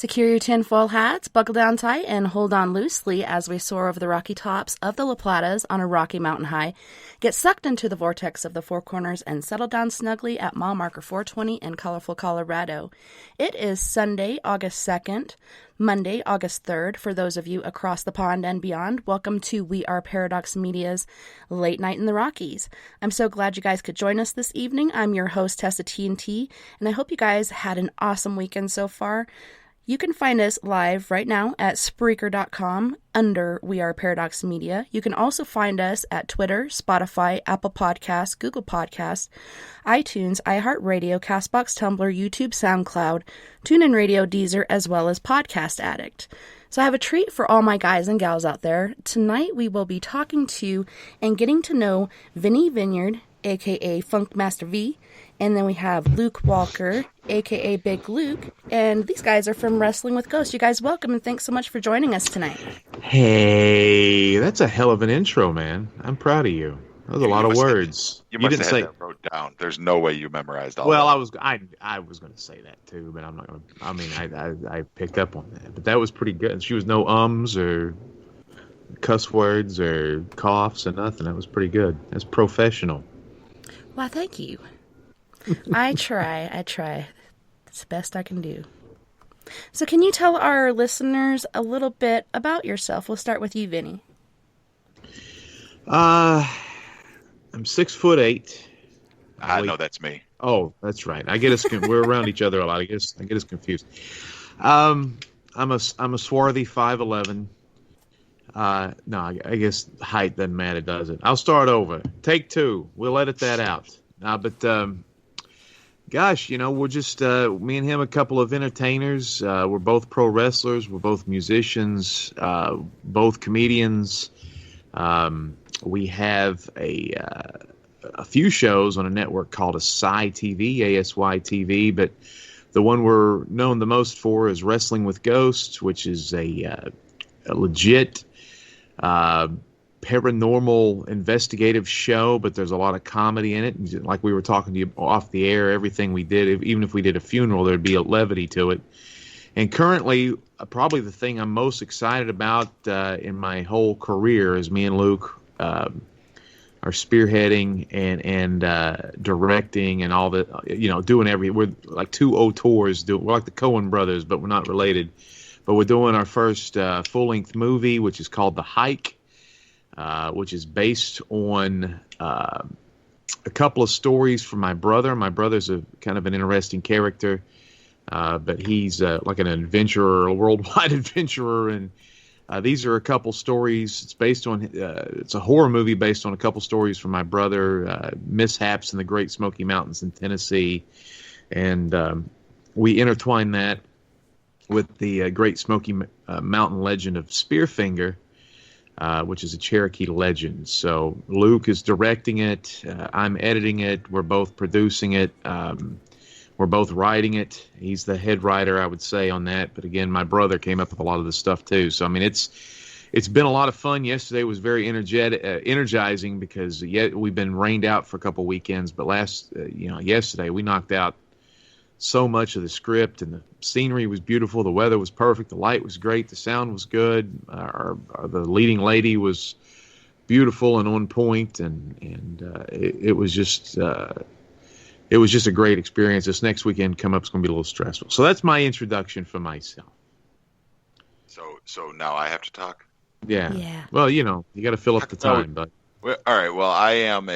Secure your tinfoil hats, buckle down tight, and hold on loosely as we soar over the rocky tops of the La Platas on a rocky mountain high. Get sucked into the vortex of the Four Corners and settle down snugly at mile marker 420 in colorful Colorado. It is Sunday, August 2nd, Monday, August 3rd. For those of you across the pond and beyond, welcome to We Are Paradox Media's Late Night in the Rockies. I'm so glad you guys could join us this evening. I'm your host, TessaTNT, and I hope you guys had an awesome weekend so far. You can find us live right now at Spreaker.com under We Are Paradox Media. You can also find us at Twitter, Spotify, Apple Podcasts, Google Podcasts, iTunes, iHeartRadio, CastBox, Tumblr, YouTube, SoundCloud, TuneIn Radio, Deezer, as well as Podcast Addict. So I have a treat for all my guys and gals out there. Tonight we will be talking to and getting to know Vinney Vineyard, a.k.a. Funkmaster V, and then we have Luke Walker, a.k.a. Big Luke, and these guys are from Wrestling with Ghosts. You guys welcome, and thanks so much for joining us tonight. Hey, that's a hell of an intro, man. I'm proud of you. That was a lot of words. You must have had that wrote down. There's no way you memorized all well, that. I was going to say that too, but I'm not going to. I mean, I picked up on that, but that was pretty good. She was no ums or cuss words or coughs or nothing. That was pretty good. That's professional. Well, thank you. I try. It's the best I can do. So can you tell our listeners a little bit about yourself? We'll start with you, Vinny. I'm 6'8". No, that's me. Oh, that's right. I get us. We're around each other a lot. I get us confused. I'm a swarthy 5'11". No, I guess height doesn't matter, does it? I'll start over. Take two. We'll edit that out. Gosh, we're just me and him, a couple of entertainers. We're both pro wrestlers. We're both musicians. Both comedians. We have a few shows on a network called ASY TV, ASY TV, but the one we're known the most for is Wrestling with Ghosts, which is a legit paranormal investigative show, but there's a lot of comedy in it. Like we were talking to you off the air, everything we did, even if we did a funeral, there'd be a levity to it. And currently, probably the thing I'm most excited about in my whole career is me and Luke are spearheading and directing and all the, doing we're like two auteurs. We're like the Coen brothers, but we're not related. But we're doing our first full-length movie, which is called The Hike, which is based on a couple of stories from my brother. My brother's a kind of an interesting character, but he's like an adventurer, a worldwide adventurer, and these are a couple stories. It's based on it's a horror movie based on a couple stories from my brother, mishaps in the Great Smoky Mountains in Tennessee, and we intertwine that with the Great Smoky Mountain legend of Spearfinger, which is a Cherokee legend. So Luke is directing it. I'm editing it. We're both producing it. We're both writing it. He's the head writer, I would say, on that. But again, my brother came up with a lot of the stuff too. So I mean, it's been a lot of fun. Yesterday was very energizing because we've been rained out for a couple weekends. But yesterday we knocked out so much of the script, and the scenery was beautiful. The weather was perfect. The light was great. The sound was good. The leading lady was beautiful and on point, and it was just a great experience. This next weekend coming up is going to be a little stressful. So that's my introduction for myself. So now I have to talk? Yeah. Well, you got to fill up the time, but well, all right. Well, I am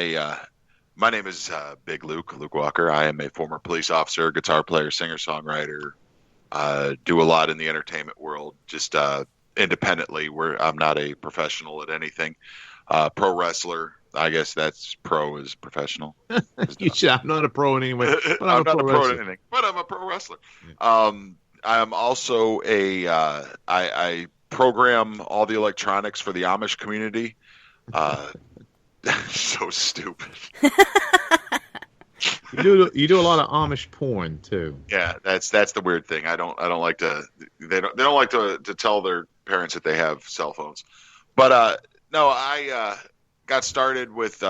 my name is Big Luke Walker. I am a former police officer, guitar player, singer-songwriter. Do a lot in the entertainment world, just independently. I'm not a professional at anything. Pro wrestler. I guess that's pro is professional. I'm not a pro in any way. But I'm not a pro in anything, but I'm a pro wrestler. Yeah. I'm also I program all the electronics for the Amish community. So stupid. You do a lot of Amish porn too. Yeah, that's the weird thing. I don't like to. They don't like to tell their parents that they have cell phones. But no, I got started with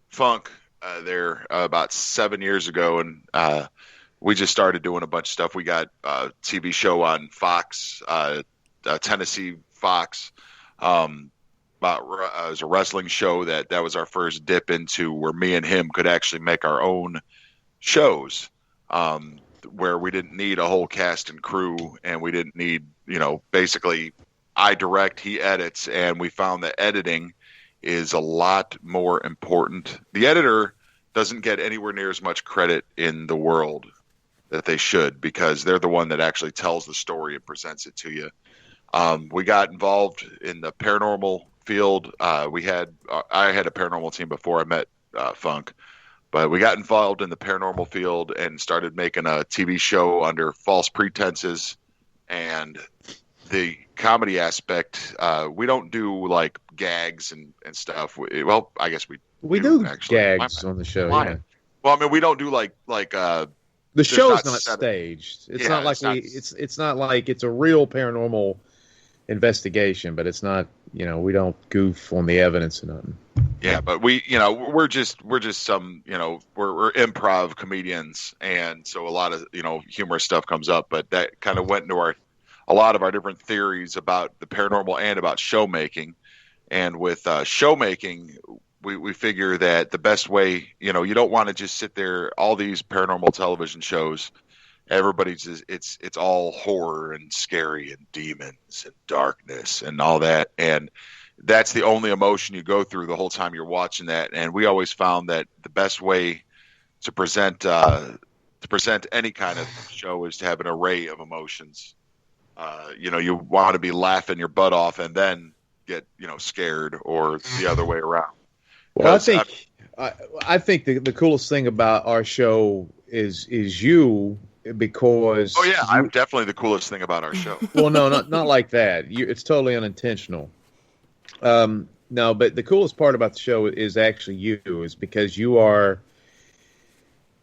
funk there about 7 years ago, and we just started doing a bunch of stuff. We got a TV show on Fox, Tennessee Fox. It was a wrestling show that was our first dip into where me and him could actually make our own shows, where we didn't need a whole cast and crew, and we didn't need, basically I direct, he edits, and we found that editing is a lot more important. The editor doesn't get anywhere near as much credit in the world that they should, because they're the one that actually tells the story and presents it to you. We got involved in the paranormal field. I had a paranormal team before I met Funk, but we got involved in the paranormal field and started making a TV show under false pretenses. And the comedy aspect, we don't do like gags and stuff. I guess we do actually. Gags on the show. Yeah. Well, I mean, we don't do like the show is not staged. It's not like it's not like it's a real paranormal investigation, but it's not, we don't goof on the evidence or nothing. Yeah, but we're just some, we're improv comedians, and so a lot of, humorous stuff comes up, but that kind of went into a lot of our different theories about the paranormal and about show making. And with show making, we figure that the best way, you don't want to just sit there, all these paranormal television shows, everybody's just, it's all horror and scary and demons and darkness and all that, and that's the only emotion you go through the whole time you're watching that. And we always found that the best way to present any kind of show is to have an array of emotions. You want to be laughing your butt off and then get scared, or the other way around. Well, I think the coolest thing about our show is you, because I'm definitely the coolest thing about our show. Well, no, not like that. It's totally unintentional. No, but the coolest part about the show is actually you, is because you are,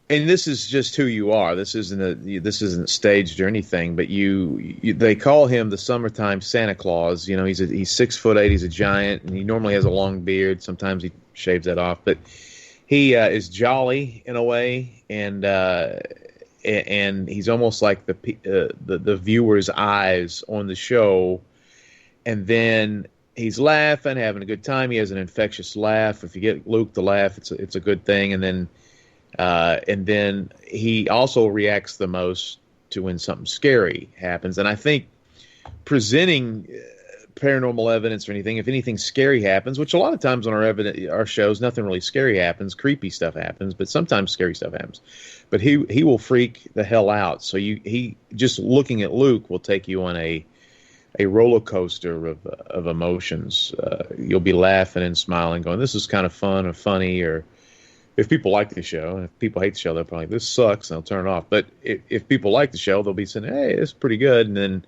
and this is just who you are. This isn't staged or anything, but they call him the summertime Santa Claus. He's 6'8", he's a giant, and he normally has a long beard. Sometimes he shaves that off, but he is jolly in a way, and he's almost like the viewer's eyes on the show. And then he's laughing, having a good time. He has an infectious laugh. If you get Luke to laugh, it's a good thing. And then he also reacts the most to when something scary happens. And I think presenting paranormal evidence or anything, if anything scary happens, which a lot of times on our shows, nothing really scary happens, creepy stuff happens, but sometimes scary stuff happens. But he will freak the hell out. So he just looking at Luke will take you on a roller coaster of emotions. You'll be laughing and smiling, going, "This is kind of fun or funny." Or if people like the show, and if people hate the show, they'll probably, "This sucks," and they'll turn it off. But if people like the show, they'll be saying, "Hey, it's pretty good." And then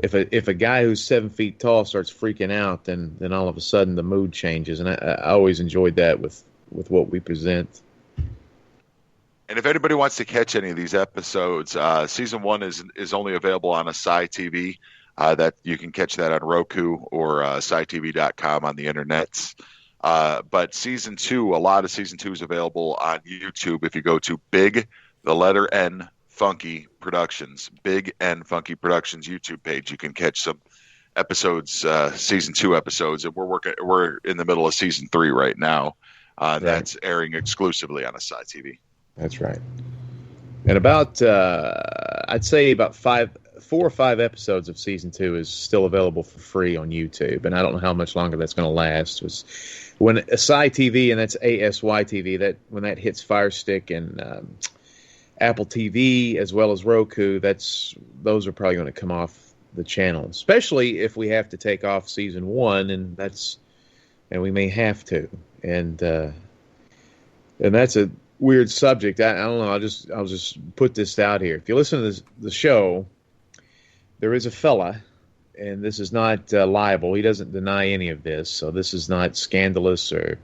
if a guy who's 7 feet tall starts freaking out, then all of a sudden the mood changes. And I always enjoyed that with what we present. And if anybody wants to catch any of these episodes, season 1 is only available on Asai TV. That you can catch that on Roku or SciTV.com on the internets. But season 2, a lot of season 2 is available on YouTube. If you go to Big, the letter N, Funky Productions, Big N Funky Productions YouTube page, you can catch some episodes, season 2 episodes. And we're in the middle of season 3 right now. Right. That's airing exclusively on Asai TV. That's right. And about, I'd say about 4 or 5 episodes of season 2 is still available for free on YouTube, and I don't know how much longer that's going to last. When Asai TV, and that's ASY TV, that when that hits Fire Stick and Apple TV as well as Roku, those are probably going to come off the channel, especially if we have to take off season 1, and we may have to, and that's a weird subject. I don't know. I'll just put this out here. If you listen to the show, there is a fella, and this is not libel. He doesn't deny any of this, so this is not scandalous, or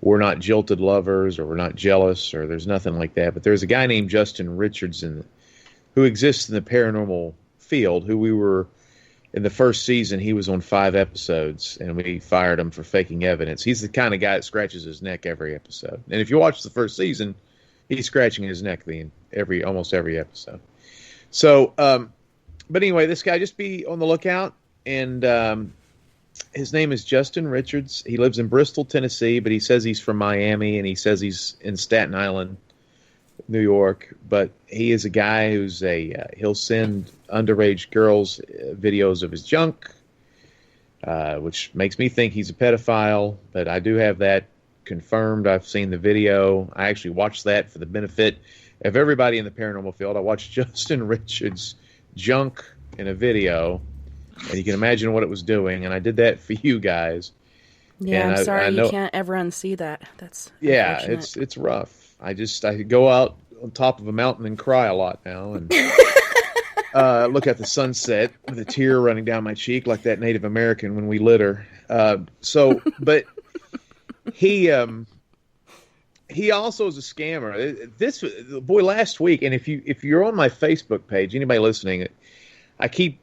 we're not jilted lovers, or we're not jealous, or there's nothing like that. But there's a guy named Justin Richardson who exists in the paranormal field, who we were, in the first season, he was on 5 episodes, and we fired him for faking evidence. He's the kind of guy that scratches his neck every episode. And if you watch the first season, He's scratching his neck almost every episode. So, but anyway, this guy, just be on the lookout. And his name is Justin Richards. He lives in Bristol, Tennessee, but he says he's from Miami, and he says he's in Staten Island, New York. But he is a guy who's he'll send underage girls videos of his junk, which makes me think he's a pedophile. But I do have that confirmed. I've seen the video. I actually watched that for the benefit of everybody in the paranormal field. I watched Justin Richards' junk in a video, and you can imagine what it was doing. And I did that for you guys. Yeah, and I'm sorry you can't ever unsee that. That's it's rough. I go out on top of a mountain and cry a lot now, and look at the sunset with a tear running down my cheek like that Native American when we litter. But he also is a scammer. Last week, and if you're on my Facebook page, anybody listening, I keep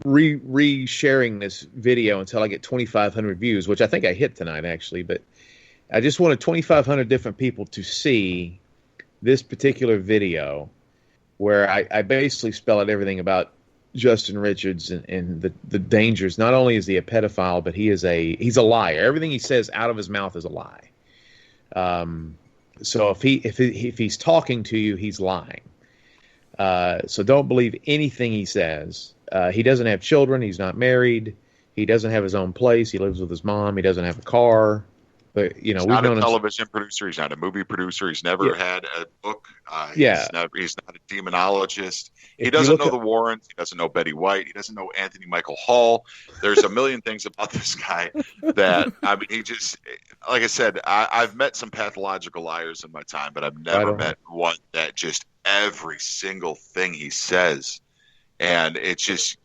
re-sharing this video until I get 2,500 views, which I think I hit tonight actually. But I just wanted 2,500 different people to see this particular video, where I basically spell out everything about Justin Richards and the dangers. Not only is he a pedophile, but he's a liar. Everything he says out of his mouth is a lie. So if he's talking to you, he's lying. So don't believe anything he says. He doesn't have children. He's not married. He doesn't have his own place. He lives with his mom. He doesn't have a car. But he's not a television producer. He's not a movie producer. He's never had a book. He's not a demonologist. He doesn't know the Warrens. He doesn't know Betty White. He doesn't know Anthony Michael Hall. There's a million things about this guy that, I mean, he just, like I said, I've met some pathological liars in my time, but I've never met one that just every single thing he says. And it's just,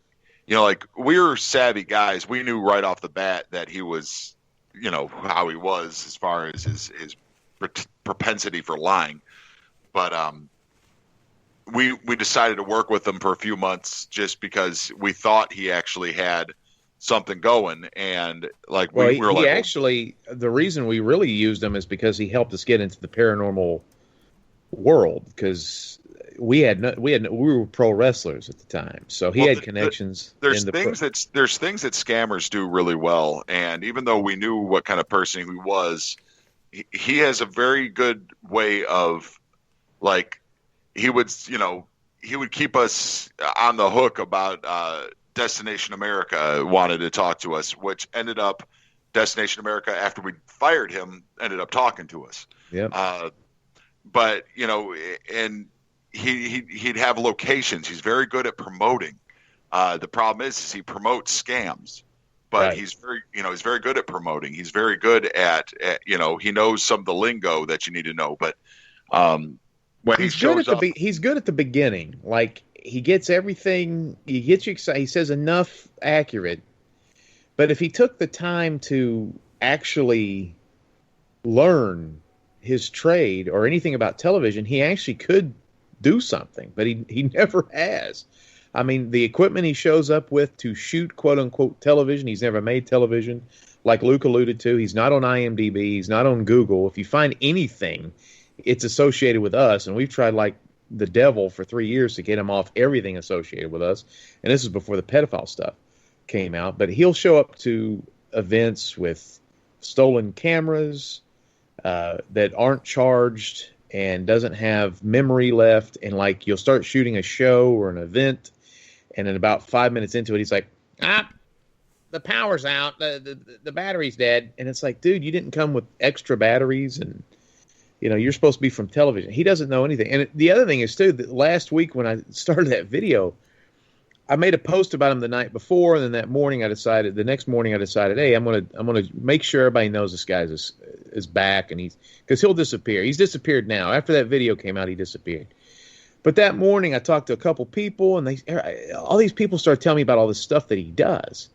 like, we're savvy guys. We knew right off the bat that he was, how he was as far as his propensity for lying. But we decided to work with him for a few months just because we thought he actually had something going. And the reason we really used him is because he helped us get into the paranormal world, because we were pro wrestlers at the time, so he had connections. There's things that scammers do really well, and even though we knew what kind of person he was, he has a very good way of, like, he would keep us on the hook about Destination America wanted to talk to us, which ended up Destination America, after we fired him, ended up talking to us. Yeah. But and he'd have locations. He's very good at promoting. The problem is he promotes scams, but he's very good at promoting. He's very good at he knows some of the lingo that you need to know. But when he's good at the beginning. Like, he gets everything. He gets you excited. He says enough accurate. But if he took the time to actually learn his trade or anything about television, he actually could do something, but he never has. I mean, the equipment he shows up with to shoot quote unquote television, he's never made television. Like Luke alluded to, he's not on IMDb, he's not on Google. If you find anything, it's associated with us, and we've tried like the devil for 3 years to get him off everything associated with us. And this is before the pedophile stuff came out. But he'll show up to events with stolen cameras that aren't charged and doesn't have memory left. And like, you'll start shooting a show or an event, and then about 5 minutes into it, he's like, the power's out, the battery's dead. And it's like, dude, you didn't come with extra batteries, and you're supposed to be from television. He doesn't know anything. And the other thing is too, that last week when I started that video, I made a post about him the night before, and then the next morning I decided, hey, I'm gonna make sure everybody knows this guy is back, and because he'll disappear. He's disappeared now. After that video came out, he disappeared. But that morning I talked to a couple people, and all these people started telling me about all this stuff that he does,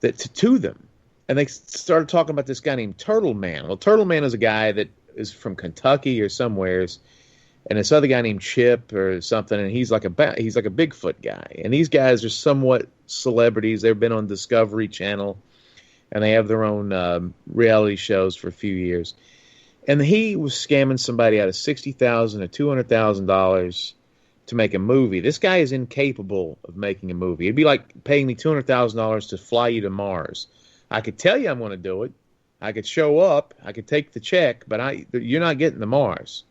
to them, and they started talking about this guy named Turtle Man. Well, Turtle Man is a guy that is from Kentucky or somewheres. And this other guy named Chip or something, and he's like a Bigfoot guy. And these guys are somewhat celebrities. They've been on Discovery Channel, and they have their own reality shows for a few years. And he was scamming somebody out of $60,000 to $200,000 to make a movie. This guy is incapable of making a movie. It'd be like paying me $200,000 to fly you to Mars. I could tell you I'm going to do it. I could show up. I could take the check, but you're not getting to Mars.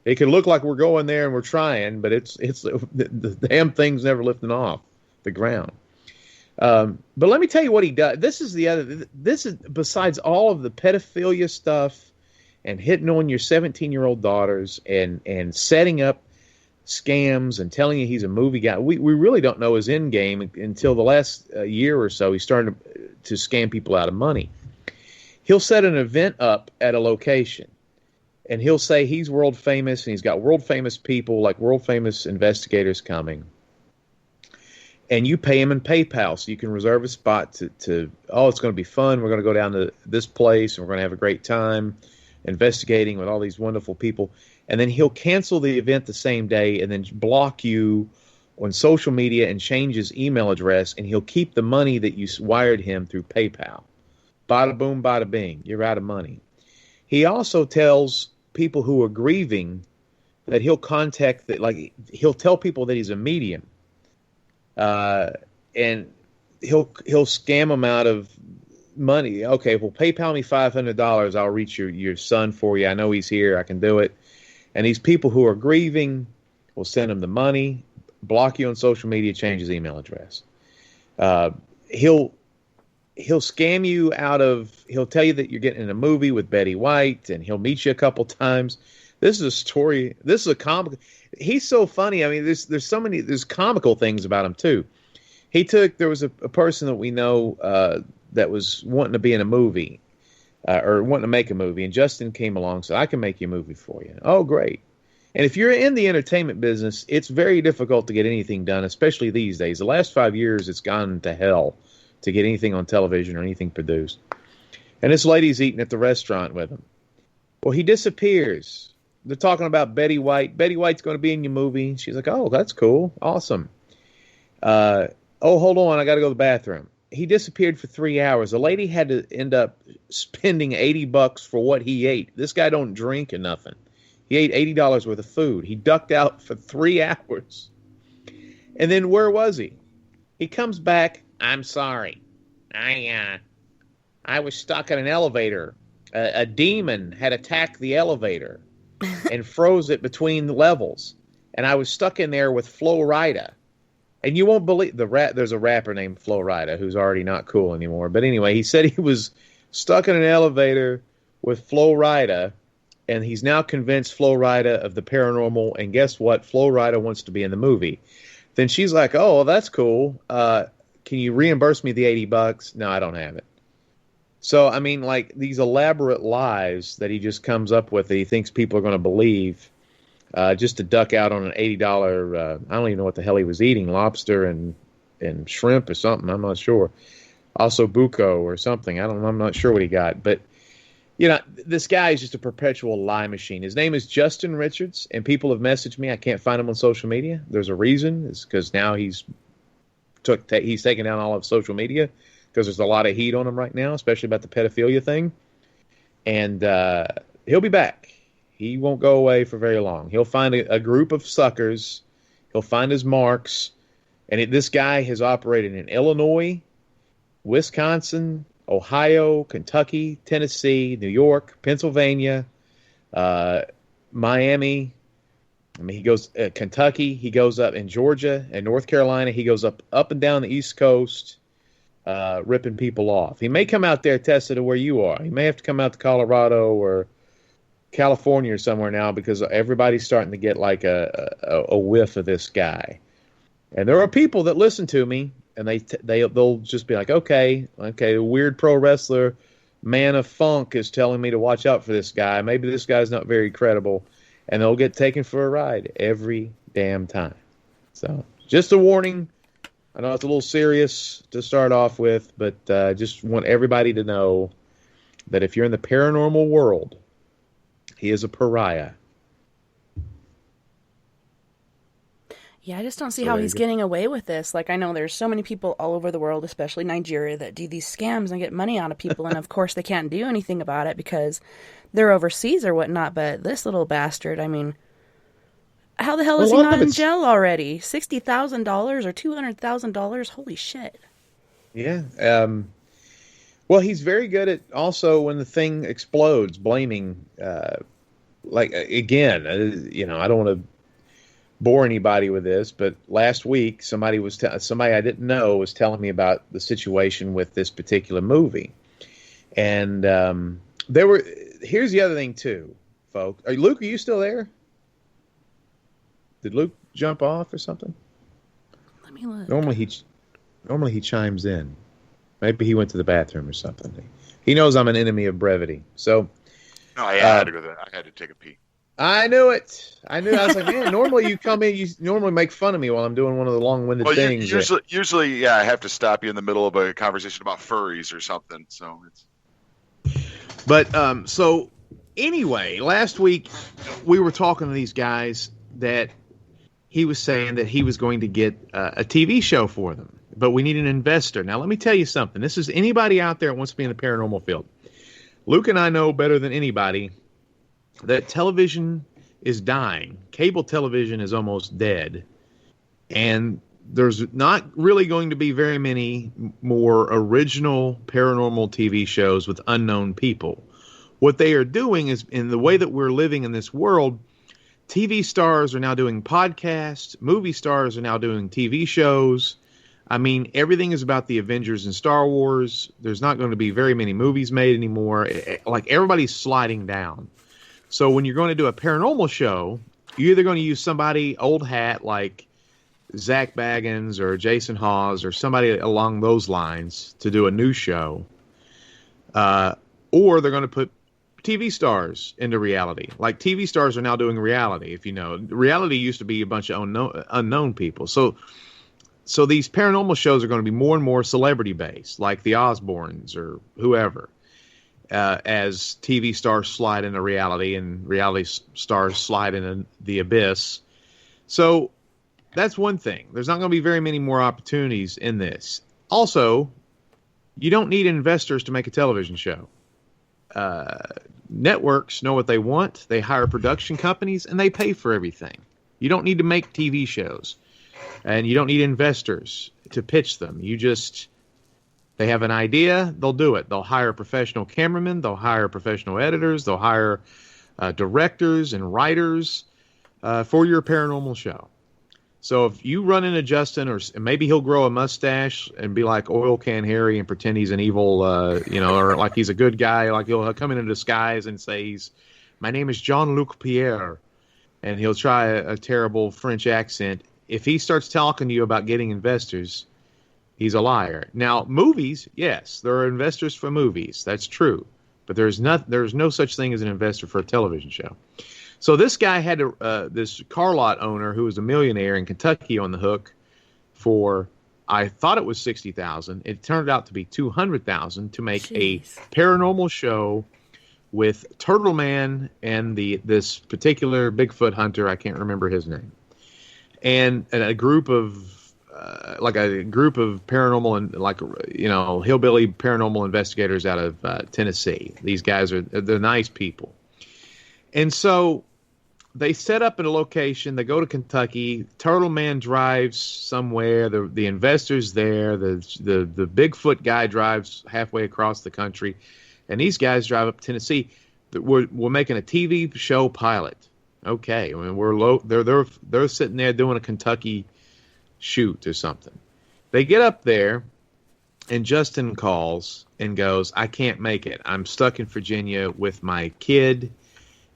It could look like we're going there and we're trying, but the damn thing's never lifting off the ground. But let me tell you what he does. This is besides all of the pedophilia stuff and hitting on your 17-year-old daughters and setting up scams and telling you he's a movie guy. We really don't know his end game until the last year or so. He started to scam people out of money. He'll set an event up at a location, and he'll say he's world famous, and he's got world famous people, like world famous investigators coming. And you pay him in PayPal, so you can reserve a spot to it's going to be fun. We're going to go down to this place, and we're going to have a great time investigating with all these wonderful people. And then he'll cancel the event the same day and then block you on social media and change his email address, and he'll keep the money that you wired him through PayPal. Bada boom, bada bing. You're out of money. He also tells people who are grieving that he'll contact, he'll tell people that he's a medium. And he'll scam them out of money. Okay, well, PayPal me $500. I'll reach your son for you. I know he's here. I can do it. And these people who are grieving will send him the money, block you on social media, change his email address. He'll scam you he'll tell you that you're getting in a movie with Betty White, and he'll meet you a couple times. This is a story. This is a comic. He's so funny. I mean, there's comical things about him too. There was a person that we know that was wanting to be in a movie or wanting to make a movie, and Justin came along and said, I can make you a movie for you. Oh, great. And if you're in the entertainment business, it's very difficult to get anything done, especially these days. The last 5 years, it's gone to hell to get anything on television or anything produced. And this lady's eating at the restaurant with him. Well, he disappears. They're talking about Betty White. Betty White's going to be in your movie. She's like, oh, that's cool. Awesome. Hold on. I got to go to the bathroom. He disappeared for 3 hours. The lady had to end up spending $80 for what he ate. This guy don't drink or nothing. He ate $80 worth of food. He ducked out for 3 hours. And then where was he? He comes back. I'm sorry. I was stuck in an elevator. A demon had attacked the elevator and froze it between the levels. And I was stuck in there with Flo Rida. And you won't believe there's a rapper named Flo Rida who's already not cool anymore. But anyway, he said he was stuck in an elevator with Flo Rida, and he's now convinced Flo Rida of the paranormal. And guess what? Flo Rida wants to be in the movie. Then she's like, oh, well, that's cool. Can you reimburse me the $80? No, I don't have it. So, I mean, like these elaborate lies that he just comes up with that he thinks people are going to believe just to duck out on an $80, I don't even know what the hell he was eating, lobster and shrimp or something. I'm not sure. Also buco or something. I'm not sure what he got. But, you know, this guy is just a perpetual lie machine. His name is Justin Richards, and people have messaged me. I can't find him on social media. There's a reason. It's because now he's taken down all of social media because there's a lot of heat on him right now, especially about the pedophilia thing. And he'll be back. He won't go away for very long. He'll find a group of suckers. He'll find his marks. And this guy has operated in Illinois, Wisconsin, Ohio, Kentucky, Tennessee, New York, Pennsylvania, Miami. I mean, he goes Kentucky. He goes up in Georgia and North Carolina. He goes up and down the East Coast, ripping people off. He may come out there, Tessa, to where you are. He may have to come out to Colorado or California or somewhere now because everybody's starting to get like a whiff of this guy. And there are people that listen to me, and they'll just be like, okay, the weird pro wrestler Man of Funk is telling me to watch out for this guy. Maybe this guy's not very credible. And they'll get taken for a ride every damn time. So, just a warning. I know it's a little serious to start off with, but just want everybody to know that if you're in the paranormal world, he is a pariah. Yeah, I just don't see So how there you he's go. getting away with this. Like, I know there's so many people all over the world, especially Nigeria, that do these scams and get money out of people, and of course they can't do anything about it because they're overseas or whatnot, but this little bastard, I mean, how the hell Well, is a he lot not of in it's jail already? $60,000 or $200,000? Holy shit. yeah. Well, he's very good at also when the thing explodes, blaming. Again, I don't want to bore anybody with this, but last week somebody I didn't know was telling me about the situation with this particular movie, and here's the other thing too, folks. Luke, are you still there? Did Luke jump off or something? Let me look. Normally he chimes in. Maybe he went to the bathroom or something. He knows I'm an enemy of brevity. So No, I had to go there. I had to take a pee. I knew it. I was like, man, normally you come in, you normally make fun of me while I'm doing one of the long-winded Well, things. usually, yeah, I have to stop you in the middle of a conversation about furries or something. So So anyway, last week we were talking to these guys that he was saying that he was going to get a TV show for them, but we need an investor. Now, let me tell you something. This is anybody out there that wants to be in the paranormal field. Luke and I know better than anybody that television is dying. Cable television is almost dead. And there's not really going to be very many more original paranormal TV shows with unknown people. What they are doing is, in the way that we're living in this world, TV stars are now doing podcasts. Movie stars are now doing TV shows. I mean, everything is about the Avengers and Star Wars. There's not going to be very many movies made anymore. Like, everybody's sliding down. So when you're going to do a paranormal show, you're either going to use somebody old hat like Zach Baggins or Jason Hawes or somebody along those lines to do a new show, or they're going to put TV stars into reality. Like, TV stars are now doing reality. If you know, reality used to be a bunch of unknown people. So these paranormal shows are going to be more and more celebrity based, like the Osbournes or whoever. As TV stars slide into reality and reality stars slide into the abyss. So that's one thing. There's not going to be very many more opportunities in this. Also, you don't need investors to make a television show. Networks know what they want. They hire production companies and they pay for everything. You don't need to make TV shows, and you don't need investors to pitch them. They have an idea, they'll do it. They'll hire professional cameramen, they'll hire professional editors, they'll hire directors and writers for your paranormal show. So if you run into Justin, or maybe he'll grow a mustache and be like Oil Can Harry and pretend he's an evil, or like he's a good guy, like he'll come in a disguise and say, my name is Jean-Luc Pierre, and he'll try a terrible French accent. If he starts talking to you about getting investors, he's a liar. Now, movies, yes, there are investors for movies. That's true. But there's no such thing as an investor for a television show. So this guy had this car lot owner who was a millionaire in Kentucky on the hook for, I thought it was $60,000. It turned out to be $200,000 to make a paranormal show with Turtle Man and this particular Bigfoot hunter. I can't remember his name, and a group of paranormal and hillbilly paranormal investigators out of Tennessee. These guys they're nice people. And so they set up at a location. They go to Kentucky. Turtle Man drives somewhere. The investor's there. The Bigfoot guy drives halfway across the country. And these guys drive up Tennessee. We're making a TV show pilot. Okay. I mean, they're sitting there doing a Kentucky shoot or something. They get up there, and Justin calls and goes, I can't make it. I'm stuck in Virginia with my kid.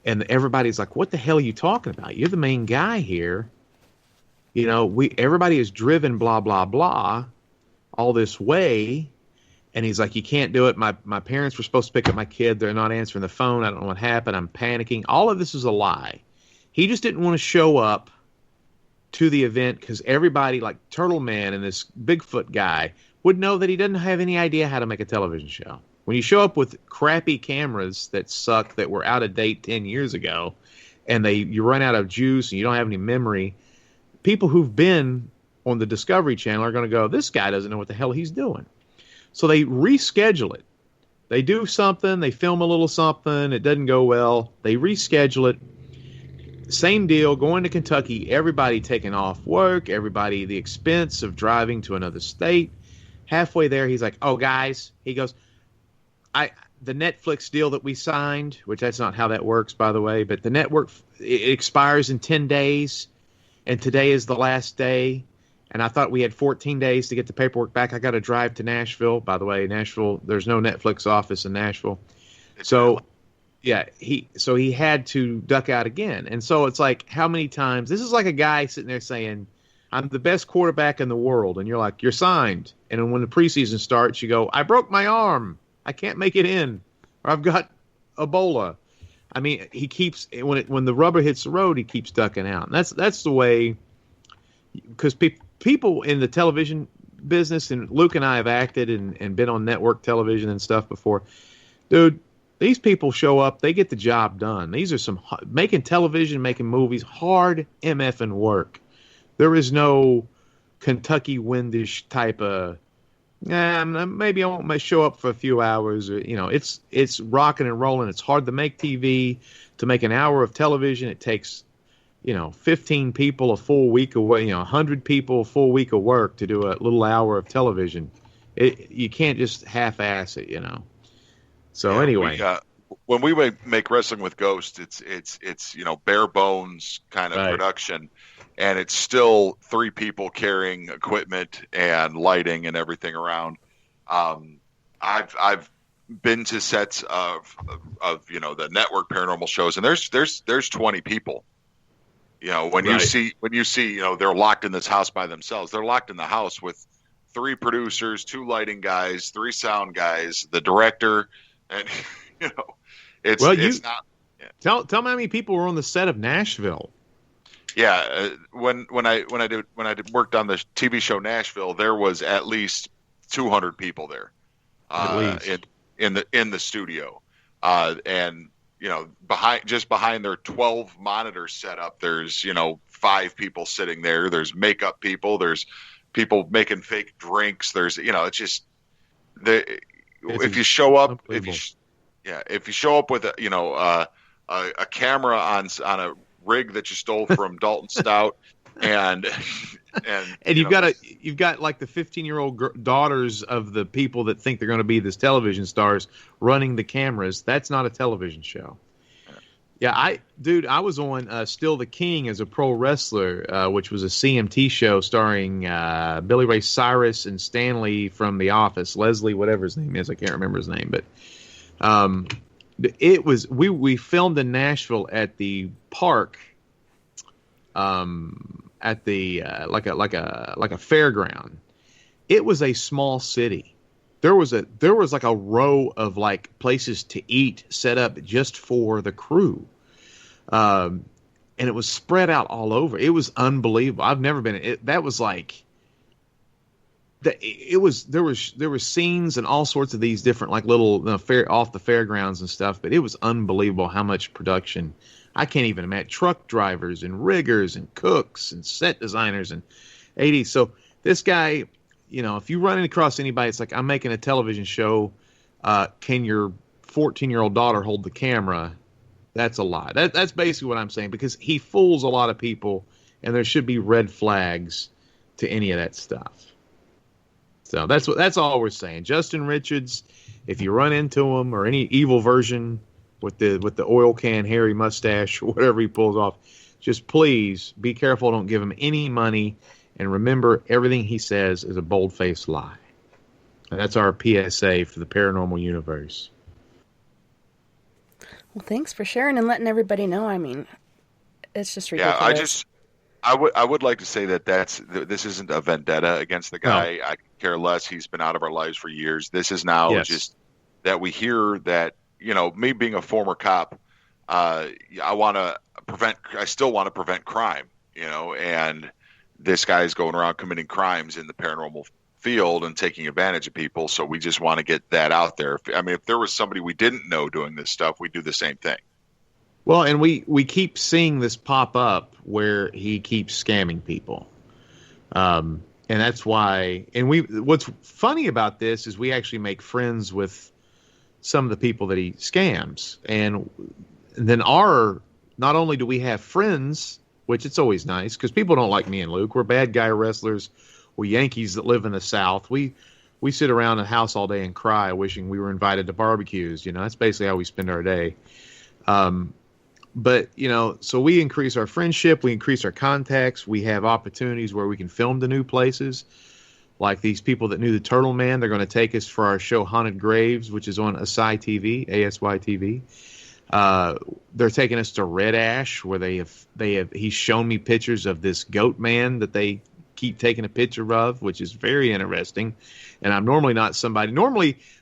And everybody's like, what the hell are you talking about? You're the main guy here. You know, everybody is driven blah, blah, blah all this way. And he's like, you can't do it. My parents were supposed to pick up my kid. They're not answering the phone. I don't know what happened. I'm panicking. All of this is a lie. He just didn't want to show up to the event because everybody, like Turtle Man and this Bigfoot guy, would know that he doesn't have any idea how to make a television show. When you show up with crappy cameras that suck, that were out of date 10 years ago, and you run out of juice and you don't have any memory, people who've been on the Discovery Channel are going to go, this guy doesn't know what the hell he's doing. So they reschedule it. They do something, they film a little something, it doesn't go well, they reschedule it. Same deal, going to Kentucky, everybody taking off work, everybody the expense of driving to another state. Halfway there, he's like, oh, guys, he goes, the Netflix deal that we signed, which that's not how that works, by the way, but the network, it expires in 10 days, and today is the last day. And I thought we had 14 days to get the paperwork back. I got to drive to Nashville. By the way, Nashville, there's no Netflix office in Nashville. So, yeah, he had to duck out again. And so it's like, how many times? This is like a guy sitting there saying, I'm the best quarterback in the world. And you're like, you're signed. And then when the preseason starts, you go, I broke my arm. I can't make it in. Or I've got Ebola. I mean, he keeps, when the rubber hits the road, he keeps ducking out. And that's the way, because people in the television business, and Luke and I have acted and been on network television and stuff before. Dude, these people show up, they get the job done. These are some making television, making movies, hard MFing work. There is no Kentucky windish type of, maybe I won't show up for a few hours. Or, it's rocking and rolling. It's hard to make TV. To make an hour of television, it takes 15 people a full week of, 100 people a full week of work to do a little hour of television. You can't just half-ass it, So anyway, when we make Wrestling with Ghost, it's bare bones kind of production, and it's still 3 people carrying equipment and lighting and everything around. I've been to sets of the network paranormal shows, and there's 20 people. When you see, they're locked in this house by themselves. They're locked in the house with 3 producers, 2 lighting guys, 3 sound guys, the director, and it's not. Yeah. Tell me how many people were on the set of Nashville. Yeah, when I worked on the TV show Nashville, there was at least 200 people there, in the studio, and. Behind their 12 monitors set up, there's 5 people sitting there. There's makeup people. There's people making fake drinks. There's it's just if you show up if you show up with a camera on a rig that you stole from Dalton Stout and you've got like the 15-year-old daughters of the people that think they're going to be this television stars running the cameras. That's not a television show. Yeah, I was on Still the King as a pro wrestler, which was a CMT show starring Billy Ray Cyrus and Stanley from The Office. Leslie, whatever his name is, I can't remember his name, but it was we filmed in Nashville at the park. At the like a fairground. It was a small city. There was like a row of like places to eat set up just for the crew, and it was spread out all over. It was unbelievable. I've never been. That was like. There were scenes and all sorts of these different like little off the fairgrounds and stuff. But it was unbelievable how much production. I can't even imagine truck drivers and riggers and cooks and set designers and ADs. So this guy, if you run across anybody, it's like, I'm making a television show. Can your 14-year-old daughter hold the camera? That's a lie. That's basically what I'm saying, because he fools a lot of people, and there should be red flags to any of that stuff. So that's all we're saying. Justin Richards, if you run into him or any evil version with the oil can, hairy mustache, or whatever he pulls off, just please be careful. Don't give him any money, and remember, everything he says is a bold-faced lie. And that's our PSA for the paranormal universe. Well, thanks for sharing and letting everybody know. I mean, it's just ridiculous. Yeah, I would like to say that this isn't a vendetta against the guy. No. I care less. He's been out of our lives for years. This is now just that we hear that. Me being a former cop, I still want to prevent crime, and this guy is going around committing crimes in the paranormal field and taking advantage of people. So we just want to get that out there. If there was somebody we didn't know doing this stuff, we'd do the same thing. Well, and we keep seeing this pop up where he keeps scamming people. And that's why, and what's funny about this is we actually make friends with some of the people that he scams. And then not only do we have friends, which it's always nice because people don't like me and Luke. We're bad guy wrestlers. We're Yankees that live in the South. We sit around the house all day and cry wishing we were invited to barbecues. That's basically how we spend our day. But, so we increase our friendship, we increase our contacts, we have opportunities where we can film to new places. Like these people that knew the Turtle Man, they're going to take us for our show Haunted Graves, which is on ASY TV, ASY TV. They're taking us to Red Ash, where he's shown me pictures of this goat man that they keep taking a picture of, which is very interesting. And I'm normally not somebody,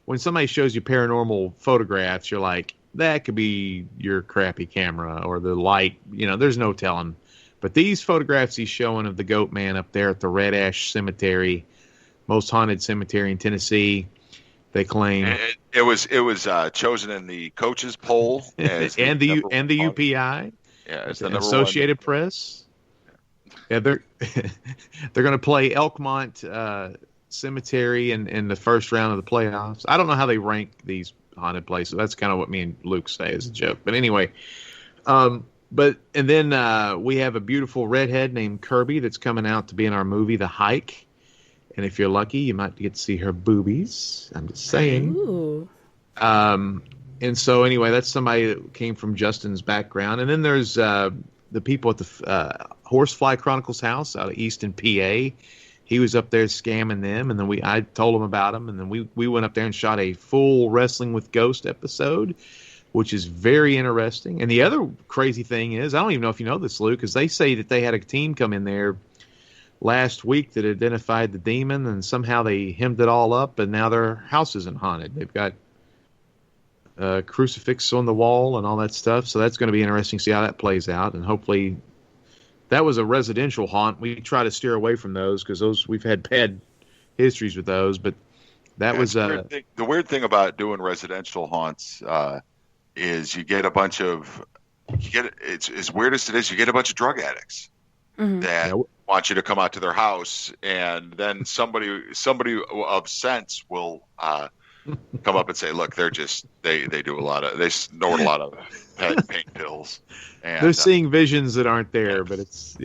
when somebody shows you paranormal photographs, you're like, that could be your crappy camera or the light, there's no telling. But these photographs he's showing of the goat man up there at the Red Ash Cemetery, most haunted cemetery in Tennessee, they claim. It was chosen in the coaches poll and the UPI. Yeah, it's the Associated Press. Yeah, they're going to play Elkmont Cemetery in the first round of the playoffs. I don't know how they rank these haunted places. That's kind of what me and Luke say as a joke. But anyway, and then we have a beautiful redhead named Kirby that's coming out to be in our movie, The Hike. And if you're lucky, you might get to see her boobies. I'm just saying. Ooh. And so anyway, that's somebody that came from Justin's background. And then there's the people at the Horsefly Chronicles house out of Easton, PA. He was up there scamming them, and then I told him about him, and then we went up there and shot a full Wrestling with Ghost episode, which is very interesting. And the other crazy thing is, I don't even know if you know this, Luke, because they say that they had a team come in there last week that identified the demon, and somehow they hemmed it all up, and now their house isn't haunted. They've got a crucifix on the wall and all that stuff, so that's going to be interesting to see how that plays out, and hopefully. That was a residential haunt. We try to steer away from those because we've had bad histories with those. But that was the weird thing about doing residential haunts is you get a bunch of it's as weird as it is. You get a bunch of drug addicts that want you to come out to their house, and then somebody of sense will come up and say, "Look, they're just they snort a lot of pain pills." And, they're seeing visions that aren't there, but it's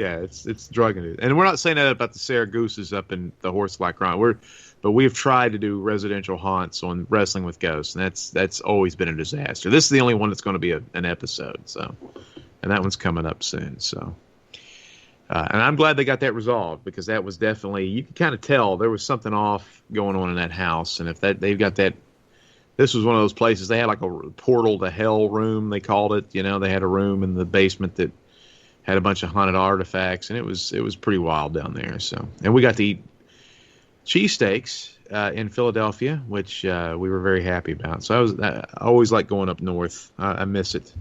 drugging it. And we're not saying that about the Sarah Gooses up in the Horsefly Chronicle. But we've tried to do residential haunts on Wrestling with Ghosts, and that's always been a disaster. This is the only one that's going to be an episode, so, and that one's coming up soon. So, and I'm glad they got that resolved because that was definitely, you can kind of tell there was something off going on in that house, and if they've got that. This was one of those places, they had like a portal to hell room, they called it. They had a room in the basement that had a bunch of haunted artifacts, and it was pretty wild down there. So, and we got to eat cheesesteaks in Philadelphia, which we were very happy about. So I always like going up north. I miss it.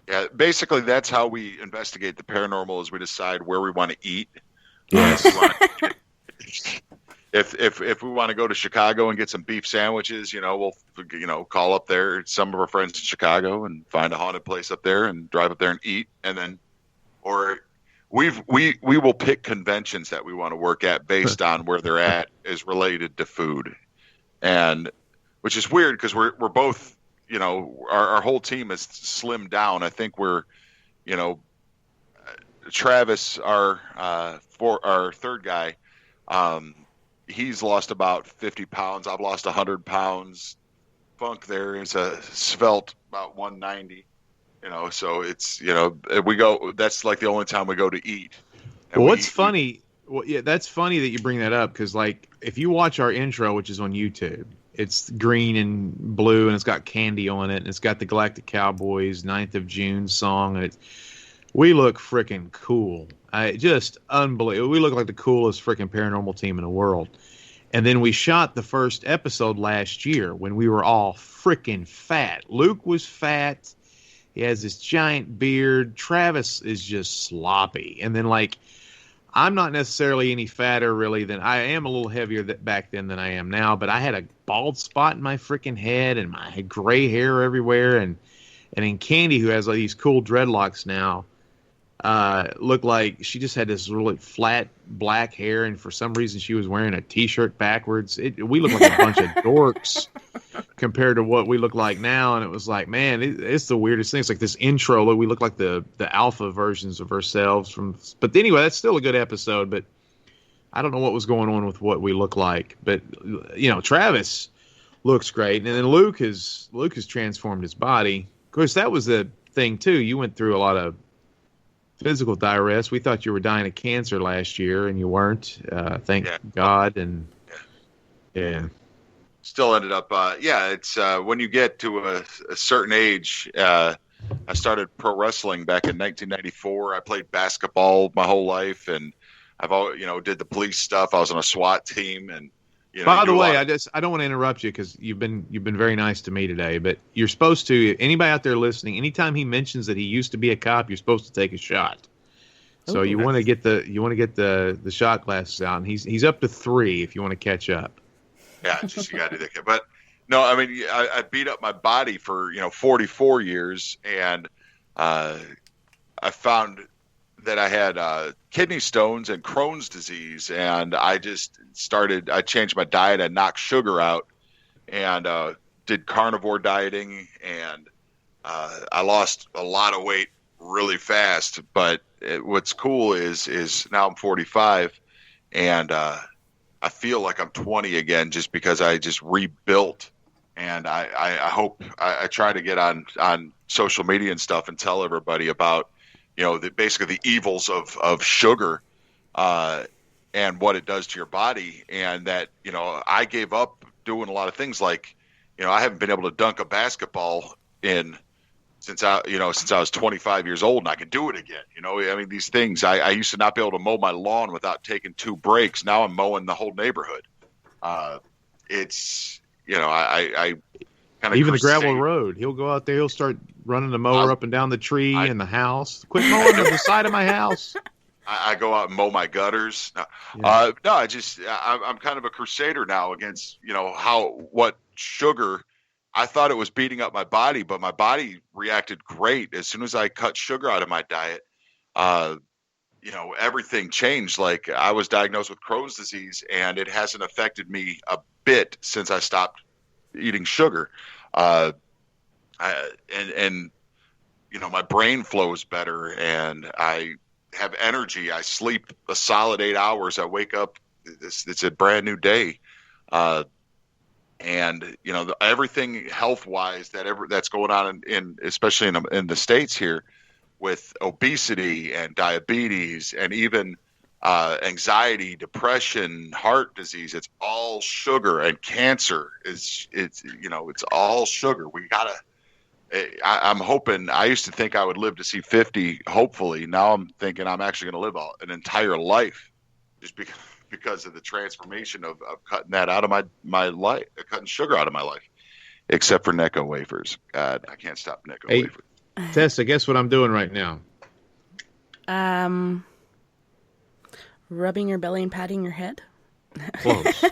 Yeah, basically that's how we investigate the paranormal is we decide where we want to eat. Yes. If we want to go to Chicago and get some beef sandwiches, we'll call up there some of our friends in Chicago and find a haunted place up there and drive up there and eat, and then, or we will pick conventions that we want to work at based on where they're at is related to food, and which is weird because we're both our whole team is slimmed down. I think we're Travis our third guy. He's lost about 50 pounds. I've lost 100 pounds. Funk there is a svelte about 190. So it's we go. That's like the only time we go to eat. Well, what's funny? Well, yeah, that's funny that you bring that up because like if you watch our intro, which is on YouTube, it's green and blue and it's got candy on it and it's got the Galactic Cowboys 9th of June song and we look freaking cool. Just unbelievable. We look like the coolest freaking paranormal team in the world. And then we shot the first episode last year when we were all freaking fat. Luke was fat. He has this giant beard. Travis is just sloppy. And then, like, I'm not necessarily any fatter, really, than I am a little heavier back then than I am now. But I had a bald spot in my freaking head and I had gray hair everywhere. And And then Candy, who has like these cool dreadlocks now, looked like she just had this really flat black hair, and for some reason she was wearing a T-shirt backwards. We look like a bunch of dorks compared to what we look like now, and it was like, man, it's the weirdest thing. It's like this intro, we look like the alpha versions of ourselves from. But anyway, that's still a good episode. But I don't know what was going on with what we look like. But Travis looks great, and then Luke has transformed his body. Of course, that was the thing too. You went through a lot of physical duress. We thought you were dying of cancer last year, and you weren't. Thank God. And yeah, still ended up. It's when you get to a certain age. I started pro wrestling back in 1994. I played basketball my whole life, and I've always, did the police stuff. I was on a SWAT team, and by the way, I don't want to interrupt you because you've been very nice to me today, but you're supposed to, anybody out there listening, anytime he mentions that he used to be a cop, you're supposed to take a shot. So you want to get the shot glasses out, and he's up to 3 if you want to catch up. Yeah, just you got to do that. But no, I mean, I beat up my body for 44 years, and I found that I had kidney stones and Crohn's disease, and I changed my diet. I knocked sugar out and did carnivore dieting, and I lost a lot of weight really fast. But what's cool is now I'm 45, and I feel like I'm 20 again just because I just rebuilt. And I hope I try to get on social media and stuff and tell everybody about basically the evils of sugar and what it does to your body, and that I gave up doing a lot of things like I haven't been able to dunk a basketball since I was 25 years old, and I can do it again. I mean, these things I used to not be able to mow my lawn without taking 2 breaks. Now I'm mowing the whole neighborhood. It's I kind of even the gravel road. He'll go out there. He'll start running the mower up and down the tree in the house. Quit mowing on the side of my house. I go out and mow my gutters. I'm kind of a crusader now against what sugar. I thought it was beating up my body, but my body reacted great as soon as I cut sugar out of my diet. Everything changed. Like, I was diagnosed with Crohn's disease, and it hasn't affected me a bit since I stopped eating sugar. My brain flows better, and I have energy. I sleep a solid 8 hours. I wake up. It's a brand new day. Everything health wise that's going on especially in the States here with obesity and diabetes and even anxiety, depression, heart disease, it's all sugar, and cancer it's all sugar. I'm hoping. I used to think I would live to see 50, hopefully. Now I'm thinking I'm actually going to live an entire life just because of the transformation of cutting that out of my life, cutting sugar out of my life, except for Necco wafers. God, I can't stop Necco wafers. Tessa, guess what I'm doing right now? Rubbing your belly and patting your head. Close.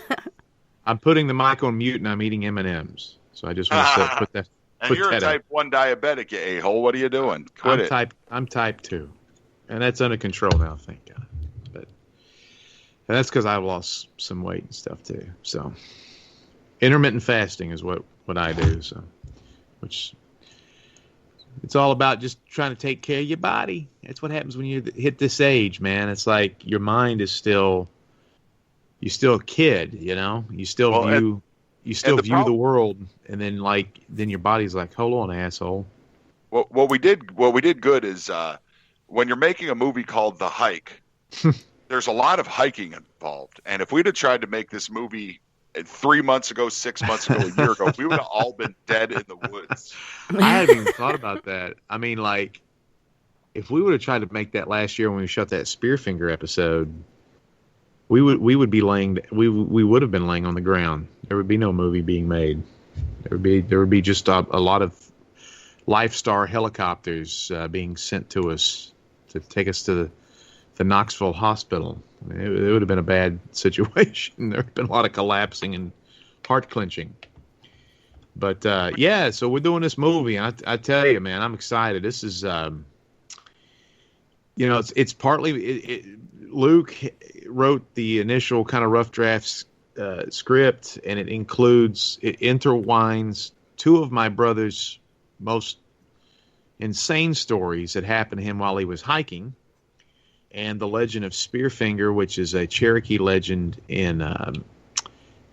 I'm putting the mic on mute, and I'm eating M&Ms. So I just want to put that. And you're a type 1 diabetic, you a-hole. What are you doing? Quit it. I'm type 2. And that's under control now, thank God. And that's because I've lost some weight and stuff too. So intermittent fasting is what I do. So, which it's all about just trying to take care of your body. That's what happens when you hit this age, man. It's like your mind is you're still a kid, you still view the world, and then your body's like, hold on, asshole. What we did good is when you're making a movie called The Hike, there's a lot of hiking involved. And if we'd have tried to make this movie 3 months ago, 6 months ago, a year ago, we would have all been dead in the woods. I hadn't even thought about that. I mean, like, if we would have tried to make that last year when we shot that Spearfinger episode, we would have been laying on the ground. There would be no movie being made. There would be just a lot of Lifestar helicopters being sent to us to take us to the Knoxville hospital. I mean, it would have been a bad situation. There would have been a lot of collapsing and heart clenching. But yeah, so we're doing this movie, and I tell you, man, I'm excited. This is, it's partly Luke wrote the initial kind of rough drafts script, and it intertwines two of my brother's most insane stories that happened to him while he was hiking, and the legend of Spearfinger, which is a Cherokee legend in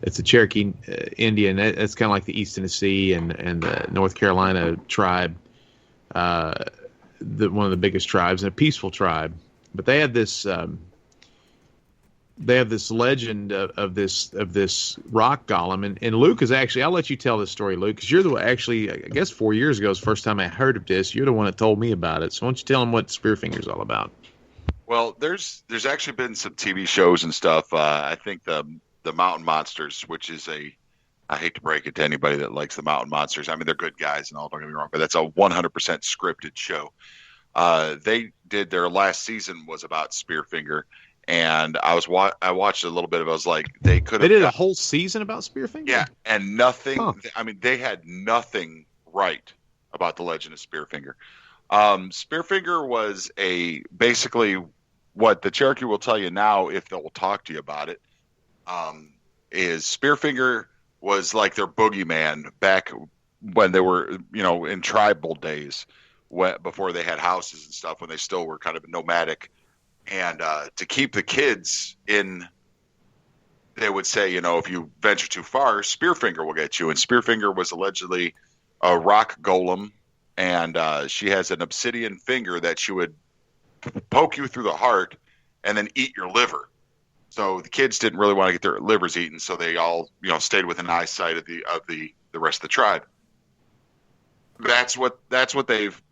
it's a Cherokee Indian. That's kind of like the East Tennessee and the North Carolina tribe, one of the biggest tribes and a peaceful tribe. But they have this legend of this rock golem, and Luke is actually, I'll let you tell this story, Luke, because you're the one, actually, I guess 4 years ago is the first time I heard of this. You're the one that told me about it. So why don't you tell them what Spearfinger's all about? Well, there's actually been some TV shows and stuff. I think the Mountain Monsters, which is I hate to break it to anybody that likes the Mountain Monsters. I mean, they're good guys and all, don't get me wrong, but that's a 100% scripted show. They did their last season was about Spearfinger, and I watched a little bit of it. I was like, they did a whole season about Spearfinger? Yeah, and nothing. Huh. I mean, they had nothing right about the legend of Spearfinger. Spearfinger was basically what the Cherokee will tell you now, if they'll talk to you about it, is Spearfinger was like their boogeyman back when they were, in tribal days, before they had houses and stuff, when they still were kind of nomadic. And to keep the kids in, they would say, if you venture too far, Spearfinger will get you. And Spearfinger was allegedly a rock golem, and she has an obsidian finger that she would poke you through the heart and then eat your liver. So the kids didn't really want to get their livers eaten, so they all, stayed within eyesight of the rest of the tribe. That's what they've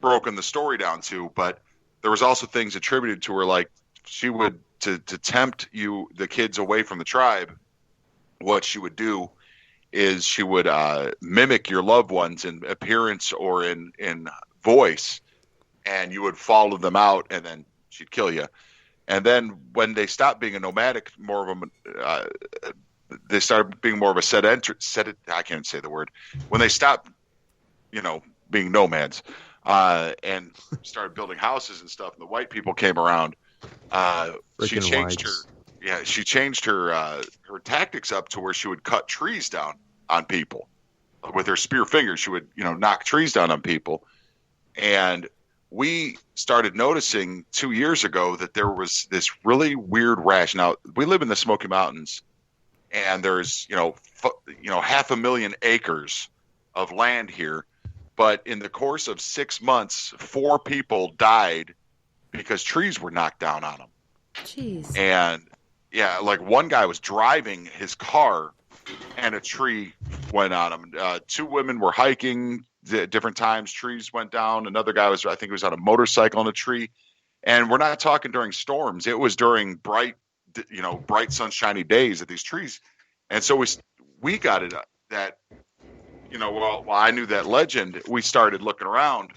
broken the story down to. But there was also things attributed to her, like she would to tempt the kids away from the tribe. What she would do is she would mimic your loved ones in appearance or in voice, and you would follow them out, and then she'd kill you. And then when they stopped being a nomadic, they started being more of a I can't say the word. When they stopped, being nomads, and started building houses and stuff, and the white people came around, she changed her tactics up to where she would cut trees down on people with her spear finger. She would, knock trees down on people. And we started noticing 2 years ago that there was this really weird rash. Now, we live in the Smoky Mountains, and there's, 500,000 acres of land here. But in the course of 6 months, 4 people died because trees were knocked down on them. Jeez. And yeah, like one guy was driving his car and a tree went on him. 2 women were hiking at different times. Trees went down. Another guy was on a motorcycle in a tree. And we're not talking during storms. It was during bright sunshiny days at these trees. And so we got it that, while I knew that legend, we started looking around,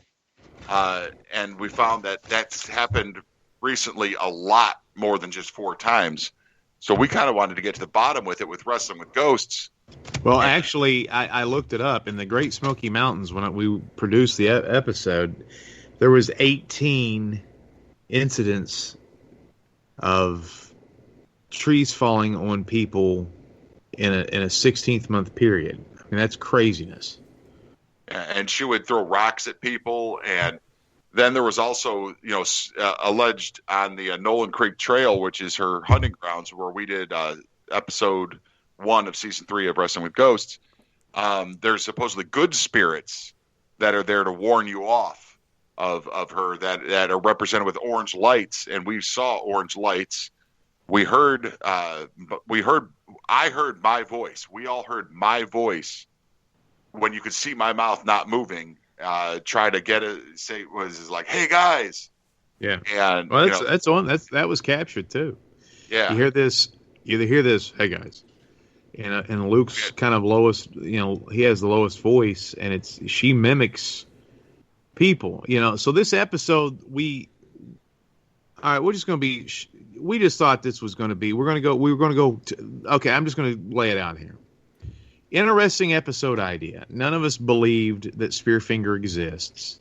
and we found that that's happened recently a lot more than just 4 times. So we kind of wanted to get to the bottom with it with Wrestling with Ghosts. Well, actually, I looked it up. In the Great Smoky Mountains, when we produced the episode, there was 18 incidents of trees falling on people in a 16th month period. I mean, that's craziness. And she would throw rocks at people. And then there was also, alleged on the Nolan Creek Trail, which is her hunting grounds, where we did episode 1 of season 3 of Wrestling with Ghosts. There's supposedly good spirits that are there to warn you off of her that are represented with orange lights. And we saw orange lights. I heard my voice. We all heard my voice when you could see my mouth not moving. Try to was like, "Hey guys." Yeah. And that was captured too. Yeah. You hear this, "Hey guys." And Luke's kind of lowest, he has the lowest voice, and she mimics people, So this episode, we're just going to be. We just thought this was going to be. We were going to go. Okay, I'm just going to lay it out here. interesting episode idea. None of us believed that Spearfinger exists.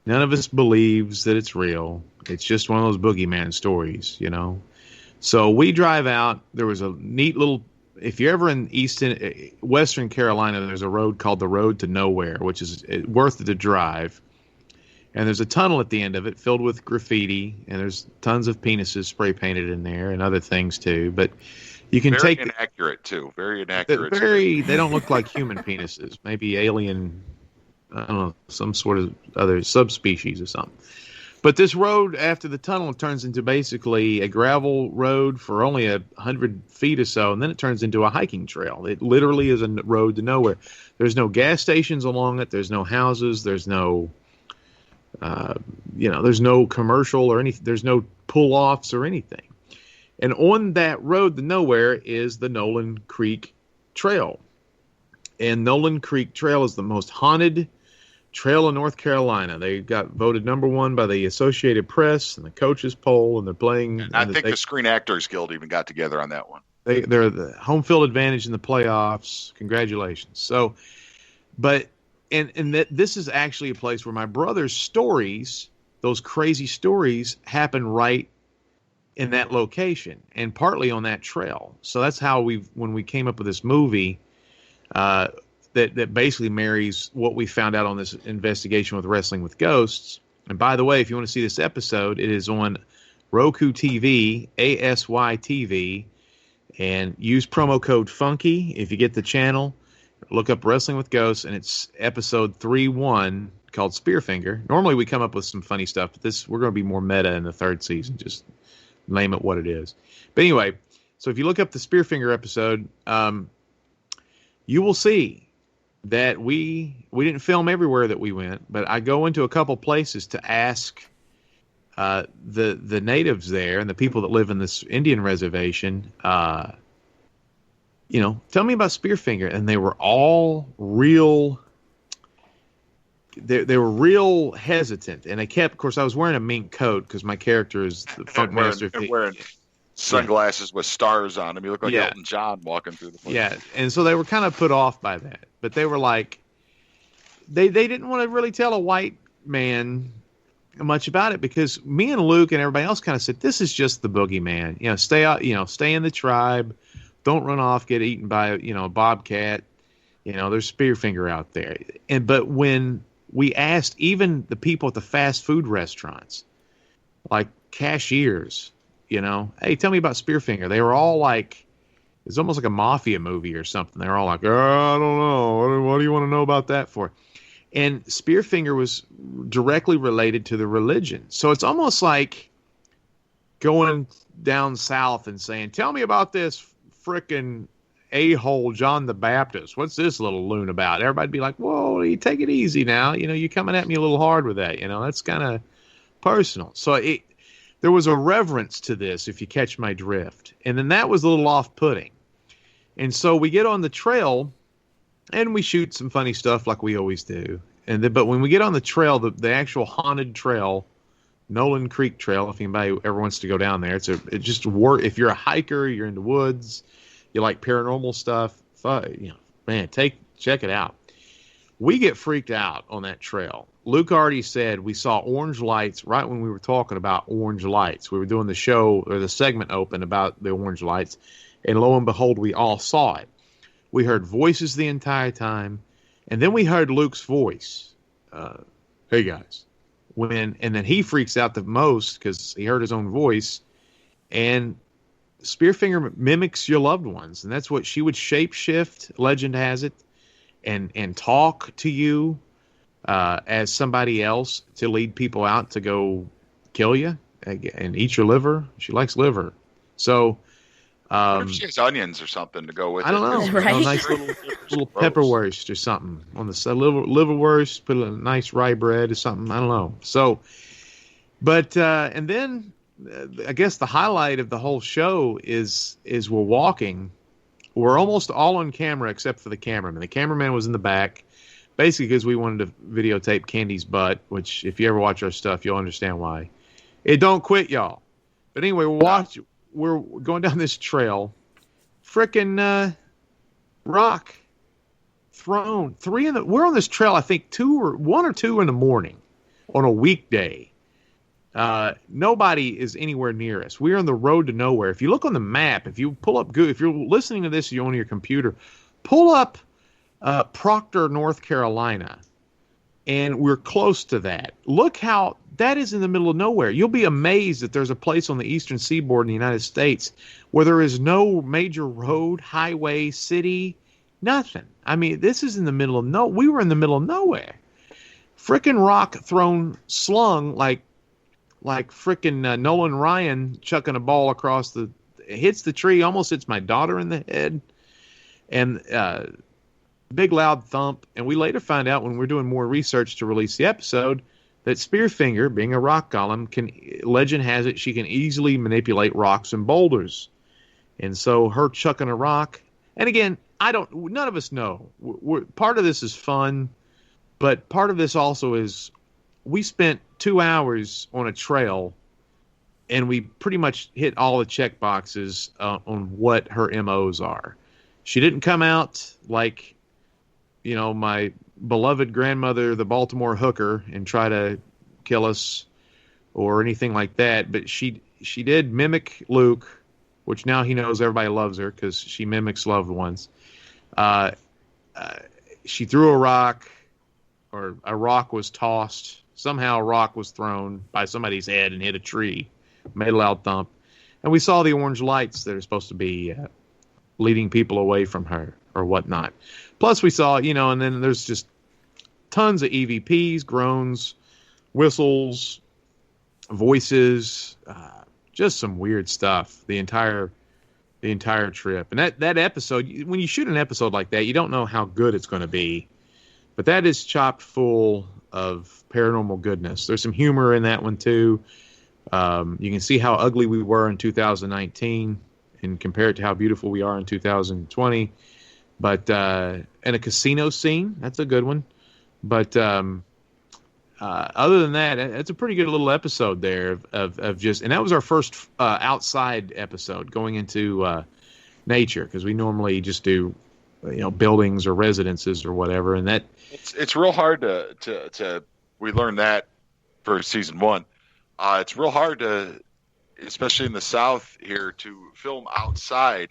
None of us believes that it's real. It's just one of those boogeyman stories, you know. So we drive out. There was a neat little. If you're ever in Western Carolina, there's a road called the Road to Nowhere, which is worth the drive. And there's a tunnel at the end of it filled with graffiti, and there's tons of penises spray painted in there and other things too. But you can very take inaccurate too. Very inaccurate. They don't look like human penises. Maybe alien, I don't know, some sort of other subspecies or something. But this road after the tunnel turns into basically a gravel road for only 100 feet or so, and then it turns into a hiking trail. It literally is a road to nowhere. There's no gas stations along it. There's no houses. There's no, there's no commercial or anything. There's no pull-offs or anything. And on that road to nowhere is the Nolan Creek Trail. And Nolan Creek Trail is the most haunted trail in North Carolina. They got voted #1 by the Associated Press and the coaches poll, and they're playing. And I think the Screen Actors Guild even got together on that one. They're the home field advantage in the playoffs. Congratulations. So, but this is actually a place where my brother's stories, those crazy stories, happen right in that location and partly on that trail. So that's how when we came up with this movie, that basically marries what we found out on this investigation with Wrestling with Ghosts. And by the way, if you want to see this episode, it is on Roku TV, ASY TV, and use promo code FUNKY if you get the channel. Look up Wrestling with Ghosts, and it's episode 3-1 called Spearfinger. Normally we come up with some funny stuff, but we're going to be more meta in the third season. Just name it what it is. But anyway, so if you look up the Spearfinger episode, you will see that we didn't film everywhere that we went, but I go into a couple places to ask the natives there and the people that live in this Indian reservation, tell me about Spearfinger. And they were all real. They were real hesitant, and of course, I was wearing a mink coat because my character is the Funkmaster V. Wearing sunglasses with stars on them. You look like Elton John walking through the place. Yeah, and so they were kind of put off by that. But they were like, they didn't want to really tell a white man much about it because me and Luke and everybody else kind of said, this is just the boogeyman. Stay out, stay in the tribe. Don't run off, get eaten by, a bobcat. There's Spearfinger out there. But when we asked even the people at the fast food restaurants, like cashiers, hey, tell me about Spearfinger. They were all like, it's almost like a mafia movie or something. They're all like, I don't know. What do you want to know about that for? And Spearfinger was directly related to the religion. So it's almost like going down south and saying, tell me about this frickin' a-hole John the Baptist. What's this little loon about? Everybody'd be like, whoa, you take it easy now. You're coming at me a little hard with that. That's kind of personal. So there was a reverence to this, if you catch my drift. And then that was a little off-putting. And so we get on the trail, and we shoot some funny stuff like we always do. But when we get on the trail, the actual haunted trail, Nolan Creek Trail, if anybody ever wants to go down there, if you're a hiker, you're in the woods, you like paranormal stuff, check it out. We get freaked out on that trail. Luke already said we saw orange lights right when we were talking about orange lights. We were doing the show or the segment open about the orange lights, and lo and behold, we all saw it. We heard voices the entire time, and then we heard Luke's voice. Hey guys, and then he freaks out the most because he heard his own voice, and Spearfinger mimics your loved ones, and that's what she would shapeshift. Legend has it, and talk to you as somebody else to lead people out to go kill you and eat your liver. She likes liver, so what if she has onions or something to go with it? I don't know. Right? Nice little pepperwurst or something on the liverwurst. Put a nice rye bread or something. I don't know. So, but and then I guess the highlight of the whole show is we're walking. We're almost all on camera except for the cameraman. The cameraman was in the back, basically because we wanted to videotape Candy's butt. Which, if you ever watch our stuff, you'll understand why. It don't quit, y'all. But anyway, we're going down this trail. Frickin' rock thrown we're on this trail, I think 1 or 2 in the morning on a weekday. Nobody is anywhere near us. We're on the road to nowhere. If you look on the map, if you pull up Google, if you're listening to this, you're on your computer, pull up Proctor, North Carolina, and we're close to that. Look how that is in the middle of nowhere. You'll be amazed that there's a place on the eastern seaboard in the United States where there is no major road, highway, city, nothing. I mean, this is in the middle of we were in the middle of nowhere. Frickin' rock slung like frickin' Nolan Ryan chucking a ball across hits the tree, almost hits my daughter in the head, and big loud thump. And we later find out when we're doing more research to release the episode that Spearfinger, being a rock golem, legend has it she can easily manipulate rocks and boulders. And so her chucking a rock, and again, none of us know. Part of this is fun, but part of this also is we spent 2 hours on a trail, and we pretty much hit all the check boxes on what her MOs are. She didn't come out like, my beloved grandmother, the Baltimore hooker, and try to kill us or anything like that. But she did mimic Luke, which now he knows everybody loves her because she mimics loved ones. She threw a rock, or a rock was tossed. Somehow a rock was thrown by somebody's head and hit a tree, made a loud thump. And we saw the orange lights that are supposed to be leading people away from her or whatnot. Plus we saw, and then there's just tons of EVPs, groans, whistles, voices, just some weird stuff the entire trip. And that episode, when you shoot an episode like that, you don't know how good it's going to be. But that is chopped full of paranormal goodness. There's some humor in that one too. You can see how ugly we were in 2019 and compare it to how beautiful we are in 2020. But and a casino scene, that's a good one. But other than that, it's a pretty good little episode there of just, and that was our first outside episode going into nature, because we normally just do buildings or residences or whatever, and that it's real hard to we learned that for season 1. It's real hard to, especially in the South here, to film outside,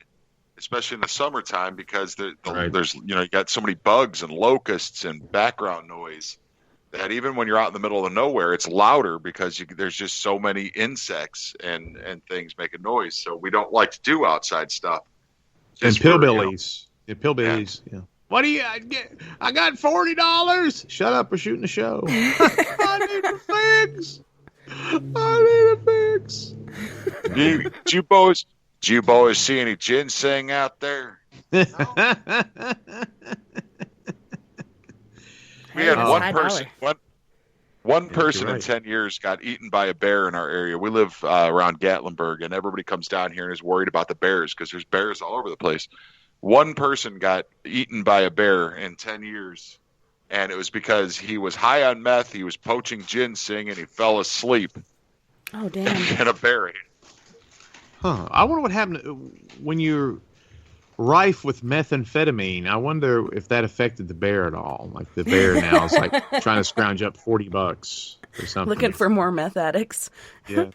especially in the summertime, because there's you got so many bugs and locusts and background noise that even when you're out in the middle of nowhere, it's louder because there's just so many insects and things making noise. So we don't like to do outside stuff. And pillbillies. Pillbillies. Yeah. What do you get? I got $40. Shut up! We're shooting a show. I need a fix. Do you boys see any ginseng out there? No. We had one person in 10 years got eaten by a bear in our area. We live around Gatlinburg, and everybody comes down here and is worried about the bears because there's bears all over the place. One person got eaten by a bear in 10 years, and it was because he was high on meth, he was poaching ginseng, and he fell asleep. Oh, damn. And a bear ate him. Huh. I wonder what happened when you're rife with methamphetamine. I wonder if that affected the bear at all. Like the bear now is like trying to scrounge up $40 or something. Looking for more meth addicts. Yeah.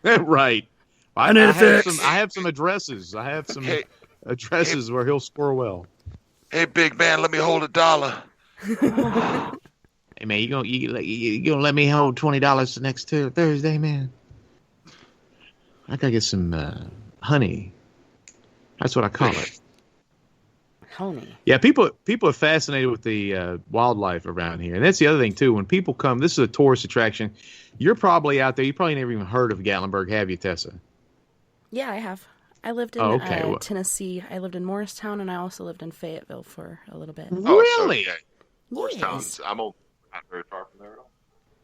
Right. I have some addresses. I have some addresses where he'll score well. Hey, big man, let me hold $1. Hey, man, you gonna let me hold $20 the next Thursday, man? I gotta get some honey. That's what I call it. Honey. Yeah, people are fascinated with the wildlife around here, and that's the other thing too. When people come, this is a tourist attraction. You're probably out there. You probably never even heard of Gatlinburg, have you, Tessa? Yeah, I have. I lived in Tennessee. I lived in Morristown, and I also lived in Fayetteville for a little bit. Really? Yes. Morristown's, I'm not very far from there at all.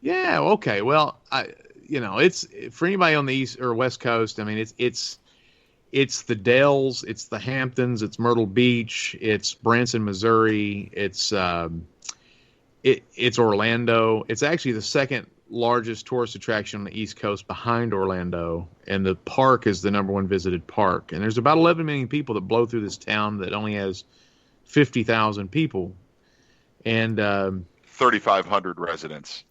Yeah. Okay. Well, it's for anybody on the east or west coast. I mean, it's the Dells, it's the Hamptons, it's Myrtle Beach, it's Branson, Missouri, it's Orlando. It's actually the second largest tourist attraction on the East Coast behind Orlando, and the park is the #1 visited park. And there's about 11 million people that blow through this town that only has 50,000 people. And 3,500 residents.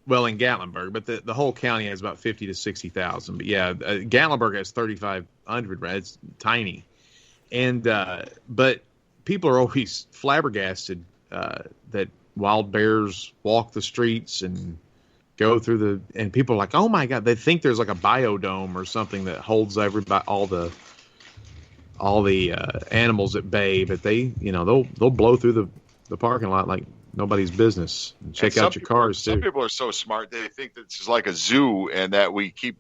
Well, in Gatlinburg, but the whole county has about 50 to 60,000. But yeah, Gatlinburg has 3,500. Right? It's tiny. And but people are always flabbergasted that wild bears walk the streets and go through and people are like, oh my God, they think there's like a biodome or something that holds everybody, all the animals at bay, but they'll blow through the parking lot like nobody's business and check out your cars too. Some people are so smart, they think that this is like a zoo and that we keep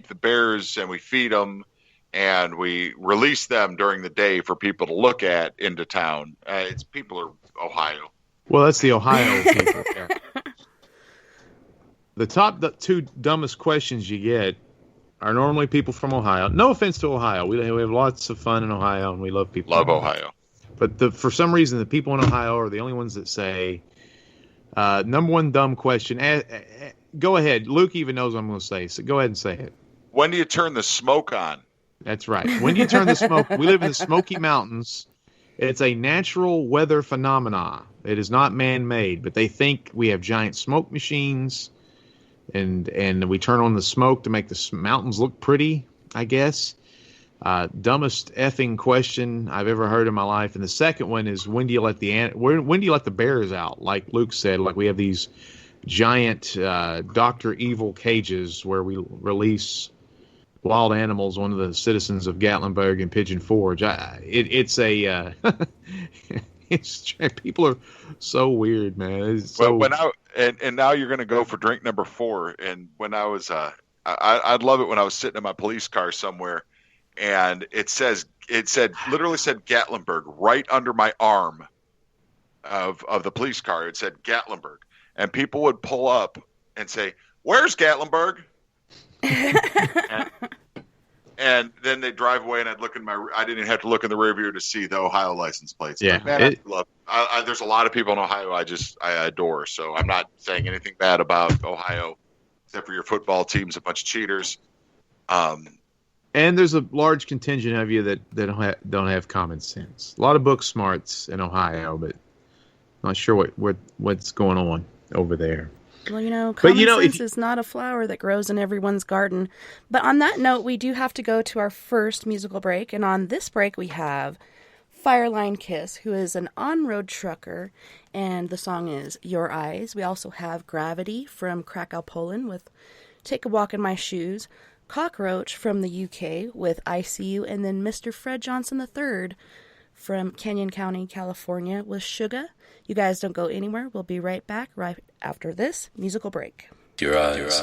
the bears and we feed them and we release them during the day for people to look at into town. People are Ohio. Well, that's the Ohio people. Yeah. The two dumbest questions you get are normally people from Ohio. No offense to Ohio. We have lots of fun in Ohio, and we love people. Love Ohio. But for some reason, the people in Ohio are the only ones that say, number one dumb question. Go ahead. Luke even knows what I'm going to say, so go ahead and say it. When do you turn the smoke on? That's right. When do you turn the smoke? We live in the Smoky Mountains. It's a natural weather phenomena. It is not man-made, but they think we have giant smoke machines, and we turn on the smoke to make the mountains look pretty, I guess. Dumbest effing question I've ever heard in my life. And the second one is, when do you let the bears out? Like Luke said, like we have these giant Dr. Evil cages where we release wild animals. One of the citizens of Gatlinburg and Pigeon Forge. People are so weird, man. And now you're going to go for drink number 4. And when I was, I'd love it when I was sitting in my police car somewhere, and literally said Gatlinburg right under my arm of the police car. It said Gatlinburg, and people would pull up and say, "Where's Gatlinburg?" And then they drive away, and I didn't even have to look in the rear view to see the Ohio license plates. Yeah, man, there's a lot of people in Ohio I adore. So I'm not saying anything bad about Ohio, except for your football team's a bunch of cheaters. And there's a large contingent of you that don't have common sense. A lot of book smarts in Ohio, but not sure what's going on over there. Well, common sense is not a flower that grows in everyone's garden. But on that note, we do have to go to our first musical break. And on this break, we have Fireline Kiss, who is an on-road trucker. And the song is Your Eyes. We also have Gravity from Krakow, Poland with Take a Walk in My Shoes. Cockroach from the UK with I See You. And then Mr. Fred Johnson III from Canyon County, California with Sugar. You guys don't go anywhere. We'll be right back right after this musical break. Your eyes.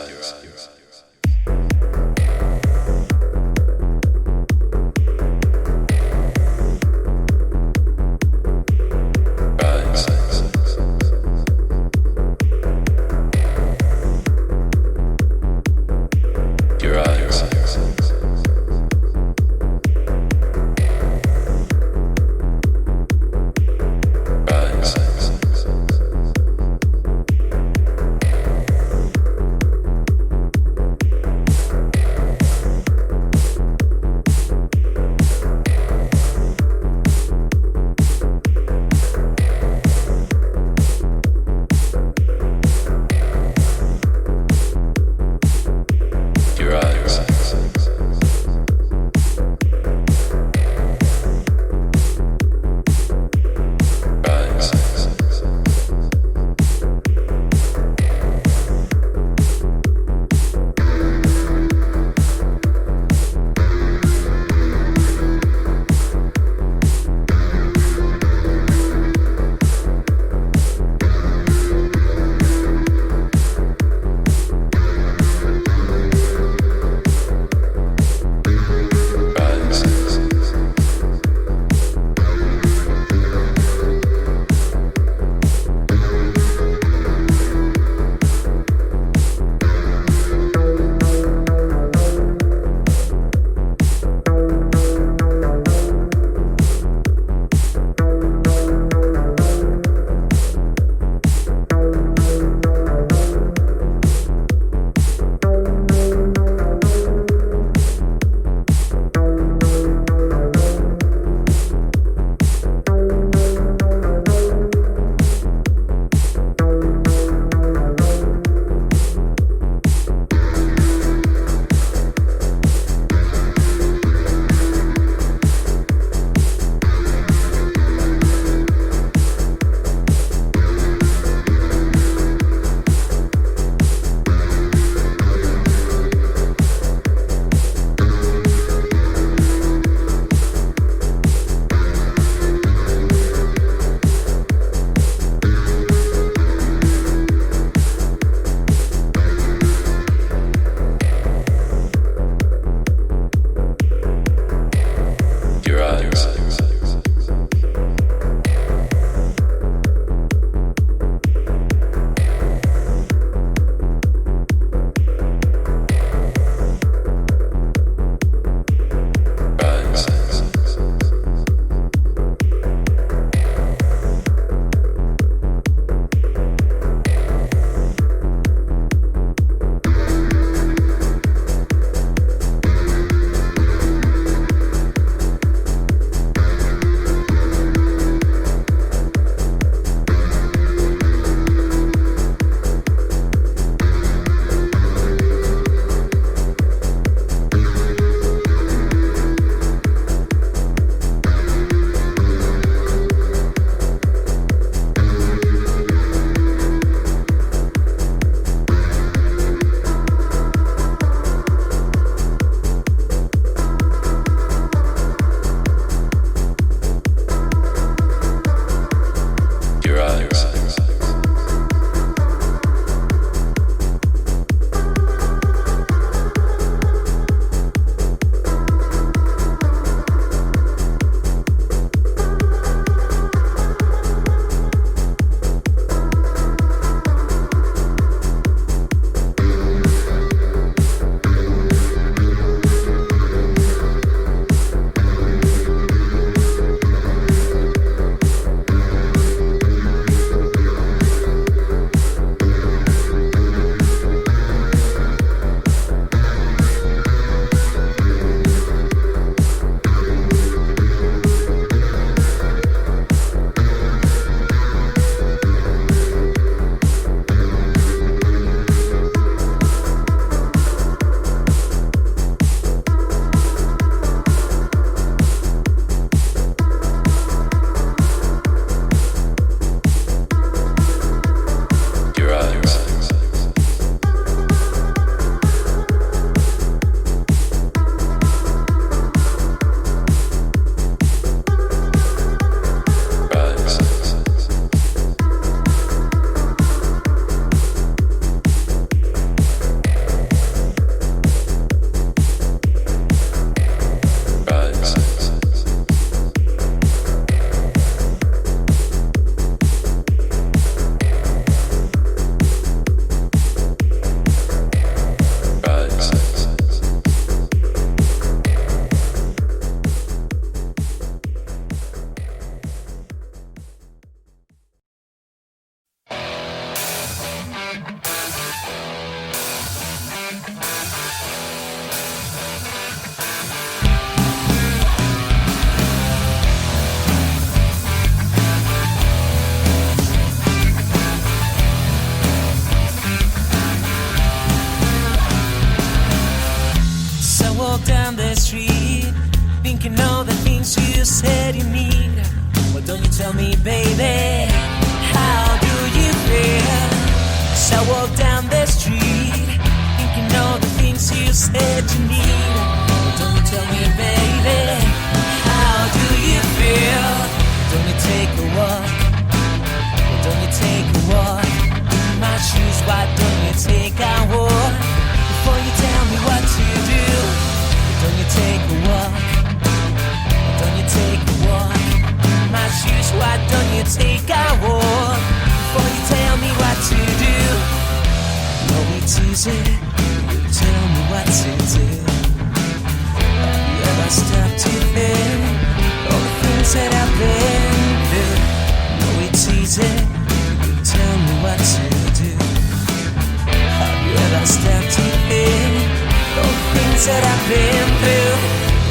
tell me, baby, how do you feel? As I walk down the street, thinking all the things you said you need. Don't tell me, baby, how do you feel? Don't you take a walk? Don't you take a walk? In my shoes, why don't you take a walk? Before you tell me what to do, don't you take a walk? Don't you take a walk? In my shoes, why don't you take a walk? Before you tell me what to do. No, it's easy, tell me what to do. Have you ever stopped to think all the things that I've been through? No, it's easy, tell me what to do. Have you ever stopped to think all the things that I've been through?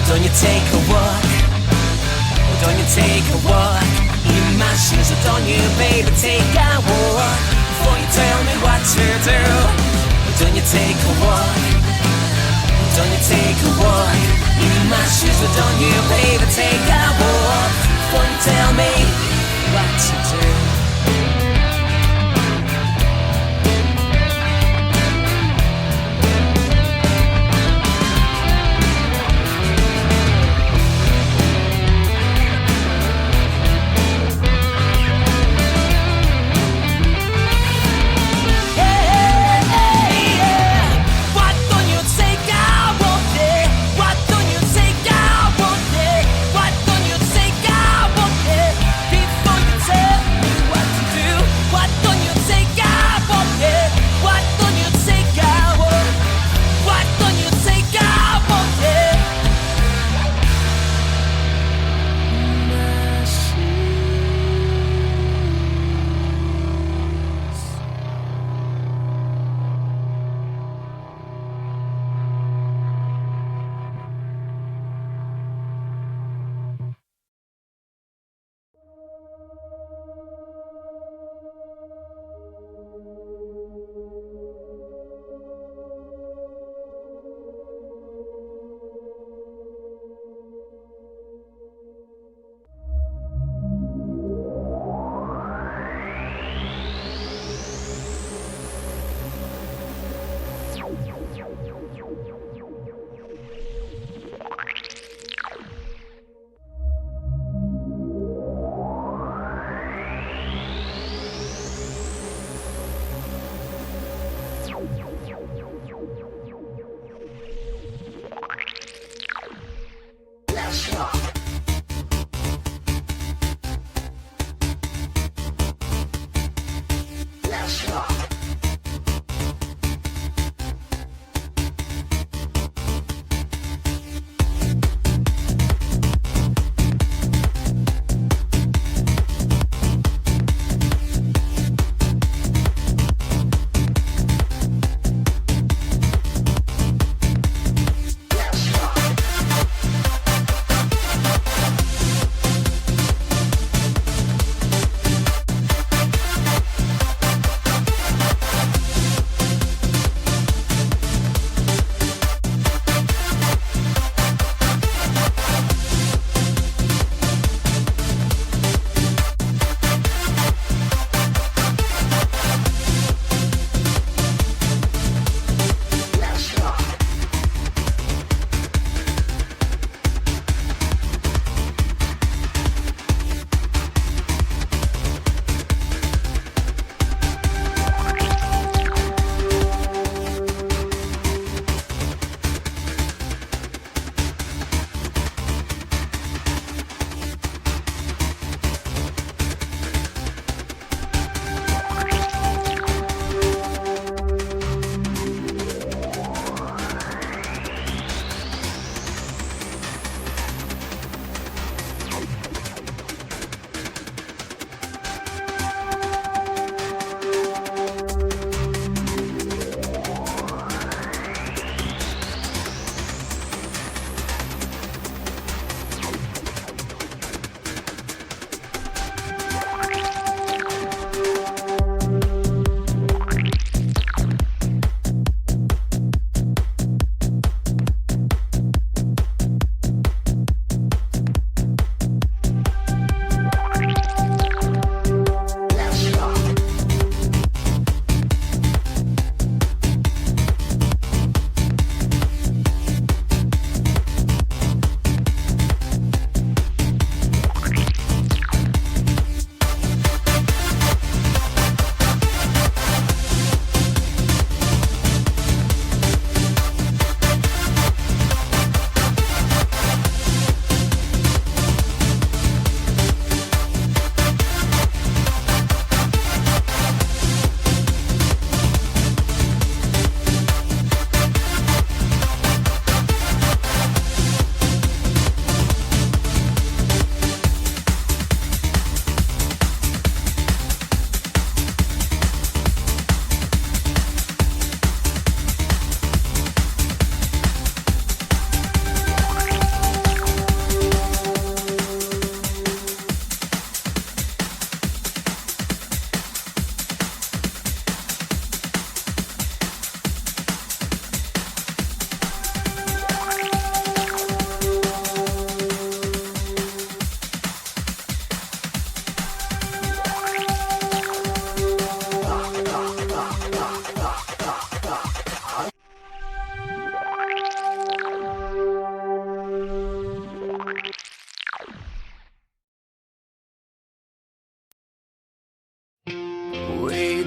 Don't you take a walk? Don't you take a walk? In my shoes, don't you, baby, take a walk? Before you tell me what to do, don't you take a walk? Don't you take a walk? In my shoes, don't you, baby, take a walk? Before you tell me what to do.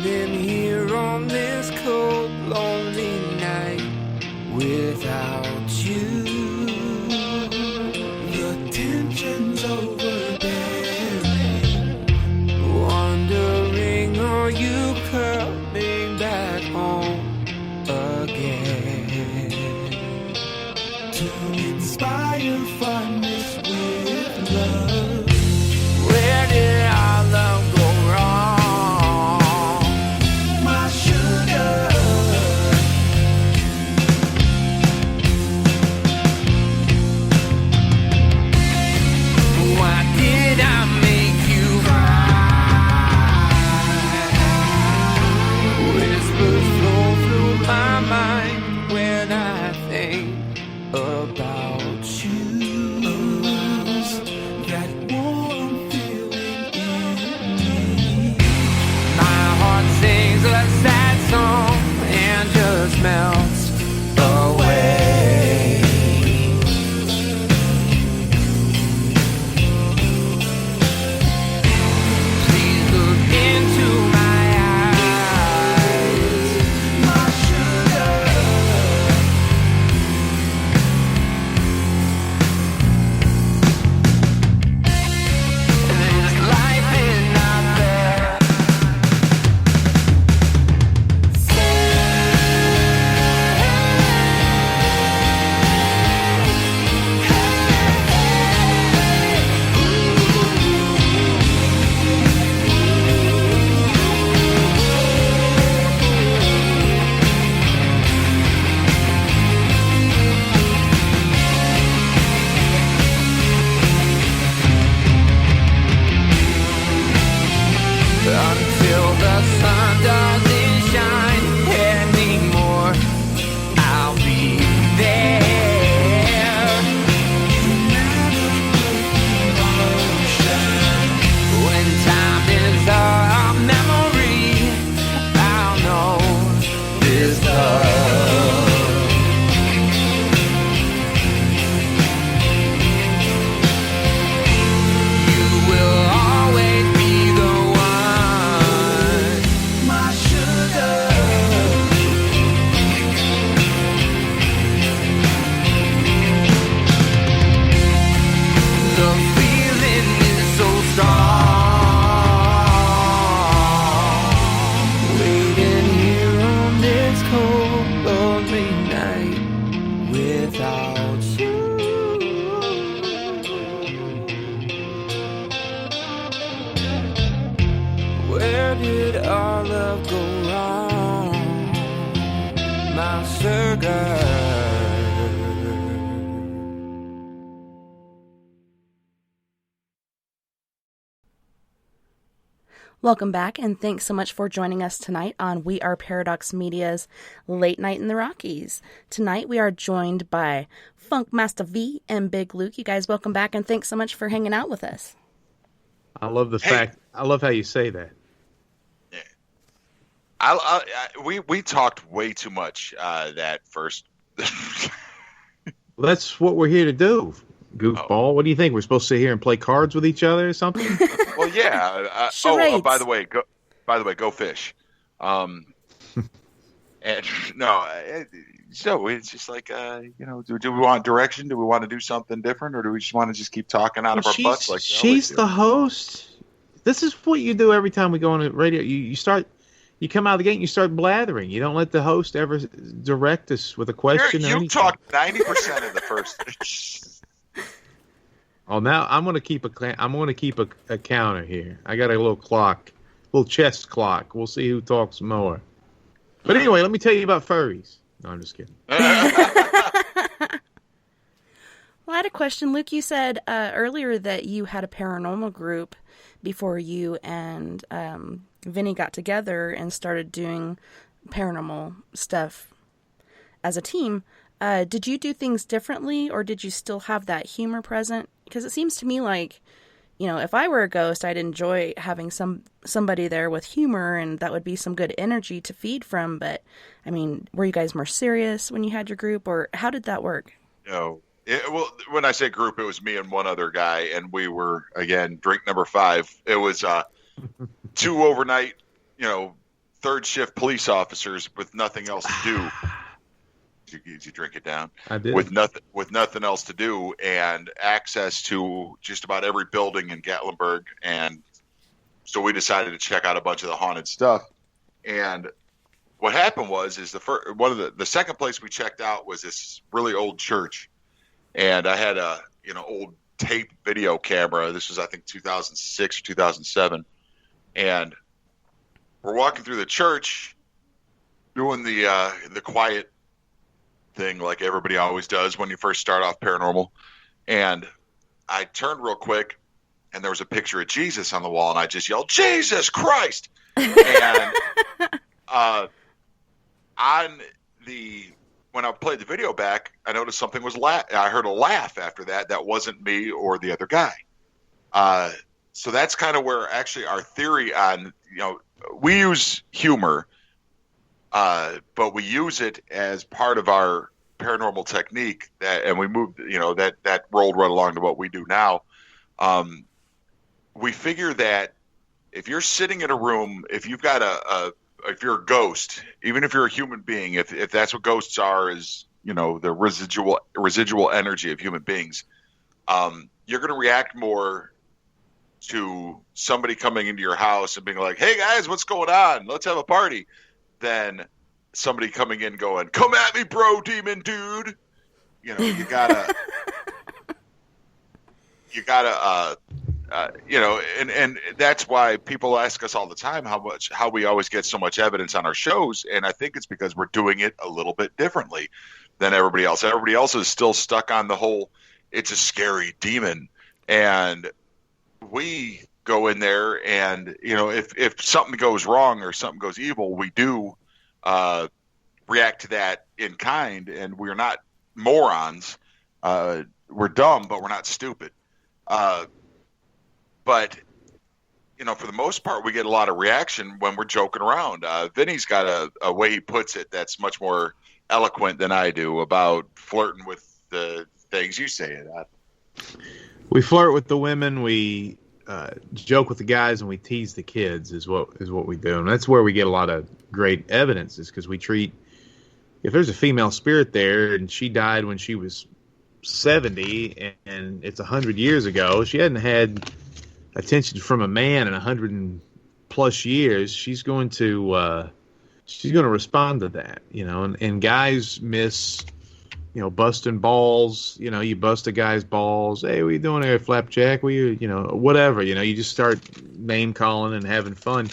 waiting here on this cold, lonely night without you. The tension's overbearing, wondering, are you coming back home again? To inspire fondness with love. Where did our love go wrong? My sugar. Why did I make you cry? Whispers flow through my mind when I think about you. That warm feeling in me. My heart sings a sad song and just melts away. Please look into my eyes, my sugar. There's life in out there. Until the sun doesn't shine anymore, I'll be there. When time is a memory, I'll know this love. You will always be the one, my sugar. The feeling is so strong. Waiting here on this cold, lonely night without you. Where did our love go wrong, my sugar? Welcome back, and thanks so much for joining us tonight on We Are Paradox Media's Late Night in the Rockies. Tonight we are joined by Funkmaster V and Big Luke. You guys, welcome back, and thanks so much for hanging out with us. I love the fact. I love how you say that. We talked way too much that first. Well, that's what we're here to do, goofball. What do you think? We're supposed to sit here and play cards with each other or something? Well, yeah. By the way, go fish. And no, so it's just like do we want direction? Do we want to do something different, or do we just want to just keep talking out of our butts? Like she's the host. This is what you do every time we go on the radio. You come out of the gate and you start blathering. You don't let the host ever direct us with a question. You talked 90% of the first. Oh, now I'm going to keep a counter here. I got a little clock, little chest clock. We'll see who talks more. But anyway, let me tell you about furries. No, I'm just kidding. Well, I had a question. Luke, you said earlier that you had a paranormal group before you and Vinnie got together and started doing paranormal stuff as a team. Did you do things differently, or did you still have that humor present? Because it seems to me like, if I were a ghost, I'd enjoy having somebody there with humor, and that would be some good energy to feed from. But, I mean, were you guys more serious when you had your group, or how did that work? No. Well, when I say group, it was me and one other guy, and we were, again, drink number 5. It was 2 overnight, third shift police officers with nothing else to do. Did you drink it down? I did. With nothing else to do and access to just about every building in Gatlinburg. And so we decided to check out a bunch of the haunted stuff. And what happened was the second place we checked out was this really old church. And I had a old tape video camera. This was, I think, 2006 or 2007. And we're walking through the church doing the quiet thing like everybody always does when you first start off paranormal. And I turned real quick and there was a picture of Jesus on the wall and I just yelled, "Jesus Christ!" And when I played the video back, I noticed something was I heard a laugh after that. That wasn't me or the other guy. So that's kind of where actually our theory on, we use humor, but we use it as part of our paranormal technique and we moved, that rolled right along to what we do now. We figure that if you're sitting in a room, if you've got if you're a ghost, even if you're a human being, if that's what ghosts are, is, the residual energy of human beings, you're going to react more to somebody coming into your house and being like, "Hey guys, what's going on? Let's have a party," than somebody coming in going, "Come at me, bro, demon dude." You gotta, and that's why people ask us all the time how we always get so much evidence on our shows. And I think it's because we're doing it a little bit differently than everybody else. Everybody else is still stuck on the whole, it's a scary demon. And we go in there and, if something goes wrong or something goes evil, we do react to that in kind, and we're not morons. We're dumb, but we're not stupid. But, for the most part, we get a lot of reaction when we're joking around. Vinny's got a way he puts it that's much more eloquent than I do about flirting with the things you say it. We flirt with the women, we joke with the guys, and we tease the kids is what we do. And that's where we get a lot of great evidence, is because we treat, if there's a female spirit there and she died when she was 70 and it's 100 years ago, she hadn't had attention from a man in 100+ years, she's going to respond to that, and guys miss, busting balls, you bust a guy's balls. "Hey, what are you doing there, Flapjack? Whatever, you just start name calling and having fun.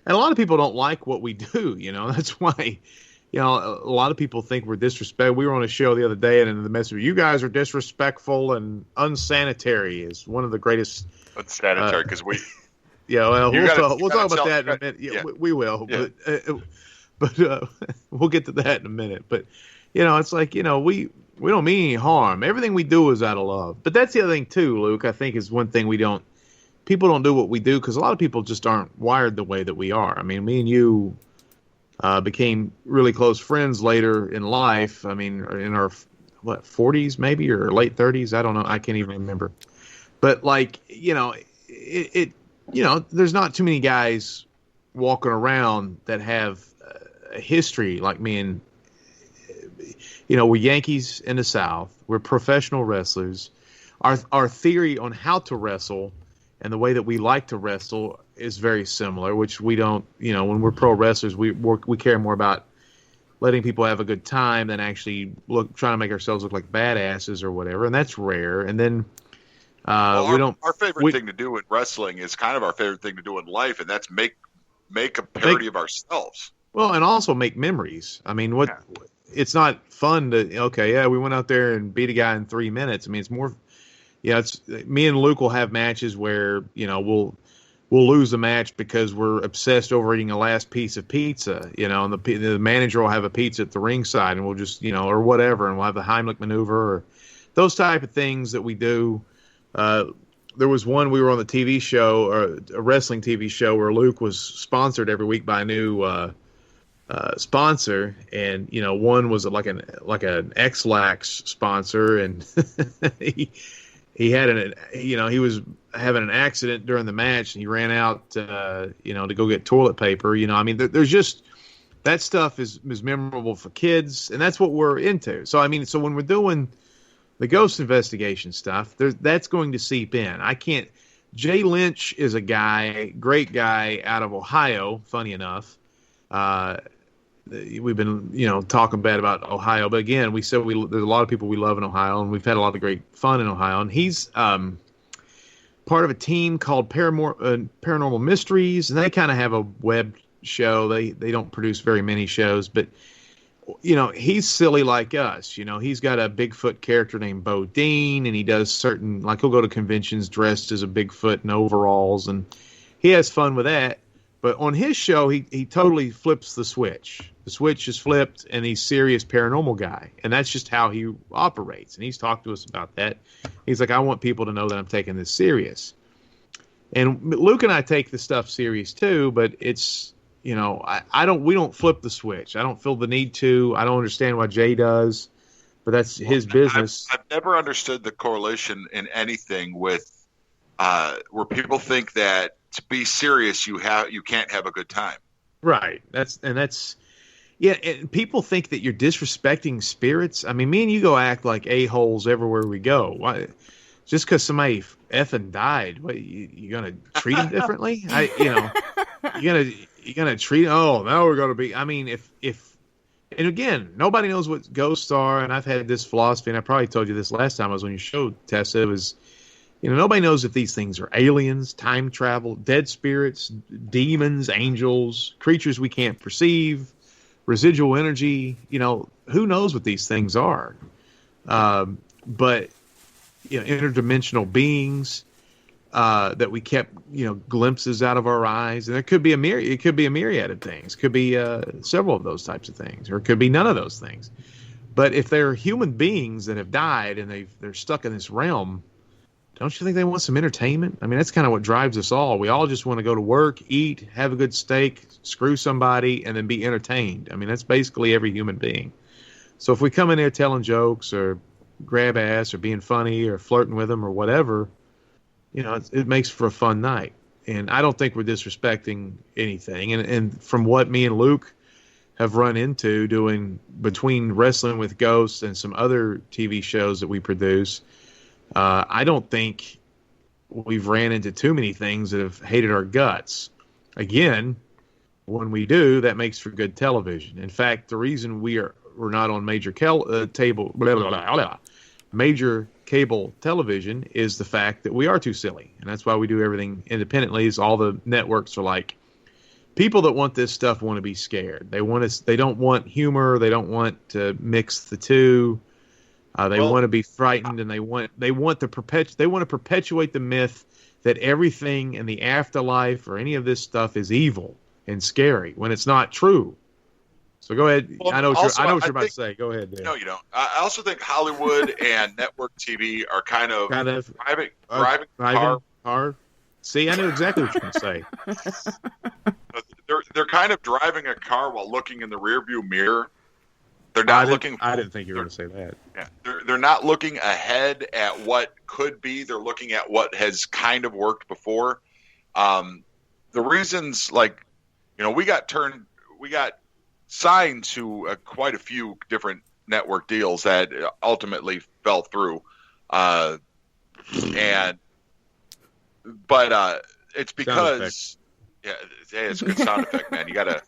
And a lot of people don't like what we do, that's why, a lot of people think we're disrespectful. We were on a show the other day, and in the message, "You guys are disrespectful and unsanitary," is one of the greatest. Unsanitary, because we. Yeah, well, we'll talk about that in a minute. Yeah. We will, yeah. but we'll get to that in a minute. But it's like, we don't mean any harm. Everything we do is out of love. But that's the other thing too, Luke. I think is one thing people don't do what we do because a lot of people just aren't wired the way that we are. I mean, me and you became really close friends later in life. I mean, in our 40s maybe, or late 30s. I don't know. I can't even remember. But there's not too many guys walking around that have a history like me and, we're Yankees in the South. We're professional wrestlers. Our theory on how to wrestle and the way that we like to wrestle is very similar, which we don't, when we're pro wrestlers, we care more about letting people have a good time than actually trying to make ourselves look like badasses or whatever. And that's rare. And then, our favorite thing to do in wrestling is kind of our favorite thing to do in life, and that's make a parody of ourselves. Well, and also make memories. I mean, it's not fun to we went out there and beat a guy in 3 minutes. I mean, it's more, it's me and Luke will have matches where we'll lose the match because we're obsessed over eating the last piece of pizza. And the manager will have a pizza at the ringside, and we'll just or whatever, and we'll have the Heimlich maneuver or those type of things that we do. There was one, we were on the TV show, or a wrestling TV show, where Luke was sponsored every week by a new sponsor, and one was like an X-Lax sponsor, and he was having an accident during the match, and he ran out, to go get toilet paper. I mean, there's just that stuff is memorable for kids, and that's what we're into. So, I mean, so when we're doing the ghost investigation stuff, that's going to seep in. Jay Lynch is a great guy out of Ohio, funny enough. We've been, talking bad about Ohio, but again, we said there's a lot of people we love in Ohio, and we've had a lot of great fun in Ohio. And he's part of a team called Paranormal Mysteries, and they kind of have a web show. They don't produce very many shows, but he's silly like us. He's got a Bigfoot character named Bo Dean, and he does certain, like, he'll go to conventions dressed as a Bigfoot in overalls, and he has fun with that. But on his show, he totally flips the switch. The switch is flipped, and he's serious paranormal guy. And that's just how he operates. And he's talked to us about that. He's like, I want people to know that I'm taking this serious. And Luke and I take this stuff serious too, but it's, we don't flip the switch. I don't feel the need to. I don't understand why Jay does, but that's his business. I've never understood the correlation in anything with where people think that to be serious, you can't have a good time. Right. And people think that you're disrespecting spirits. I mean, me and you go act like a-holes everywhere we go. Why? Just because somebody effing died, what, you gonna treat them differently? You're gonna treat. Oh, now we're gonna be. I mean, if and again, nobody knows what ghosts are, and I've had this philosophy, and I probably told you this last time I was on your show, Tessa. It was, nobody knows if these things are aliens, time travel, dead spirits, demons, angels, creatures we can't perceive, residual energy. Who knows what these things are? But interdimensional beings that we kept, glimpses out of our eyes, and it could be a myriad of things. It could be several of those types of things, or it could be none of those things. But if they're human beings that have died and they're stuck in this realm, don't you think they want some entertainment? I mean, that's kind of what drives us all. We all just want to go to work, eat, have a good steak, screw somebody, and then be entertained. I mean, that's basically every human being. So if we come in there telling jokes or grab ass or being funny or flirting with them or whatever, it makes for a fun night. And I don't think we're disrespecting anything. And from what me and Luke have run into doing between Wrestling with Ghosts and some other TV shows that we produce, I don't think we've ran into too many things that have hated our guts. Again, when we do, that makes for good television. In fact, the reason we're not on major cable television is the fact that we are too silly, and that's why we do everything independently. Is all the networks are like, people that want this stuff want to be scared. They don't want humor. They don't want to mix the two. They want to be frightened, and they want to perpetuate the myth that everything in the afterlife or any of this stuff is evil and scary when it's not true. So go ahead. Well, I know what you're about to say. Go ahead, Dave. No, you don't. I also think Hollywood and network TV are kind of driving car. See, I knew exactly what you were going to say. They're kind of driving a car while looking in the rearview mirror. They're not looking. I didn't think you were going to say that. Yeah, they're not looking ahead at what could be. They're looking at what has kind of worked before. The reasons, like, we got signed to quite a few different network deals that ultimately fell through, but it's because it's a good sound effect, man. You got a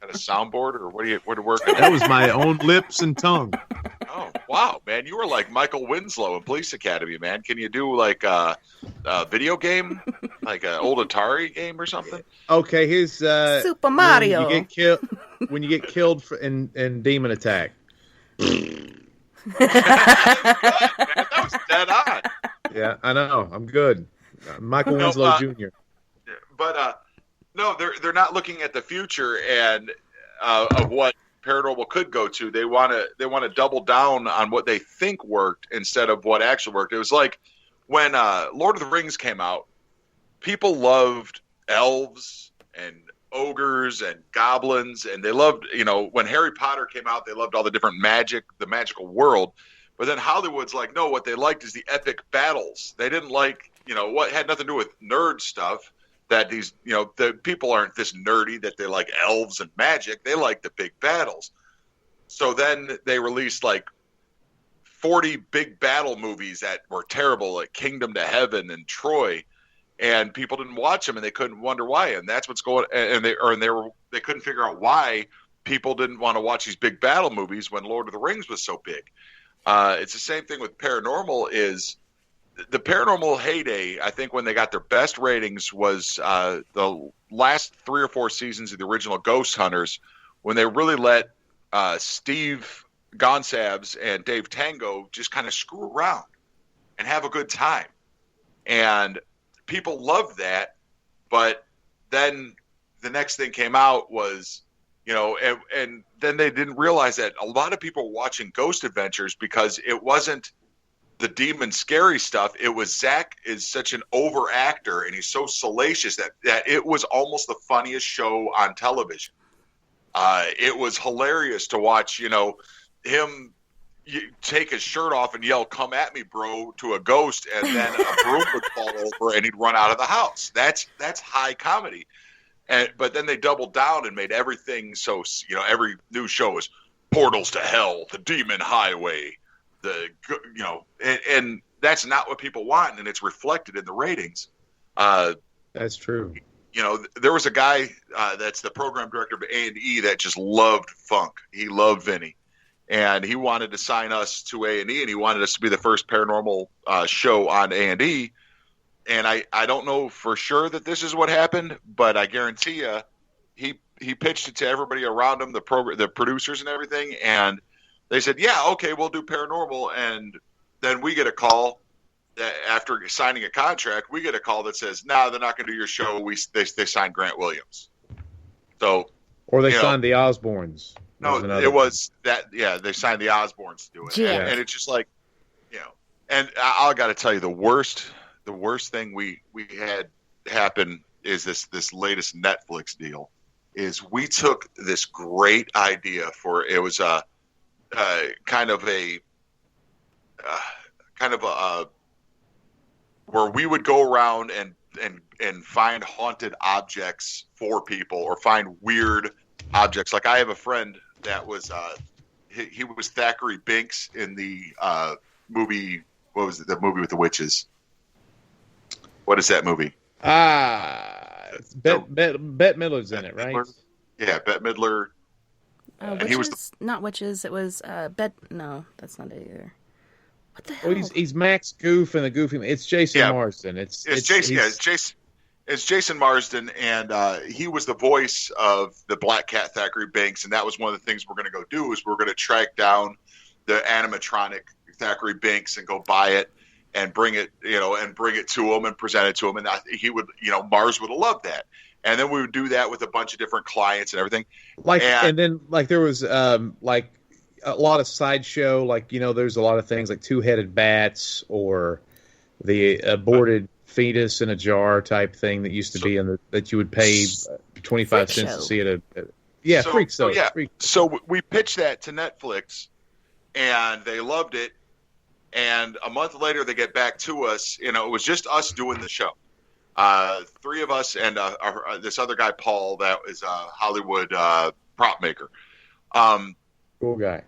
soundboard, or what are you working on? That was my own lips and tongue. Oh wow, man! You were like Michael Winslow in Police Academy, man. Can you do like a video game, like an old Atari game or something? Okay, here's Super Mario. When you get killed in Demon Attack. That was dead on. Yeah, I know. I'm good. Michael Winslow Jr. But no, they're not looking at the future and of what Paranormal could go to. They want to double down on what they think worked instead of what actually worked. It was like when Lord of the Rings came out, people loved elves and ogres and goblins, and they loved, when Harry Potter came out, they loved all the different magic, the magical world. But then Hollywood's like, no, what they liked is the epic battles. They didn't like, what had nothing to do with nerd stuff. That these, the people aren't this nerdy that they like elves and magic. They like the big battles. So then they released like 40 big battle movies that were terrible, like Kingdom to Heaven and Troy, and people didn't watch them, and they couldn't wonder why. And that's what's going. And they couldn't figure out why people didn't want to watch these big battle movies when Lord of the Rings was so big. It's the same thing with Paranormal. Is the Paranormal heyday, I think, when they got their best ratings was the last 3 or 4 seasons of the original Ghost Hunters, when they really let Steve Gonsalves and Dave Tango just kind of screw around and have a good time. And people loved that, but then the next thing came out was, and then they didn't realize that a lot of people were watching Ghost Adventures because it wasn't the demon scary stuff. It was Zach is such an over actor and he's so salacious that it was almost the funniest show on television. It was hilarious to watch, him take his shirt off and yell, "Come at me, bro," to a ghost, and then a broom would fall over and he'd run out of the house. That's high comedy. But then they doubled down and made everything so, every new show is portals to hell, the demon highway, and that's not what people want, and it's reflected in the ratings. That's true. There was a guy that's the program director of A&E that just loved funk. He loved Vinnie, and he wanted to sign us to A&E, and he wanted us to be the first paranormal show on A&E. And I don't know for sure that this is what happened, but I guarantee you, he pitched it to everybody around him, the producers and everything, and they said, "Yeah, okay, we'll do Paranormal." And then we get a call after signing a contract. We get a call that says, "No, they're not going to do your show." They signed Grant Williams. So, or they signed the Osbournes. No, it was that. Yeah, they signed the Osbournes to do it, yeah. And it's just like, And I got to tell you, the worst thing we had happen is this latest Netflix deal. Is we took this great idea for it was a kind of a where we would go around and find haunted objects for people or find weird objects. Like I have a friend that was he was Thackeray Binks in the movie. What was it? The movie with the witches. What is that movie? Bette Midler's in it, right? Midler? Yeah, Bette Midler. Witches? He was not witches. It was No, that's not it either. What the hell? Well, he's Max Goof and the Goofy. It's Jason Marsden. It's Jason. Yeah, it's Jason Marsden, and he was the voice of the Black Cat Thackeray Binks, and that was one of the things we're going to go do is we're going to track down the animatronic Thackeray Binks and go buy it and bring it, and bring it to him and present it to him, and he would, Mars would have loved that. And then we would do that with a bunch of different clients and everything. And then there was like a lot of sideshow, there's a lot of things like two-headed bats or the aborted fetus in a jar type thing that used to be that you would pay 25 cents to see it. Freak show. Yeah. So we pitched that to Netflix, and they loved it. And a month later, they get back to us. It was just us doing the show. 3 of us and this other guy, Paul, that is a Hollywood prop maker. Cool guy.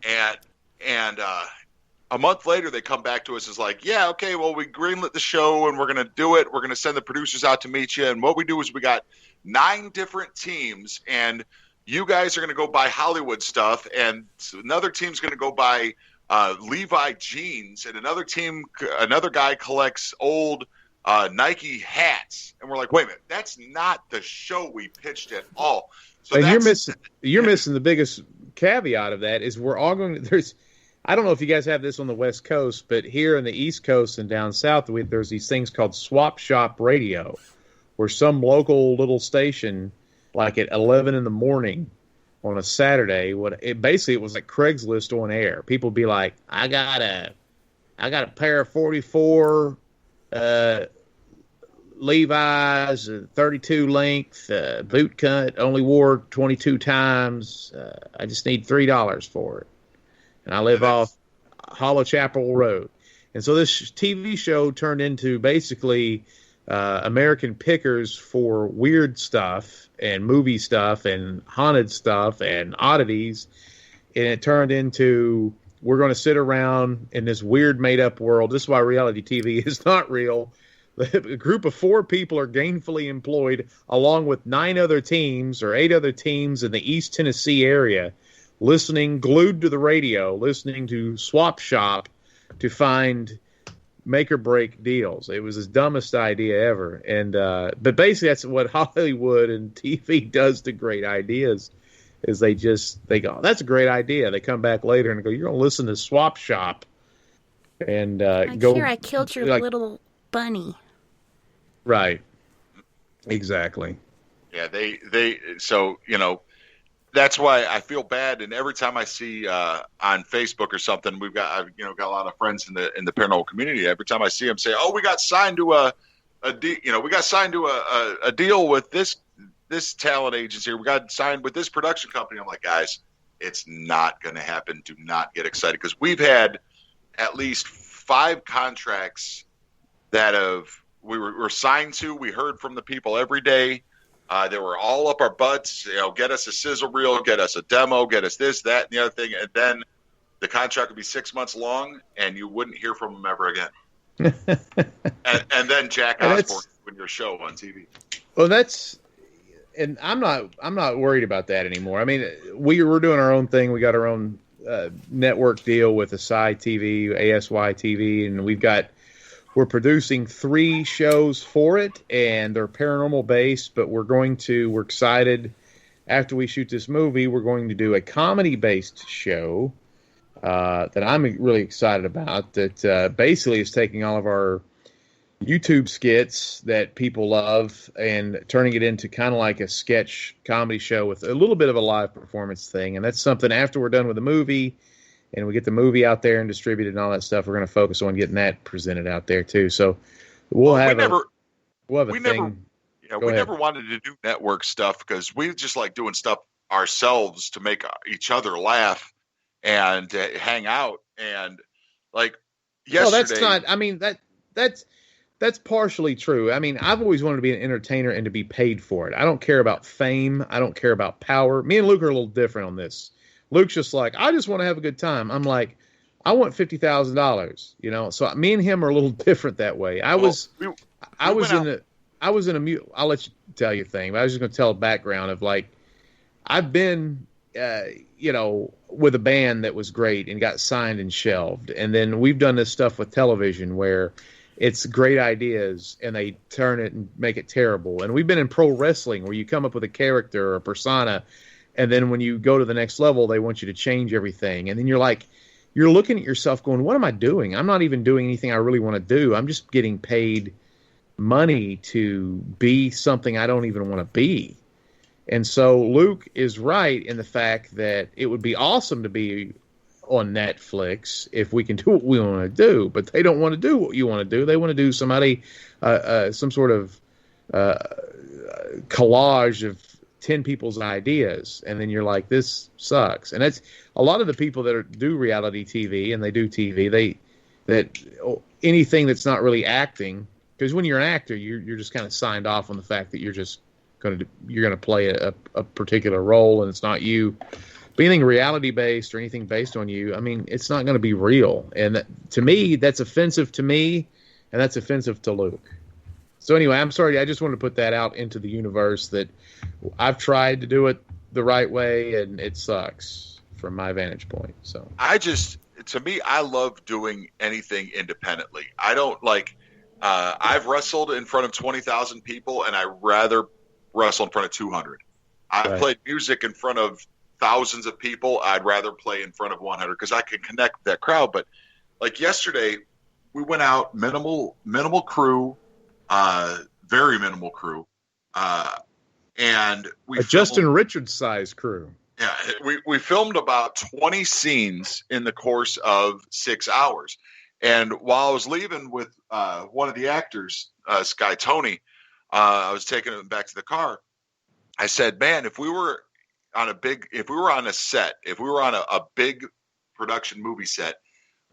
And a month later, they come back to us as like, yeah, okay, well, we greenlit the show and we're going to do it. We're going to send the producers out to meet you. And what we do is we got 9 different teams, and you guys are going to go buy Hollywood stuff, and another team's going to go buy Levi jeans, and another guy collects old Nike hats. And we're like, wait a minute, that's not the show we pitched at all. So and you're missing the biggest caveat of that is we're all going to, I don't know if you guys have this on the West Coast, but here in the East Coast and down south, there's these things called swap shop radio, where some local little station, like at 11 in the morning on a Saturday, it was like Craigslist on air. People would be like, I got a pair of 44 Levi's, 32 length, boot cut, only wore 22 times. I just need $3 for it. And I live off Hollow Chapel Road. And so this TV show turned into basically American pickers for weird stuff and movie stuff and haunted stuff and oddities. And it turned into, we're going to sit around in this weird made-up world. This is why reality TV is not real. A group of 4 people are gainfully employed along with 9 other teams or 8 other teams in the East Tennessee area, listening, glued to the radio, listening to Swap Shop to find make or break deals. It was the dumbest idea ever. And but basically that's what Hollywood and TV does to great ideas, is they go, that's a great idea. They come back later and go, you're going to listen to Swap Shop and go. Here, I killed your little bunny. Right. Exactly. Yeah, so, that's why I feel bad. And every time I see on Facebook or something, I've got a lot of friends in the paranormal community. Every time I see them say, "Oh, we got signed to a deal with this talent agency. We got signed with this production company." I'm like, guys, it's not going to happen. Do not get excited, because we've had at least 5 contracts that we were signed to. We heard from the people every day. They were all up our butts, get us a sizzle reel, get us a demo, get us this, that, and the other thing. And then the contract would be 6 months long, and you wouldn't hear from them ever again. and then Jack Osborne doing your show on TV. Well, and I'm not worried about that anymore. I mean, we're doing our own thing. We got our own network deal with Asai TV, ASY TV, and we're producing 3 shows for it, and they're paranormal based, but we're excited. After we shoot this movie, we're going to do a comedy based show that I'm really excited about, that basically is taking all of our YouTube skits that people love and turning it into kind of like a sketch comedy show with a little bit of a live performance thing. And that's something after we're done with the movie and we get the movie out there and distributed and all that stuff, we're going to focus on getting that presented out there too. So we never wanted to do network stuff because we just like doing stuff ourselves to make each other laugh and hang out. And like yesterday, well, that's not. I mean that's partially true. I mean, I've always wanted to be an entertainer and to be paid for it. I don't care about fame. I don't care about power. Me and Luke are a little different on this. Luke's just like, I just want to have a good time. I'm like, I want $50,000, So me and him are a little different that way. I'll let you tell your thing, but I was just going to tell a background of like, I've been, with a band that was great and got signed and shelved. And then we've done this stuff with television where it's great ideas and they turn it and make it terrible. And we've been in pro wrestling where you come up with a character or a persona, and then when you go to the next level, they want you to change everything. And then you're looking at yourself going, what am I doing? I'm not even doing anything I really want to do. I'm just getting paid money to be something I don't even want to be. And so Luke is right in the fact that it would be awesome to be on Netflix if we can do what we want to do, but they don't want to do what you want to do. They want to do some sort of collage of 10 people's ideas, and then you're like, this sucks. And that's a lot of the people that do reality TV and they do TV, anything that's not really acting, because when you're an actor, you're just kind of signed off on the fact that you're just going to play a particular role and it's not you. But anything reality based or anything based on you, I mean, it's not going to be real. And to me, that's offensive to me, and that's offensive to Luke. So anyway, I'm sorry. I just wanted to put that out into the universe that I've tried to do it the right way, and it sucks from my vantage point. So to me, I love doing anything independently. I don't like. I've wrestled in front of 20,000 people, and I rather wrestle in front of 200. I've played music in front of thousands of people. I'd rather play in front of 100 because I can connect with that crowd. But like yesterday, we went out, minimal crew, very minimal crew, and we Justin Richards size crew. Yeah, we filmed about 20 scenes in the course of 6 hours. And while I was leaving with one of the actors, Sky Tony, I was taking him back to the car. I said, man, if we were on a big production movie set,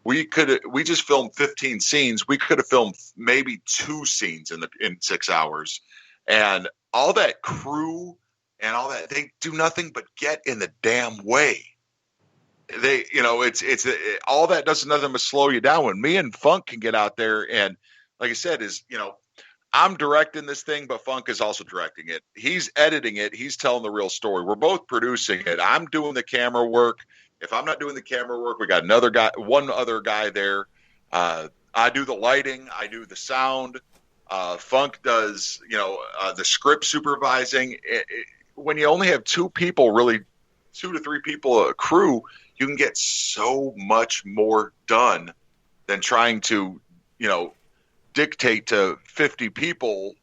we just filmed 15 scenes. We could have filmed maybe 2 scenes in 6 hours, and all that crew and all that, they do nothing but get in the damn way. They, all that does nothing but slow you down. When me and Funk can get out there, and like I said, I'm directing this thing, but Funk is also directing it. He's editing it. He's telling the real story. We're both producing it. I'm doing the camera work. If I'm not doing the camera work, we got one other guy there. I do the lighting. I do the sound. Funk does, the script supervising. When you only have 2 people, really 2 to 3 people, a crew, you can get so much more done than trying to, dictate to 50 people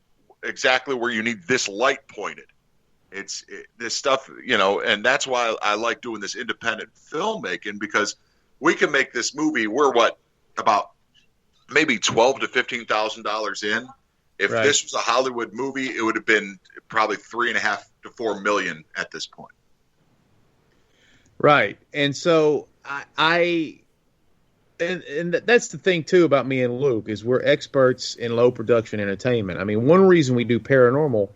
exactly where you need this light pointed. This stuff, and that's why I like doing this independent filmmaking, because we can make this movie. We're about maybe $12,000 to $15,000 in. If this was a Hollywood movie, it would have been probably $3.5 to $4 million at this point. Right. And so and that's the thing too about me and Luke, is we're experts in low production entertainment. I mean, one reason we do paranormal,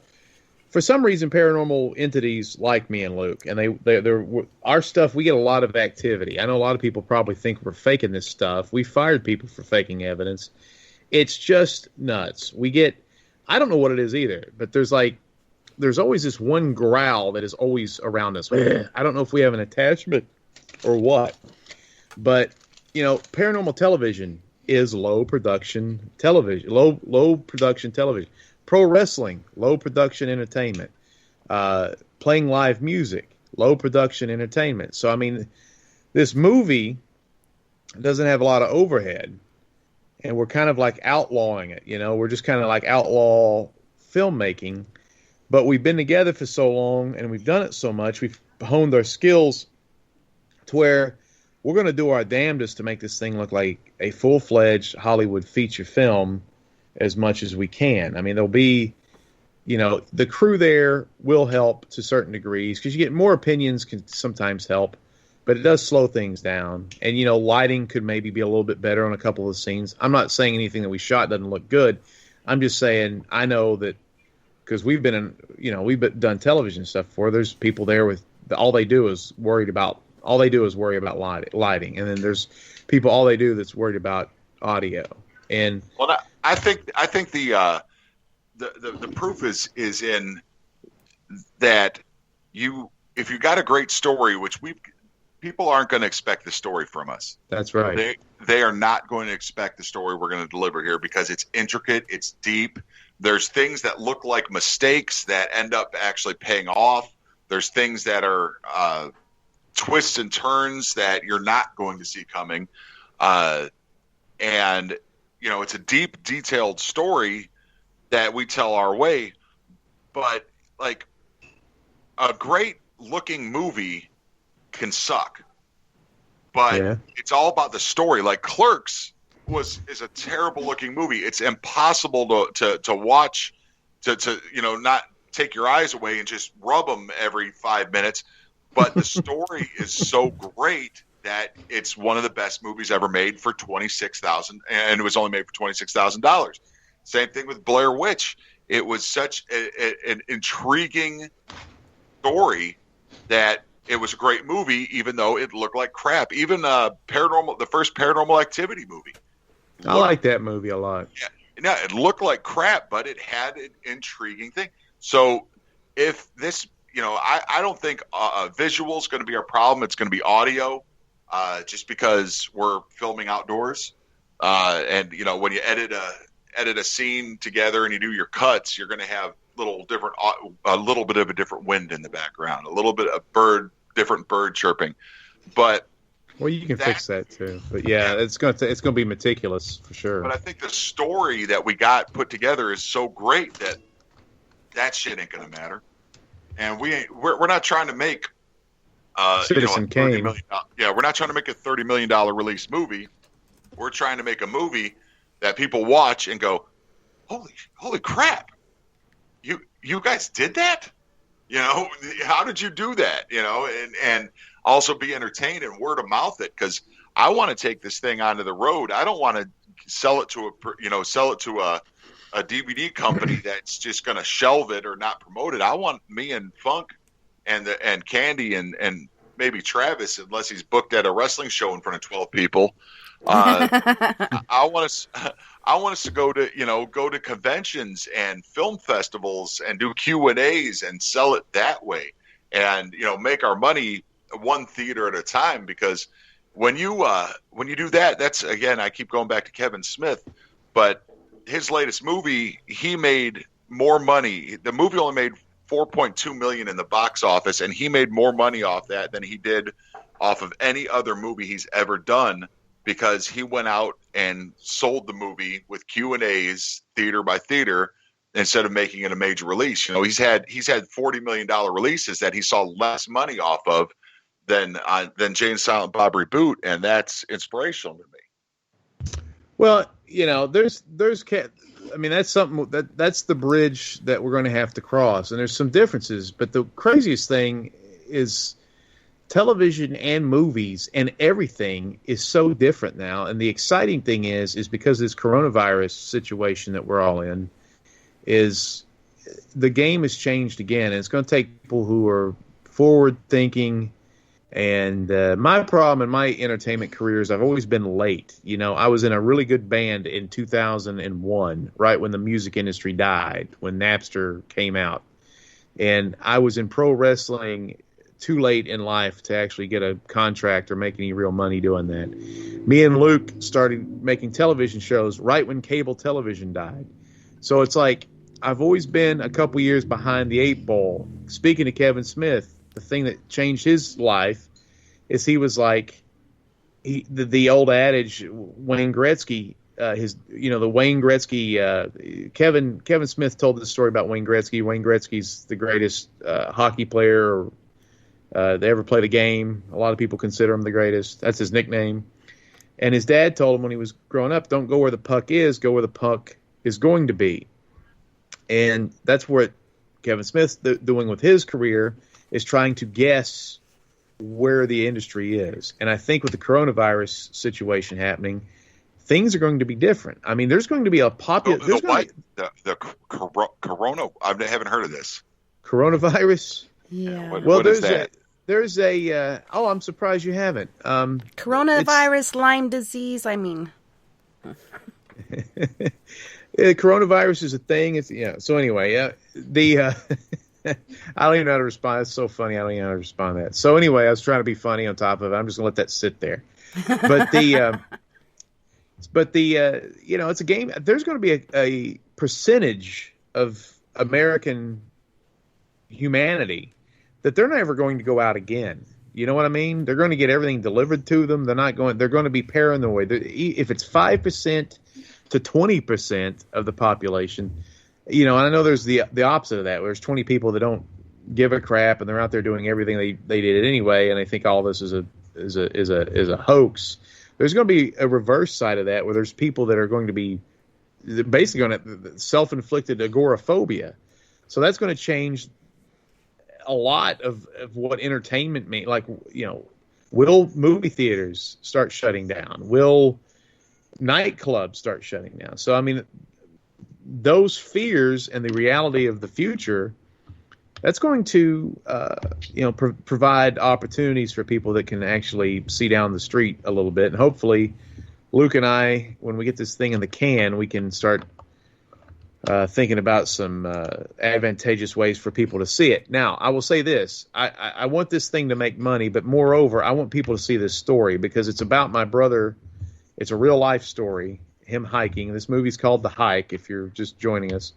for some reason, paranormal entities like me and Luke, and they're our stuff. We get a lot of activity. I know a lot of people probably think we're faking this stuff. We fired people for faking evidence. It's just nuts. I don't know what it is either, but there's always this one growl that is always around us. I don't know if we have an attachment or what, but paranormal television is low production television, low production television. Pro wrestling, low production entertainment. Playing live music, low production entertainment. So, I mean, this movie doesn't have a lot of overhead, and we're kind of like outlawing it. We're just kind of like outlaw filmmaking. But we've been together for so long, and we've done it so much, we've honed our skills to where we're going to do our damnedest to make this thing look like a full-fledged Hollywood feature film as much as we can. I mean, there'll be, the crew there will help to certain degrees, because you get more opinions can sometimes help, but it does slow things down. And, lighting could maybe be a little bit better on a couple of scenes. I'm not saying anything that we shot doesn't look good. I'm just saying I know that because we've done television stuff before. There's people there with all they do is worry about lighting, and then there's people all they do that's worried about audio. And I think the proof is in that if you got a great story, which people aren't going to expect the story from us. That's right. They are not going to expect the story we're going to deliver here, because it's intricate, it's deep. There's things that look like mistakes that end up actually paying off. There's things that are twists and turns that you're not going to see coming. And, it's a deep, detailed story that we tell our way. But, like, a great looking movie can suck. But it's all about the story. Like, Clerks is a terrible looking movie. It's impossible to watch, to not take your eyes away and just rub them every 5 minutes. But the story is so great that it's one of the best movies ever made for $26,000, and it was only made for $26,000. Same thing with Blair Witch. It was such an intriguing story that it was a great movie, even though it looked like crap. Even the first Paranormal Activity movie. I like that movie a lot. Yeah, it looked like crap, but it had an intriguing thing. So if this, I don't think visual is going to be our problem. It's going to be audio, just because we're filming outdoors. And when you edit a scene together and you do your cuts, you're going to have a little bit of a different wind in the background, a little bit of different bird chirping. But you can fix that too. But yeah, it's going to be meticulous for sure. But I think the story that we got put together is so great that shit ain't going to matter. And we're not trying to make Citizen Kane. We're not trying to make a $30 million release movie. We're trying to make a movie that people watch and go, holy crap! You guys did that? How did you do that? And also be entertained and word of mouth it, because I want to take this thing onto the road. I don't want to sell it to a DVD company that's just going to shelve it or not promote it. I want me and Funk and Candy and maybe Travis, unless he's booked at a wrestling show in front of 12 people. I want us to go to conventions and film festivals and do Q&As and sell it that way, and make our money one theater at a time. Because when you do that, that's, again, I keep going back to Kevin Smith, but his latest movie, he made more money. The movie only made $4.2 million in the box office, and he made more money off that than he did off of any other movie he's ever done, because he went out and sold the movie with Q&As theater by theater instead of making it a major release. He's had $40 million releases that he saw less money off of than Jay and Silent Bob Reboot, and that's inspirational to me. Well, there's that's something that's the bridge that we're going to have to cross, and there's some differences. But the craziest thing is television and movies and everything is so different now. And the exciting thing is because this coronavirus situation that we're all in, is the game has changed again. And it's going to take people who are forward thinking. And my problem in my entertainment career is I've always been late. I was in a really good band in 2001, right when the music industry died, when Napster came out. And I was in pro wrestling too late in life to actually get a contract or make any real money doing that. Me and Luke started making television shows right when cable television died. So it's like I've always been a couple years behind the 8 ball. Speaking of Kevin Smith, the thing that changed his life is he was like the old adage, Wayne Gretzky, the Wayne Gretzky, Kevin Smith told this story about Wayne Gretzky. Wayne Gretzky's the greatest hockey player they ever played a game. A lot of people consider him the greatest. That's his nickname. And his dad told him when he was growing up, don't go where the puck is, go where the puck is going to be. And that's what Kevin Smith's doing with his career, is trying to guess where the industry is. And I think with the coronavirus situation happening, things are going to be different. I mean, there's going to be a popular... The corona... I haven't heard of this. Coronavirus? Yeah. What is that? There's a... I'm surprised you haven't. Coronavirus, Lyme disease, I mean... Coronavirus is a thing. So anyway, I don't even know how to respond. It's so funny. I don't even know how to respond to that. So anyway, I was trying to be funny on top of it. I'm just gonna let that sit there. But it's a game. There's going to be a percentage of American humanity that they're never going to go out again. You know what I mean? They're going to get everything delivered to them. They're going to be paranoid. If it's 5% to 20% of the population, and I know there's the opposite of that. There's 20 people that don't give a crap and they're out there doing everything they did anyway, and they think all this is a hoax. There's going to be a reverse side of that, where there's people that are going to be basically going to self-inflicted agoraphobia. So that's going to change a lot of what entertainment means. Like, will movie theaters start shutting down? Will nightclubs start shutting down? So, I mean, those fears and the reality of the future, that's going to, provide opportunities for people that can actually see down the street a little bit. And hopefully, Luke and I, when we get this thing in the can, we can start thinking about some advantageous ways for people to see it. Now, I will say this. I want this thing to make money, but moreover, I want people to see this story because it's about my brother. It's a real-life story, him hiking. This movie's called The Hike, if you're just joining us.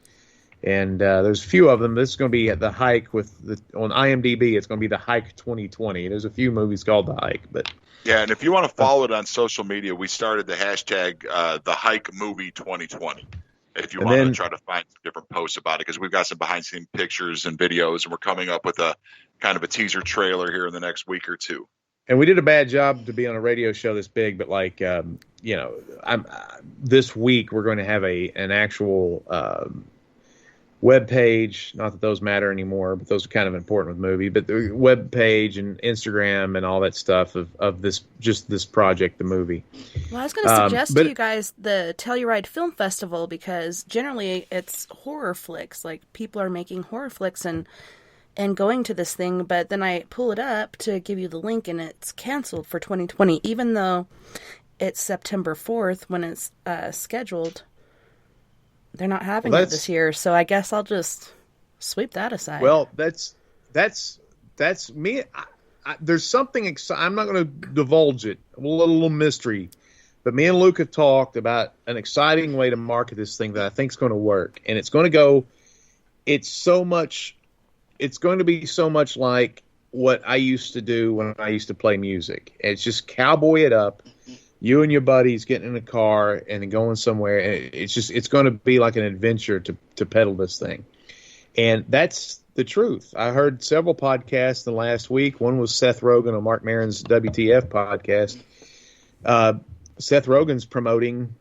And there's a few of them. This is going to be The Hike on IMDb. It's going to be The Hike 2020. There's a few movies called The Hike, but yeah. And if you want to follow it on social media, we started the hashtag The Hike Movie 2020. If you want to try to find different posts about it, because we've got some behind-the-scenes pictures and videos, and we're coming up with a kind of a teaser trailer here in the next week or two. And we did a bad job to be on a radio show this big, but this week we're going to have an actual. web page. Not that those matter anymore, but those are kind of important with movie. But the web page and Instagram and all that stuff of this project, the movie. Well, I was going to suggest to you guys the Telluride Film Festival, because generally it's horror flicks. Like, people are making horror flicks and going to this thing, but then I pull it up to give you the link and it's canceled for 2020, even though it's September 4th when it's scheduled. They're not having it this year, so I guess I'll just sweep that aside. Well, that's me. There's something I'm not going to divulge it. A little mystery, but me and Luke have talked about an exciting way to market this thing that I think is going to work, and it's going to go. It's going to be so much like what I used to do when I used to play music. It's just cowboy it up. You and your buddies getting in a car and then going somewhere. And it's going to be like an adventure to pedal this thing. And that's the truth. I heard several podcasts in the last week. One was Seth Rogen on Mark Maron's WTF podcast. Seth Rogen's promoting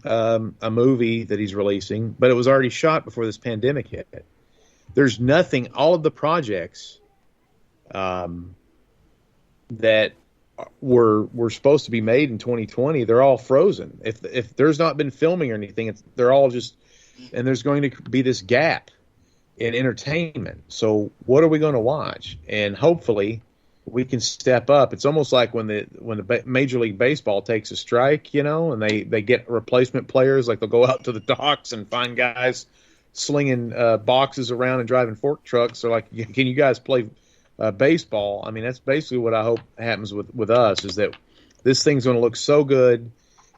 a movie that he's releasing, but it was already shot before this pandemic hit. There's nothing, all of the projects that were supposed to be made in 2020, they're all frozen. If there's not been filming or anything, they're all just, and there's going to be this gap in entertainment. So what are we going to watch? And hopefully we can step up. It's almost like when the Major League Baseball takes a strike, and they get replacement players, like they'll go out to the docks and find guys slinging boxes around and driving fork trucks. They're like, can you guys play baseball? I mean, that's basically what I hope happens with us, is that this thing's going to look so good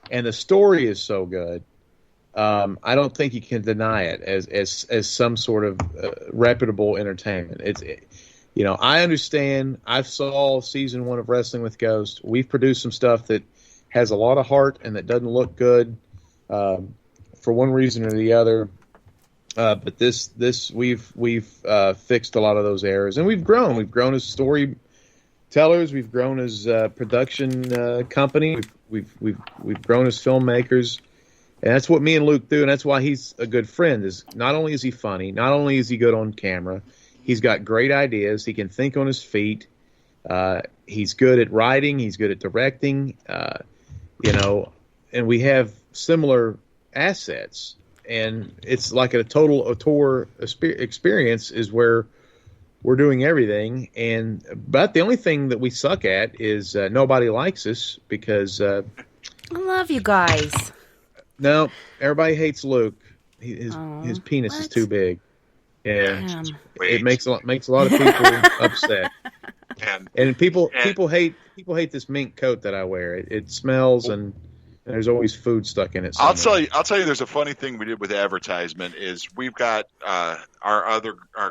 and the story is so good. I don't think you can deny it as some sort of reputable entertainment. I understand. I saw season 1 of Wrestling with Ghosts. We've produced some stuff that has a lot of heart and that doesn't look good for one reason or the other. But this we've fixed a lot of those errors, and we've grown. We've grown as storytellers. We've grown as production company. We've grown as filmmakers, and that's what me and Luke do. And that's why he's a good friend. Is not only is he funny, not only is he good on camera, he's got great ideas. He can think on his feet. He's good at writing. He's good at directing. And we have similar assets. And it's like a total auteur experience is where we're doing everything. But the only thing that we suck at is nobody likes us because I love you guys. No, everybody hates Luke. His penis is too big. Yeah, Damn. It makes a lot of people upset. And people hate this mink coat that I wear. It smells and there's always food stuck in it somewhere. I'll tell you. There's a funny thing we did with advertisement. Is we've got our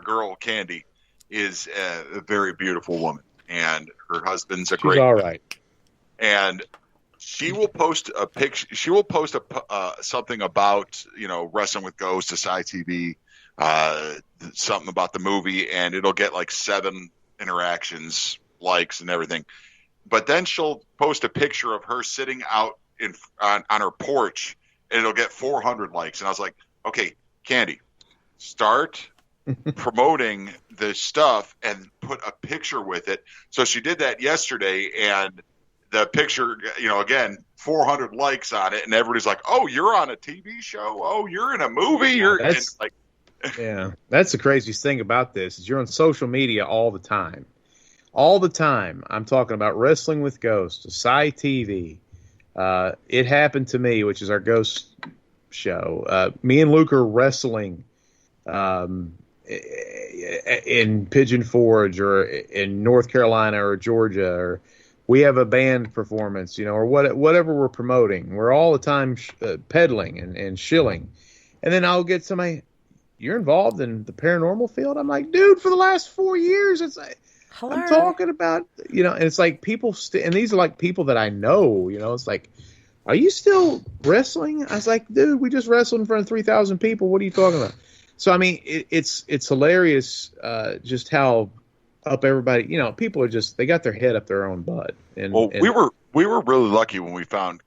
girl Candy is a very beautiful woman, and her husband's She's all right. And she will post a picture. She will post something about Wrestling with Ghosts, TessaTNT, something about the movie, and it'll get like 7 interactions, likes, and everything. But then she'll post a picture of her sitting out on her porch, and it'll get 400 likes. And I was like, okay, Candy, start promoting the stuff and put a picture with it. So she did that yesterday, and the picture, again, 400 likes on it, and everybody's like, oh, you're on a TV show? Oh, you're in a movie? Yeah, that's the craziest thing about this is you're on social media all the time. All the time. I'm talking about Wrestling with Ghosts, TessaTNT. It Happened to Me, which is our ghost show. Me and Luke are wrestling in Pigeon Forge or in North Carolina or Georgia, or we have a band performance, or whatever we're promoting. We're all the time peddling and shilling. And then I'll get somebody, you're involved in the paranormal field? I'm like, dude, for the last 4 years, it's like, Hello. I'm talking about, and it's like people, and these are like people that I know, it's like, are you still wrestling? I was like, dude, we just wrestled in front of 3,000 people. What are you talking about? So, I mean, it's hilarious just how up everybody, people are just, they got their head up their own butt. And we were really lucky when we found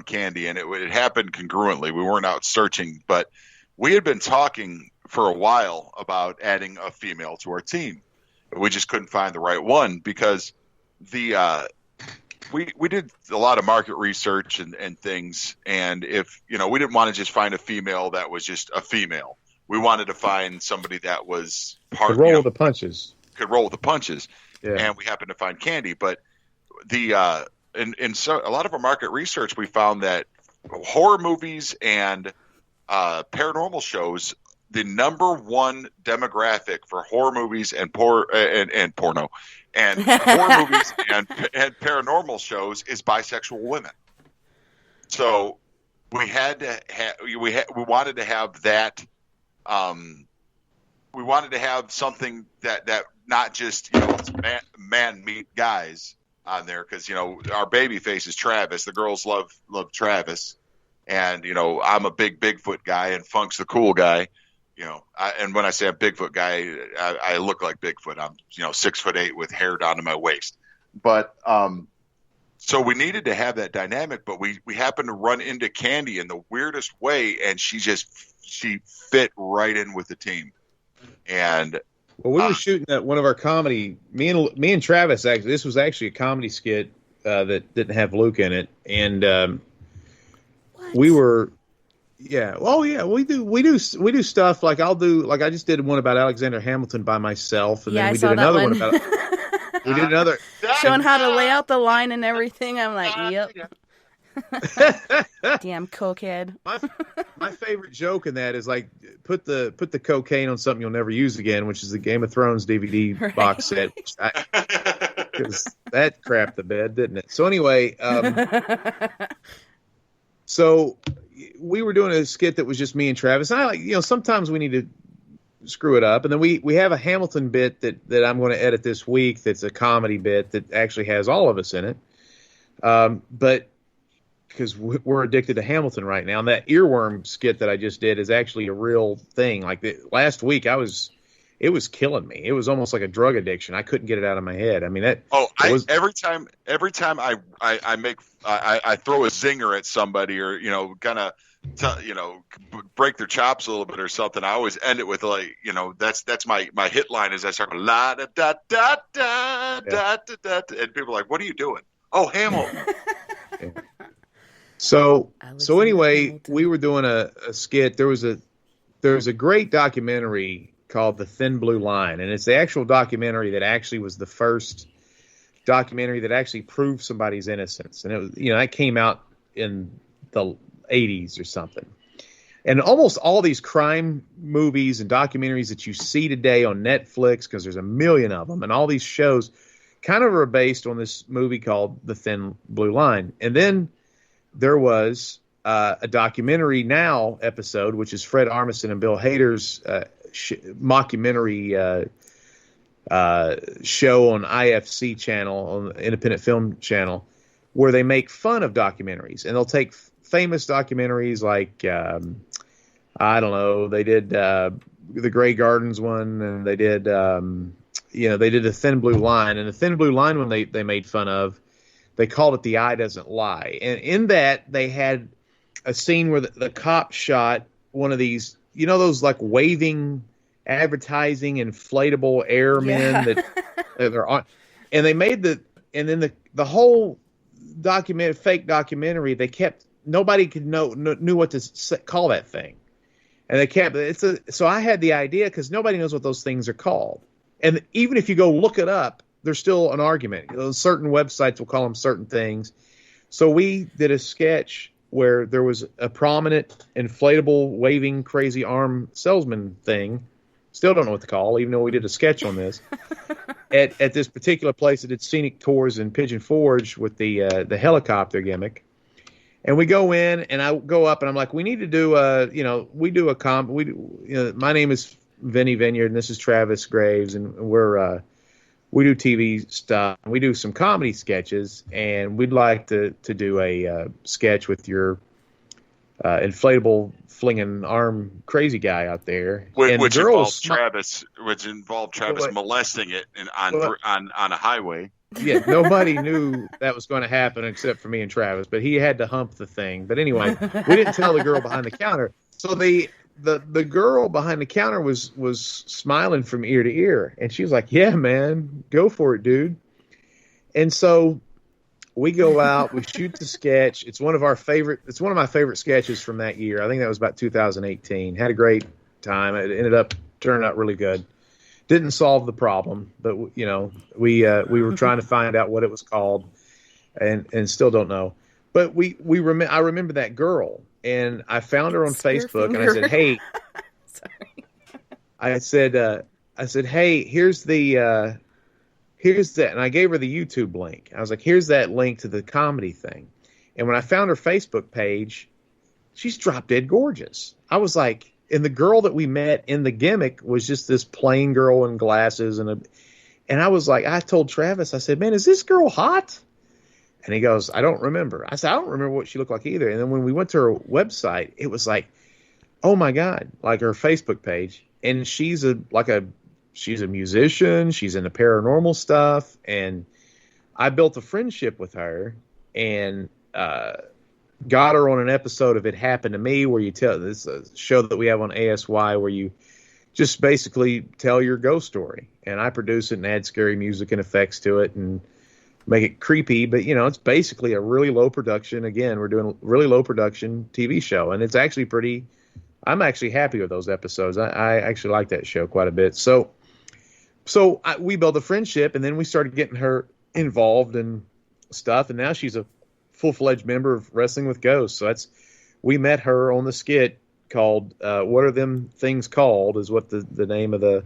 Candy, and it happened congruently. We weren't out searching, but we had been talking for a while about adding a female to our team. We just couldn't find the right one because we did a lot of market research and things. And if, we didn't want to just find a female that was just a female. We wanted to find somebody that was could roll with the punches. Could roll with the punches. Yeah. And we happened to find Candy. But in so a lot of our market research, we found that horror movies and paranormal shows, the number one demographic for horror movies and porno and horror movies and paranormal shows is bisexual women. So we had to we wanted to have that. We wanted to have something that not just it's man meet guys on there, because our baby face is Travis. The girls love Travis, and I'm a big Bigfoot guy, and Funk's the cool guy. And when I say a Bigfoot guy, I look like Bigfoot. I'm 6'8" with hair down to my waist. But so we needed to have that dynamic, but we happened to run into Candy in the weirdest way, and she fit right in with the team. And we were shooting at one of our comedy. Me and Travis, actually, this was actually a comedy skit that didn't have Luke in it, and we were. Yeah. Oh, yeah. We do stuff like I just did one about Alexander Hamilton by myself, and then we did another one about. We did another showing how to lay out the line and everything. I'm like, yep. Damn cokehead. My favorite joke in that is like put the cocaine on something you'll never use again, which is the Game of Thrones DVD box set. Because that crapped the bed, didn't it? So anyway, so we were doing a skit that was just me and Travis. And I sometimes we need to screw it up. And then we have a Hamilton bit that I'm going to edit this week. That's a comedy bit that actually has all of us in it. But because we're addicted to Hamilton right now. And that earworm skit that I just did is actually a real thing. Like last week it was killing me. It was almost like a drug addiction. I couldn't get it out of my head. I mean, every time I throw a zinger at somebody or, kind of, break their chops a little bit or something, I always end it with that's my hit line is I start la da da da da da da, and people are like, what are you doing? Oh, Hamilton. Yeah. So anyway, we were doing a skit. There was a great documentary called The Thin Blue Line, and it's the actual documentary that actually was the first documentary that actually proved somebody's innocence. And it was, that came out in the 80s or something. And almost all these crime movies and documentaries that you see today on Netflix, because there's a million of them, and all these shows kind of are based on this movie called The Thin Blue Line. And then there was a documentary now episode, which is Fred Armisen and Bill Hader's mockumentary show on IFC channel, on the Independent Film Channel, where they make fun of documentaries. And they'll take famous documentaries like, I don't know, they did the Grey Gardens one, and they did, they did The Thin Blue Line. And The Thin Blue Line one they made fun of, they called it The Eye Doesn't Lie. And in that, they had a scene where the cop shot one of these, those like waving advertising inflatable airmen that they're on. And they made the whole fake documentary, nobody knew what to call that thing. And they kept, so I had the idea, because nobody knows what those things are called. And even if you go look it up, there's still an argument. Certain websites will call them certain things. So we did a sketch where there was a prominent inflatable waving crazy arm salesman thing. Still don't know what to call, even though we did a sketch on this. at this particular place that did scenic tours in Pigeon Forge with the helicopter gimmick. And we go in, and I go up, and I'm like, we need to do my name is Vinney Vineyard, and this is Travis Graves, and we do TV stuff. We do some comedy sketches, and we'd like to do a sketch with your inflatable flinging arm crazy guy out there. Which involved Travis molesting it on a highway. Yeah, nobody knew that was going to happen except for me and Travis, but he had to hump the thing. But anyway, we didn't tell the girl behind the counter. So the the girl behind the counter was smiling from ear to ear, and she was like, "Yeah, man, go for it, dude." And so we go out, we shoot the sketch. It's one of my favorite sketches from that year. I think that was about 2018. Had a great time. It ended up turning out really good. Didn't solve the problem, but we were trying to find out what it was called, and still don't know. But I remember that girl, and I found her on Facebook, and I said, "Hey," Sorry. I said, "Hey, here's that," and I gave her the YouTube link. I was like, "Here's that link to the comedy thing." And when I found her Facebook page, she's drop dead gorgeous. I was like, and the girl that we met in the gimmick was just this plain girl in glasses, and I was like, I told Travis, I said, "Man, is this girl hot?" And he goes, "I don't remember." I said, "I don't remember what she looked like either." And then when we went to her website, it was like, oh my God, like her Facebook page. And she's a musician. She's into paranormal stuff. And I built a friendship with her and got her on an episode of It Happened to Me, where you tell this a show that we have on ASY where you just basically tell your ghost story. And I produce it and add scary music and effects to it and make it creepy, but it's basically a really low production. Again, we're doing a really low production TV show, and it's actually I'm actually happy with those episodes. I actually like that show quite a bit. So we built a friendship, and then we started getting her involved in stuff, and now she's a full-fledged member of Wrestling with Ghosts. So we met her on the skit called "What Are Them Things Called?" is what the name of the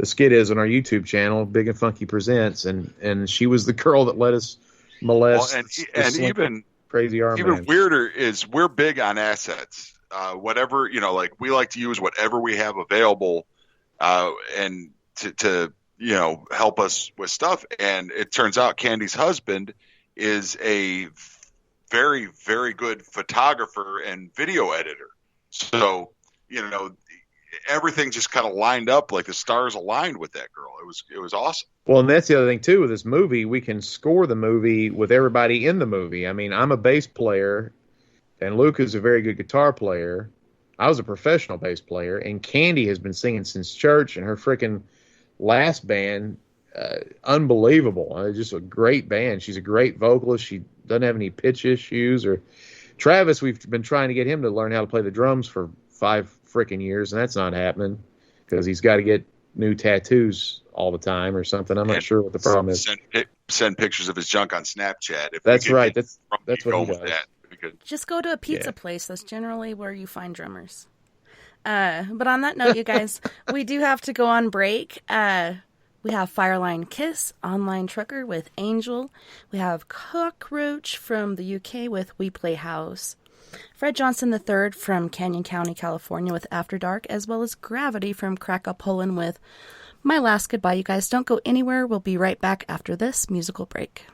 skit is on our YouTube channel, Big and Funky Presents, and she was the girl that let us molest. Well, and even crazy arm. Even man. weirder is we're big on assets. Whatever like we like to use whatever we have available, and to help us with stuff. And it turns out Candy's husband is a very, very good photographer and video editor. So everything just kind of lined up, like the stars aligned with that girl. It was awesome. Well, and that's the other thing too with this movie. We can score the movie with everybody in the movie. I mean, I'm a bass player, and Luke is a very good guitar player. I was a professional bass player, and Candy has been singing since church, and her freaking last band, unbelievable. Just a great band. She's a great vocalist. She doesn't have any pitch issues. Or Travis, we've been trying to get him to learn how to play the drums for 5 freaking years, and that's not happening because he's got to get new tattoos all the time or something. I'm not sure what the problem is. Send pictures of his junk on Snapchat. That's right. That's what he does. Just go to a pizza place. That's generally where you find drummers. But on that note, you guys, we do have to go on break. We have Fireline Kiss, Online Trucker with Angel. We have Cockroach from the UK with We Play House. Fred Johnson III from Canyon County, California with After Dark, as well as Gravity from Krakow, Poland with My Last Goodbye. You guys don't go anywhere. We'll be right back after this musical break.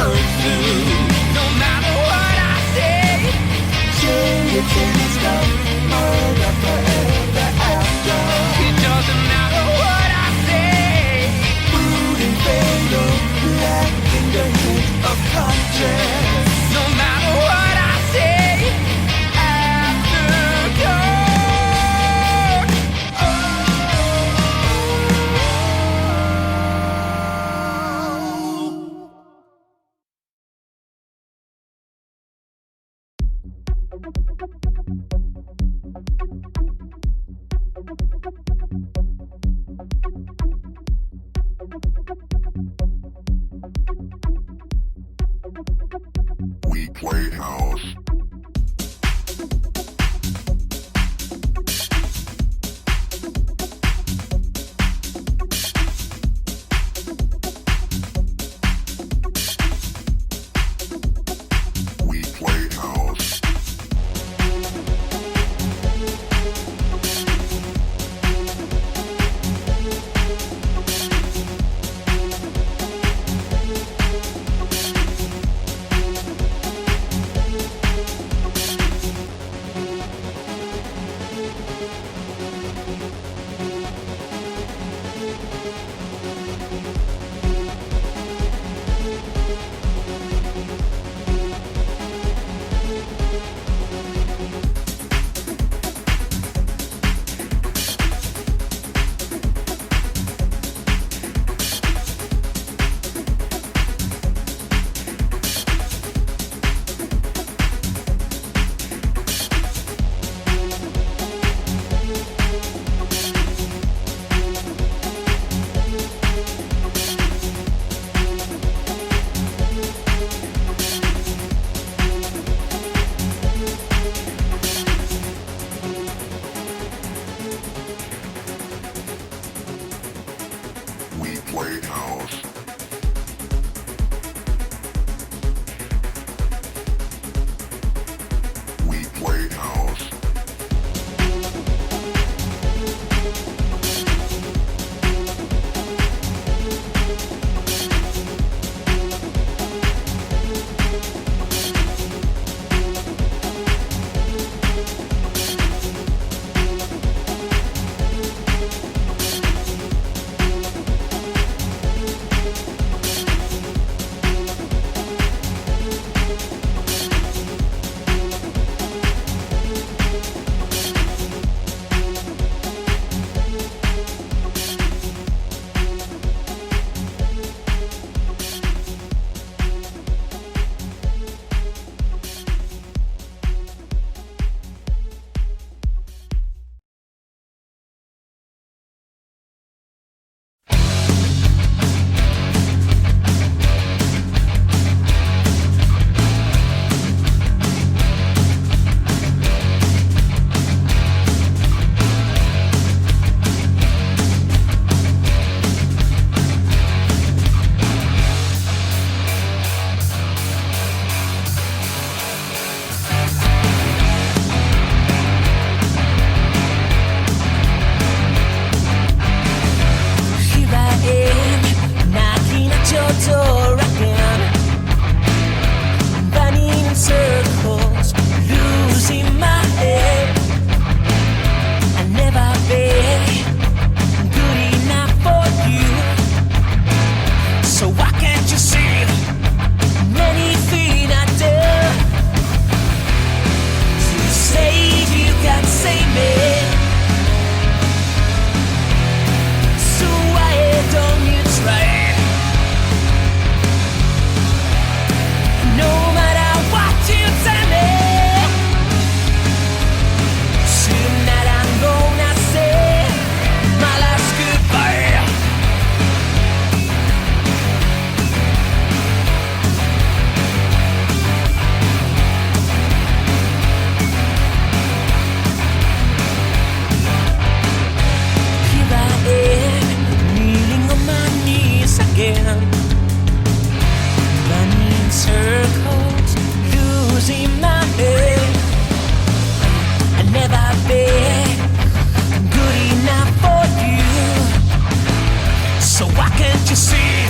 burn through. No matter what I say, it's in its love, all the forever after. It doesn't matter what I say. Food and fatal, black in the hint of conscience. No matter what I say, after dark. We played house. We played house. We played house. We played house. So why can't you see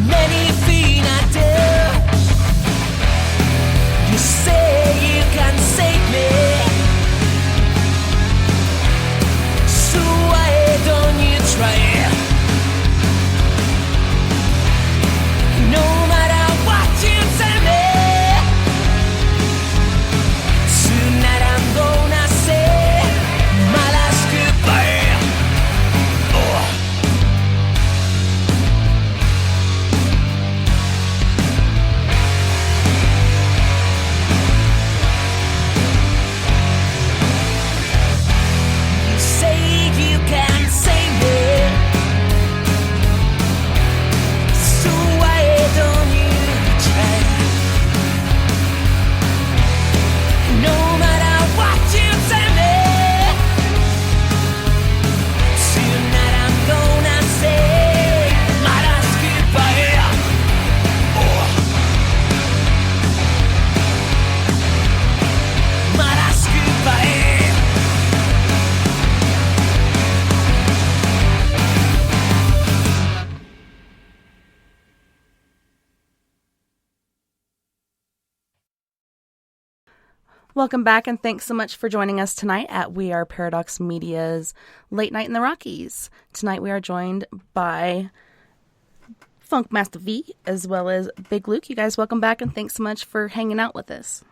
many things I did? Welcome back, and thanks so much for joining us tonight at We Are Paradox Media's Late Night in the Rockies. Tonight we are joined by Funkmaster V as well as Big Luke. You guys, welcome back, and thanks so much for hanging out with us.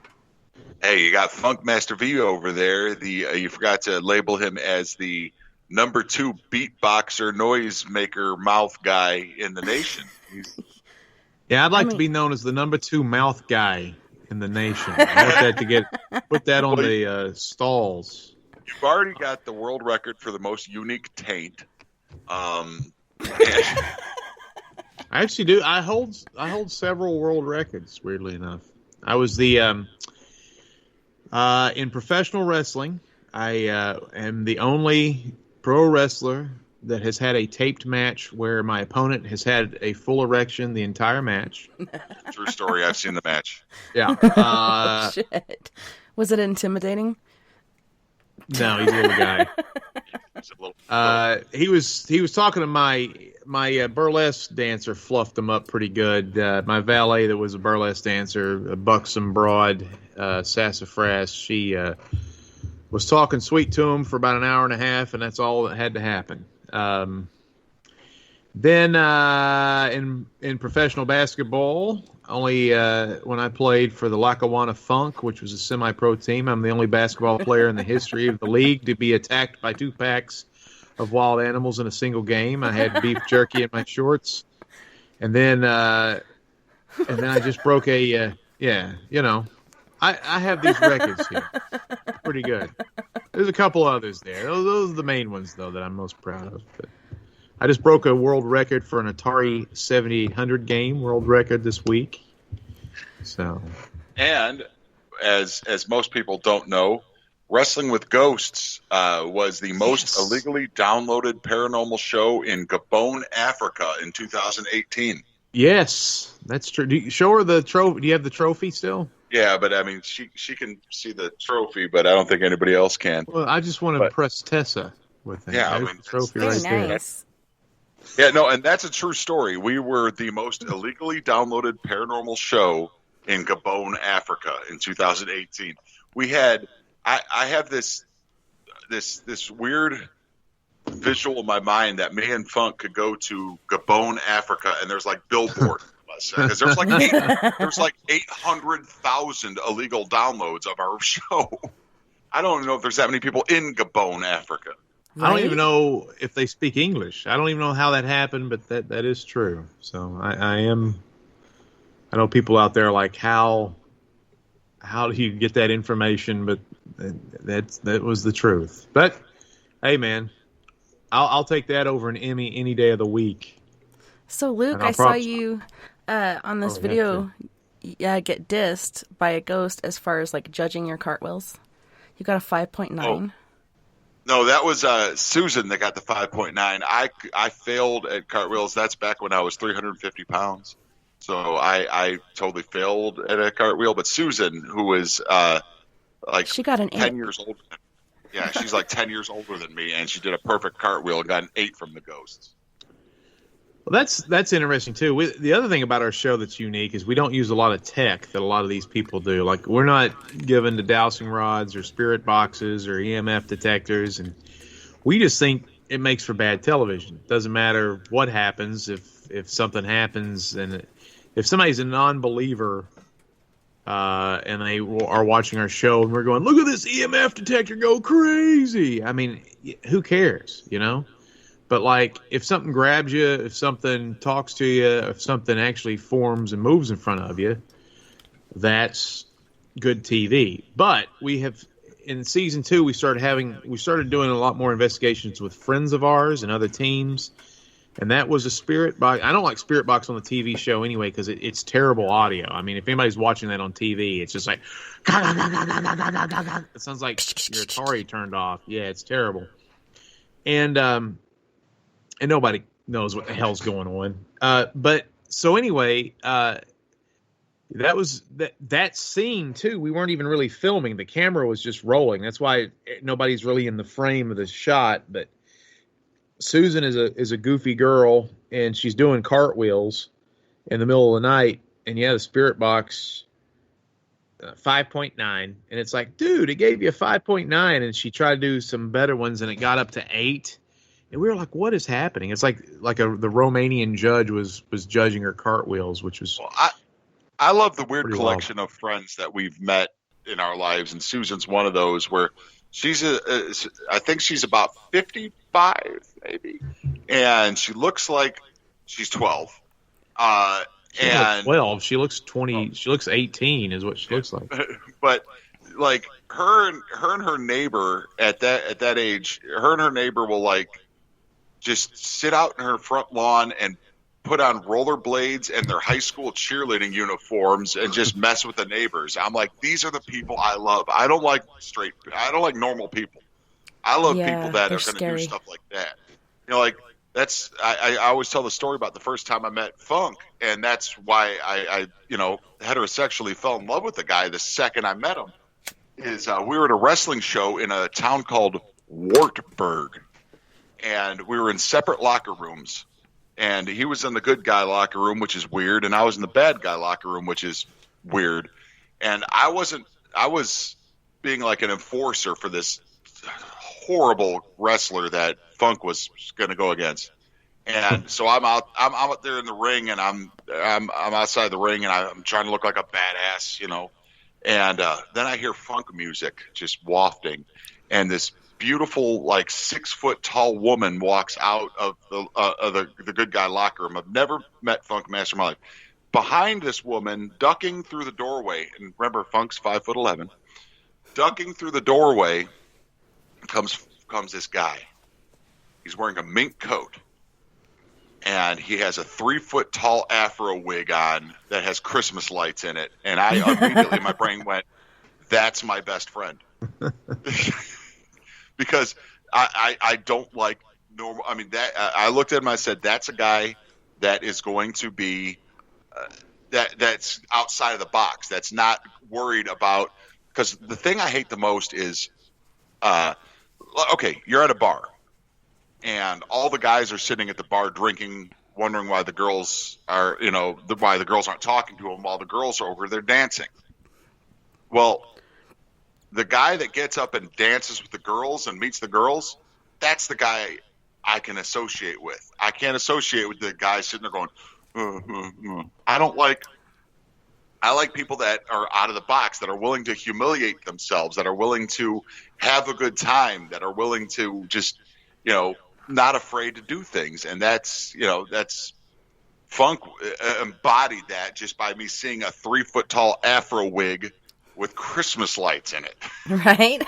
Hey, you got Funkmaster V over there. You forgot to label him as the number 2 beatboxer, noisemaker, mouth guy in the nation. Yeah, I'd like to be known as the number 2 mouth guy in the nation. I want that to put that on the stalls. You've already got the world record for the most unique taint. I actually do. I hold several world records. Weirdly enough, I was the in professional wrestling. I am the only pro wrestler that has had a taped match where my opponent has had a full erection the entire match. True story. I've seen the match. Yeah. Shit. Was it intimidating? No, he's a little guy. He was talking to my burlesque dancer, fluffed him up pretty good. My valet that was a burlesque dancer, a buxom broad, sassafras, she was talking sweet to him for about an hour and a half, and that's all that had to happen. Then in professional basketball, only when I played for the Lackawanna Funk, which was a semi-pro team, I'm the only basketball player in the history of the league to be attacked by 2 packs of wild animals in a single game. I had beef jerky in my shorts, and then I just broke I have these records here. Pretty good. There's a couple others there. Those are the main ones, though, that I'm most proud of. But I just broke a world record for an Atari 7800 game, world record this week. So, and as most people don't know, Wrestling with Ghosts was the most illegally downloaded paranormal show in Gabon, Africa, in 2018. Yes, that's true. Show her the trophy. Do you have the trophy still? Yeah, but I mean, she can see the trophy, but I don't think anybody else can. Well, I just want to impress Tessa with it. Yeah, There's the trophy right nice. there. Yeah, no, and that's a true story. We were the most illegally downloaded paranormal show in Gabon, Africa, in 2018. We had, I have this weird visual in my mind that me and Funk could go to Gabon, Africa, and there's like billboard. Because there's like 800,000 illegal downloads of our show. I don't even know if there's that many people in Gabon, Africa. Right? I don't even know if they speak English. I don't even know how that happened, but that is true. So I know people out there are like, how do you get that information? But that was the truth. But hey, man, I'll take that over an Emmy any day of the week. So Luke, I saw you on this video get dissed by a ghost as far as like judging your cartwheels. You got a 5.9. Oh. No, that was Susan that got the 5.9. I failed at cartwheels. That's back when I was 350 pounds. So I totally failed at a cartwheel. But Susan, who was she got an 10 8. years older. Yeah, she's like 10 years older than me, and she did a perfect cartwheel and got an 8 from the ghosts. Well, that's interesting too. The other thing about our show that's unique is we don't use a lot of tech that a lot of these people do. Like, we're not given to dowsing rods or spirit boxes or EMF detectors, and we just think it makes for bad television. It doesn't matter what happens if something happens, and if somebody's a non-believer and they are watching our show and we're going, look at this EMF detector go crazy. I mean, who cares, you know? But, like, if something grabs you, if something talks to you, if something actually forms and moves in front of you, that's good TV. But we have, in season 2, we started doing a lot more investigations with friends of ours and other teams. And that was a spirit box. I don't like spirit box on the TV show anyway because it's terrible audio. I mean, if anybody's watching that on TV, it's just like, it sounds like your Atari turned off. Yeah, it's terrible. And nobody knows what the hell's going on. But so anyway, that was that scene too. We weren't even really filming. The camera was just rolling. That's why nobody's really in the frame of the shot. But Susan is a goofy girl, and she's doing cartwheels in the middle of the night. And yeah, the spirit box 5.9, and it's like, dude, it gave you a 5.9, and she tried to do some better ones, and it got up to 8, and we were like, what is happening? It's like the Romanian judge was judging her cartwheels, which was I love the weird pretty collection wild. of friends that we've met in our lives, and Susan's one of those where she's I think she's about 55 maybe, and she looks like she's 12. She doesn't look 12. She looks 20. She looks 18 is what she looks like. But like her and her neighbor at that age, her and her neighbor will like just sit out in her front lawn and put on rollerblades and their high school cheerleading uniforms and just mess with the neighbors. I'm like, these are the people I love. I don't like normal people. I love people that are going to do stuff like that. You know, like that's I always tell the story about the first time I met Funk, and that's why I heterosexually fell in love with the guy the second I met him. Is we were at a wrestling show in a town called Wartburg, and we were in separate locker rooms. And he was in the good guy locker room, which is weird, and I was in the bad guy locker room, which is weird. And I was being like an enforcer for this horrible wrestler that Funk was going to go against. And so I'm out there in the ring, and I'm outside the ring, and I'm trying to look like a badass, you know. And then I hear funk music just wafting, and this beautiful, like 6 foot tall woman walks out of the good guy locker room. I've never met Funkmaster in my life. Behind this woman, ducking through the doorway, and remember, Funk's 5'11", ducking through the doorway comes this guy. He's wearing a mink coat, and he has a 3 foot tall afro wig on that has Christmas lights in it. And I immediately, my brain went, "That's my best friend." Because I don't like normal. I mean, that I looked at him. I said, "That's a guy that is going to be that's outside of the box. That's not worried about." Because the thing I hate the most is, okay, you're at a bar, and all the guys are sitting at the bar drinking, wondering why the girls are, why the girls aren't talking to them while the girls are over there dancing. Well, the guy that gets up and dances with the girls and meets the girls, that's the guy I can associate with. I can't associate with the guy sitting there going, I like people that are out of the box, that are willing to humiliate themselves, that are willing to have a good time, that are willing to just, not afraid to do things. And that's Funk embodied that just by me seeing a 3 foot tall afro wig with Christmas lights in it, right?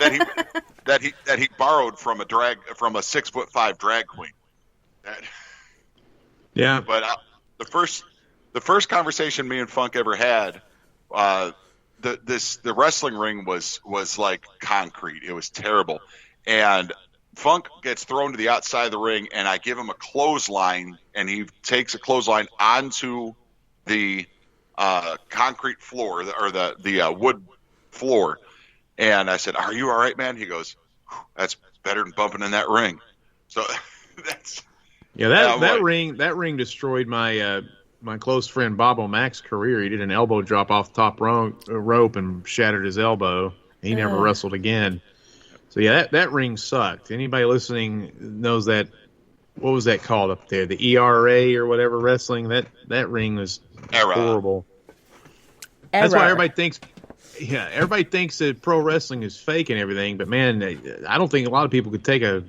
that he borrowed from a 6'5" drag queen. Yeah. But the first conversation me and Funk ever had, the wrestling ring was like concrete. It was terrible, and Funk gets thrown to the outside of the ring, and I give him a clothesline, and he takes a clothesline onto the concrete floor or the wood floor. And I said, "Are you all right, man?" He goes, "That's better than bumping in that ring." So that's that ring destroyed my my close friend Bob O'Mack's career. He did an elbow drop off the top rope and shattered his elbow. He never wrestled again. So yeah, that ring sucked. Anybody listening knows that. What was that called up there? The ERA or whatever wrestling. That ring was horrible. That's why everybody thinks. Yeah, everybody thinks that pro wrestling is fake and everything, but man, I don't think a lot of people could take a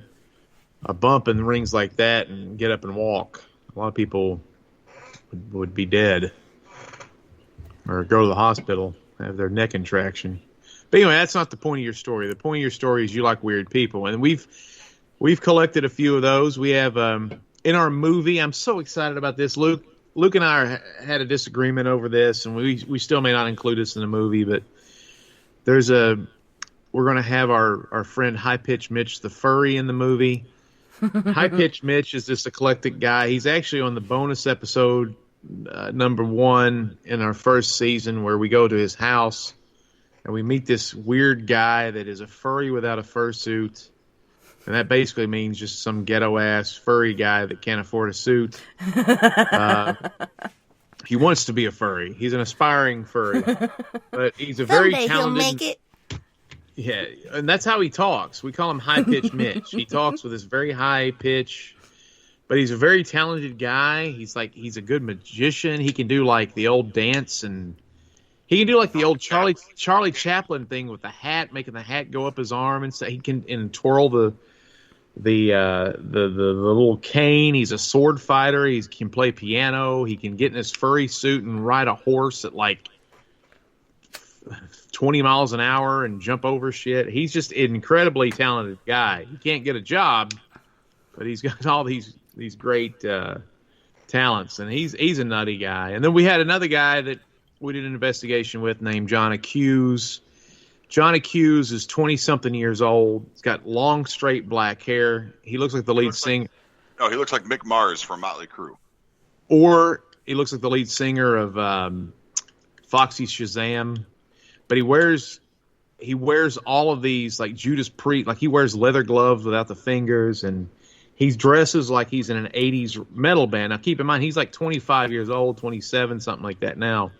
bump in rings like that and get up and walk. A lot of people would be dead or go to the hospital, have their neck contraction. But anyway, that's not the point of your story. The point of your story is you like weird people, and we've collected a few of those. We have in our movie. I'm so excited about this. Luke and I had a disagreement over this, and we still may not include this in the movie, but we're going to have our friend High Pitch Mitch the furry in the movie. High Pitch Mitch is this eclectic guy. He's actually on the bonus episode number 1 in our first season, where we go to his house and we meet this weird guy that is a furry without a fursuit. And that basically means just some ghetto-ass furry guy that can't afford a suit. He wants to be a furry. He's an aspiring furry, but he's a very Someday talented. he'll make it. Yeah, and that's how he talks. We call him High Pitch Mitch. He talks with this very high pitch, but he's a very talented guy. He's a good magician. He can do like the old dance, and he can do like the old Charlie Chaplin thing with the hat, making the hat go up his arm, and so he can twirl the little cane. He's a sword fighter. He can play piano. He can get in his furry suit and ride a horse at like 20 miles an hour and jump over shit. He's just an incredibly talented guy. He can't get a job, but he's got all these great talents, and he's a nutty guy. And then we had another guy that we did an investigation with named John Accuse. John Accuse is 20-something years old. He's got long, straight black hair. He looks like the lead singer. No, he looks like Mick Mars from Motley Crue. Or he looks like the lead singer of Foxy Shazam. But he wears all of these like Judas Priest. Like he wears leather gloves without the fingers, and he dresses like he's in an 80s metal band. Now, keep in mind, he's like 25 years old, 27, something like that now.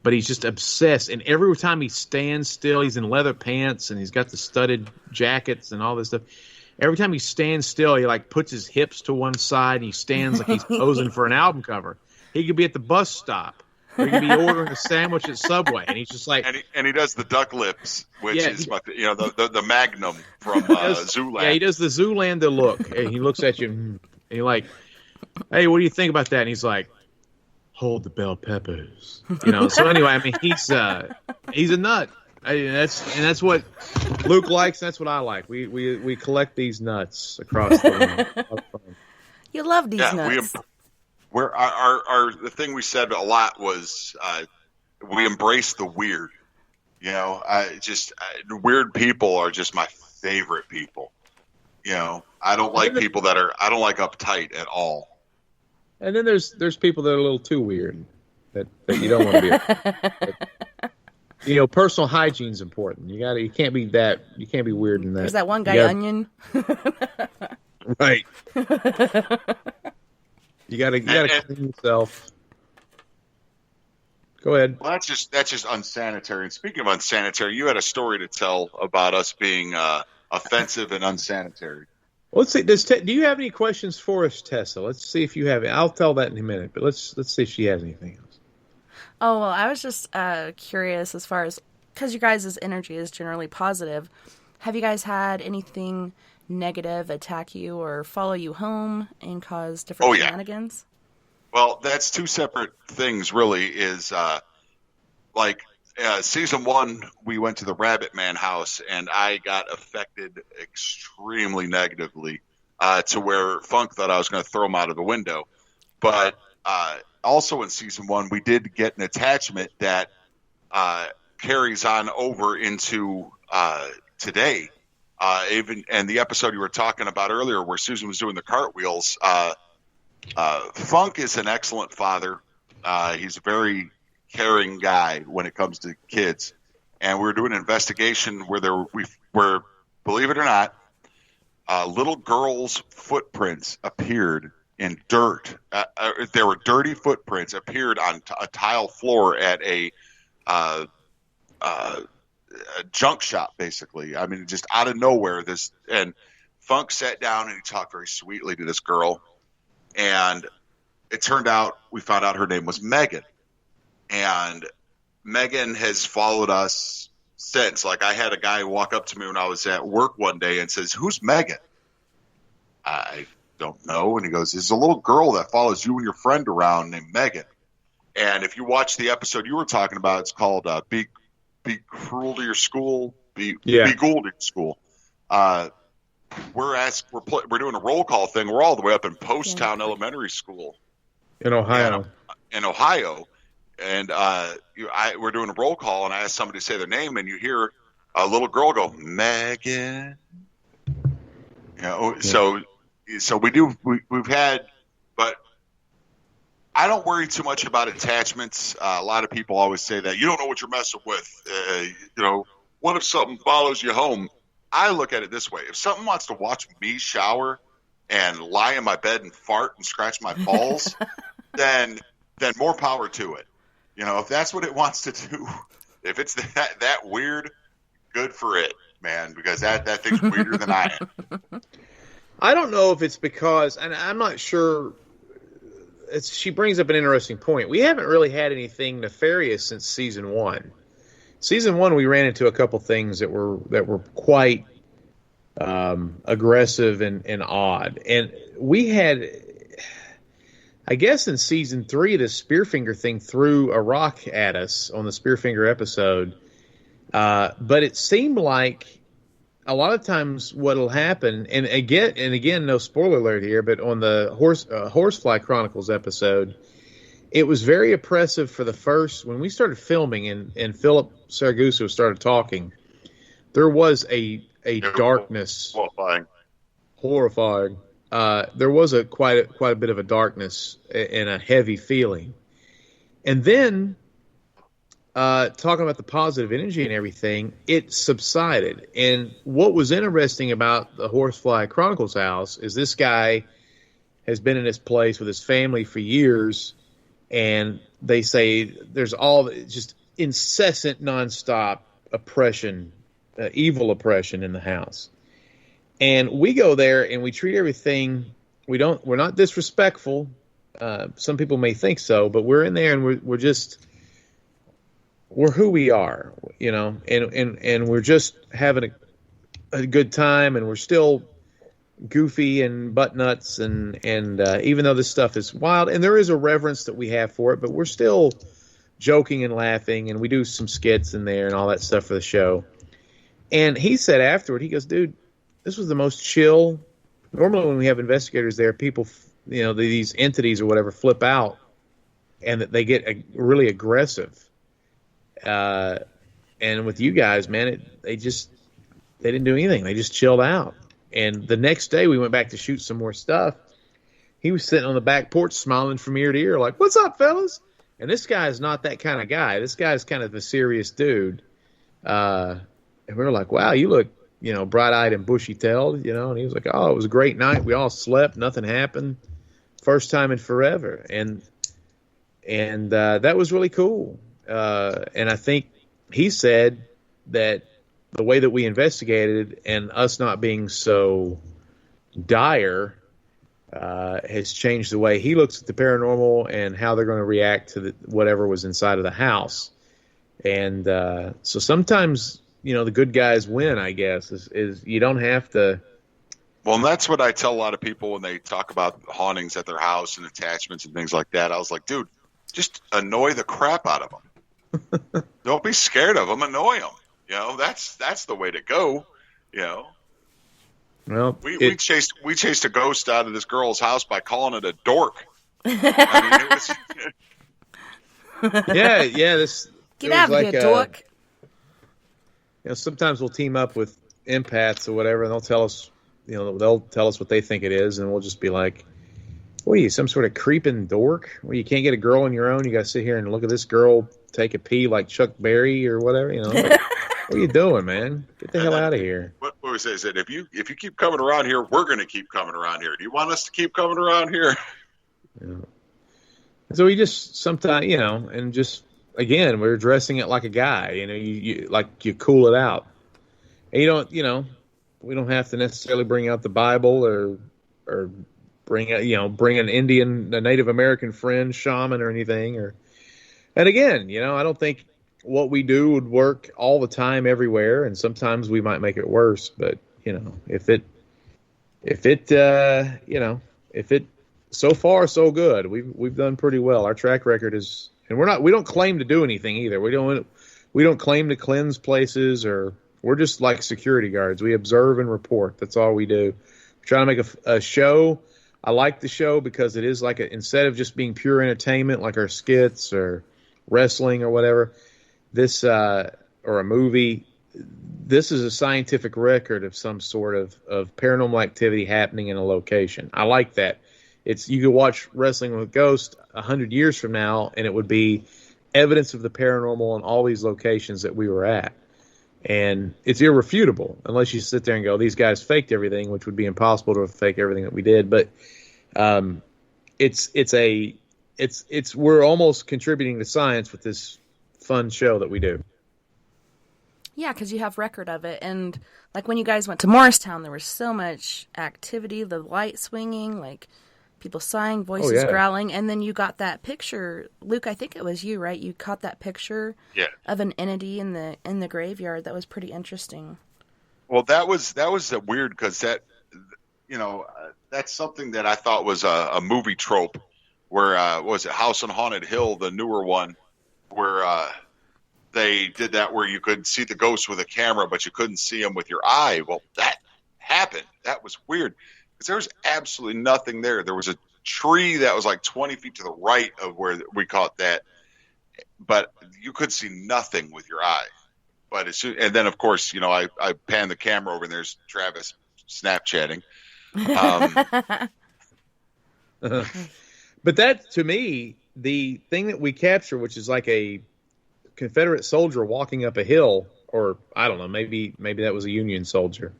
But he's just obsessed. And every time he stands still, he's in leather pants and he's got the studded jackets and all this stuff. Every time he stands still, he like puts his hips to one side and he stands like he's posing for an album cover. He could be at the bus stop, or he could be ordering a sandwich at Subway, and he's just like. And he does the duck lips, which is what the Magnum from Zoolander. Yeah, he does the Zoolander look, and he looks at you and you're like, "Hey, what do you think about that?" And he's like, "Hold the bell peppers," So anyway, I mean, he's a nut. That's what Luke likes. That's what I like. We collect these nuts across the room. You love these nuts. The thing we said a lot was we embrace the weird. Weird people are just my favorite people. I don't like people I don't like uptight at all. And then there's people that are a little too weird that you don't want to be. Personal hygiene's important. You can't be weird in that. There's that one guy, Onion. Right. You gotta clean yourself. Go ahead. Well, that's just unsanitary. And speaking of unsanitary, you had a story to tell about us being offensive and unsanitary. Well, let's see. Do you have any questions for us, Tessa? Let's see if you have it. I'll tell that in a minute, but let's see if she has anything else. Oh, well, I was just curious as far as, because you guys' energy is generally positive, have you guys had anything negative attack you or follow you home and cause different shenanigans? Well, that's two separate things, really. Is season 1, we went to the Rabbit Man house, and I got affected extremely negatively to where Funk thought I was going to throw him out of the window. But also in season 1, we did get an attachment that carries on over into today. And the episode you were talking about earlier where Susan was doing the cartwheels, Funk is an excellent father. He's a very caring guy when it comes to kids. And we were doing an investigation where believe it or not, little girls' footprints appeared in dirt. There were dirty footprints appeared on a tile floor at a junk shop, basically. I mean, just out of nowhere. And Funk sat down and he talked very sweetly to this girl. And it turned out, we found out her name was Megan. And Megan has followed us since. Like, I had a guy walk up to me when I was at work one day and says, "Who's Megan?" I don't know. And he goes, "There's a little girl that follows you and your friend around named Megan." And if you watch the episode you were talking about, it's called Be Cruel to Your School, Be Ghoul to Your School. We're doing a roll call thing. We're all the way up in Poasttown Elementary School in Ohio. And we're doing a roll call, and I asked somebody to say their name, and you hear a little girl go, "Megan." So we've had, but I don't worry too much about attachments. A lot of people always say that you don't know what you're messing with. What if something follows you home? I look at it this way: if something wants to watch me shower and lie in my bed and fart and scratch my balls, then then more power to it. You know, if that's what it wants to do, if it's that weird, good for it, man, because that thing's weirder than I am. I don't know if it's because, and I'm not sure. She brings up an interesting point. We haven't really had anything nefarious since season 1. Season 1, we ran into a couple things that were quite aggressive and odd. And we had, I guess, in season 3, the Spearfinger thing threw a rock at us on the Spearfinger episode. But it seemed like a lot of times what'll happen, and again, no spoiler alert here, but on the Horsefly Chronicles episode, it was very oppressive for the first, when we started filming and Philip Saragusa started talking, there was a darkness. Horrifying. There was quite a bit of a darkness and a heavy feeling. And then, talking about the positive energy and everything, it subsided. And what was interesting about the Horsefly Chronicles house is this guy has been in this place with his family for years, and they say there's all just incessant, nonstop oppression, evil oppression in the house. And we go there and we treat everything. We're not disrespectful. Some people may think so, but we're in there and we're who we are, you know, and we're just having a good time, and we're still goofy and butt nuts, and even though this stuff is wild, and there is a reverence that we have for it, but we're still joking and laughing, and we do some skits in there and all that stuff for the show. And he said afterward, he goes, dude, this was the most chill. Normally when we have investigators there, people, you know, these entities or whatever flip out, and that they get really aggressive. And with you guys, man, they didn't do anything. They just chilled out. And the next day we went back to shoot some more stuff. He was sitting on the back porch smiling from ear to ear like, what's up, fellas? And this guy is not that kind of guy. This guy's kind of a serious dude. And we were like, wow, you look, you know, bright-eyed and bushy-tailed, you know. And he was like, oh, it was a great night. We all slept. Nothing happened. First time in forever. And that was really cool. And I think he said that the way that we investigated and us not being so dire has changed the way he looks at the paranormal and how they're going to react to whatever was inside of the house. And so sometimes, you know, the good guys win, I guess, is you don't have to. Well, and that's what I tell a lot of people when they talk about hauntings at their house and attachments and things like that. I was like, dude, just annoy the crap out of them. Don't be scared of them. Annoy them. You know, that's the way to go. You know. Well, we chased a ghost out of this girl's house by calling it a dork. I mean, it was. yeah. This get out of here, dork. You know, sometimes we'll team up with empaths or whatever, and they'll tell us what they think it is, and we'll just be like, "What are you, some sort of creeping dork? Well, you can't get a girl on your own. You got to sit here and look at this girl take a pee like Chuck Berry or whatever, you know." Like, what are you doing, man? Get the hell out of here. What we say is that if you keep coming around here, we're going to keep coming around here. Do you want us to keep coming around here? Yeah. So we just sometimes, you know, and just again, we're addressing it like a guy, you know, you cool it out. And you don't, you know, we don't have to necessarily bring out the Bible or bring an Indian, a Native American friend, shaman or anything, and again, you know, I don't think what we do would work all the time everywhere, and sometimes we might make it worse. But you know, if it, so far so good. We've done pretty well. Our track record is, and we don't claim to do anything either. We don't claim to cleanse places, or we're just like security guards. We observe and report. That's all we do. We're trying to make a show. I like the show because it is like instead of just being pure entertainment like our skits or wrestling or whatever, this or a movie, this is a scientific record of some sort of paranormal activity happening in a location. I like that. You could watch Wrestling with Ghosts 100 years from now, and it would be evidence of the paranormal in all these locations that we were at. And it's irrefutable, unless you sit there and go, these guys faked everything, which would be impossible to fake everything that we did. But it's a we're almost contributing to science with this fun show that we do. Yeah, because you have record of it. And like when you guys went to Morristown, there was so much activity, the light swinging, like people sighing, voices growling. And then you got that picture. Luke, I think it was you, right? You caught that picture of an entity in the graveyard. That was pretty interesting. Well, that was weird because that, that's something that I thought was a movie trope where, was it House on Haunted Hill, the newer one, where they did that where you could see the ghost with a camera, but you couldn't see them with your eye. Well, that happened. That was weird because there was absolutely nothing there. There was a tree that was like 20 feet to the right of where we caught that, but you could see nothing with your eye. But and then, of course, I pan the camera over and there's Travis Snapchatting. But that, to me, the thing that we capture, which is like a Confederate soldier walking up a hill, or I don't know, maybe that was a Union soldier.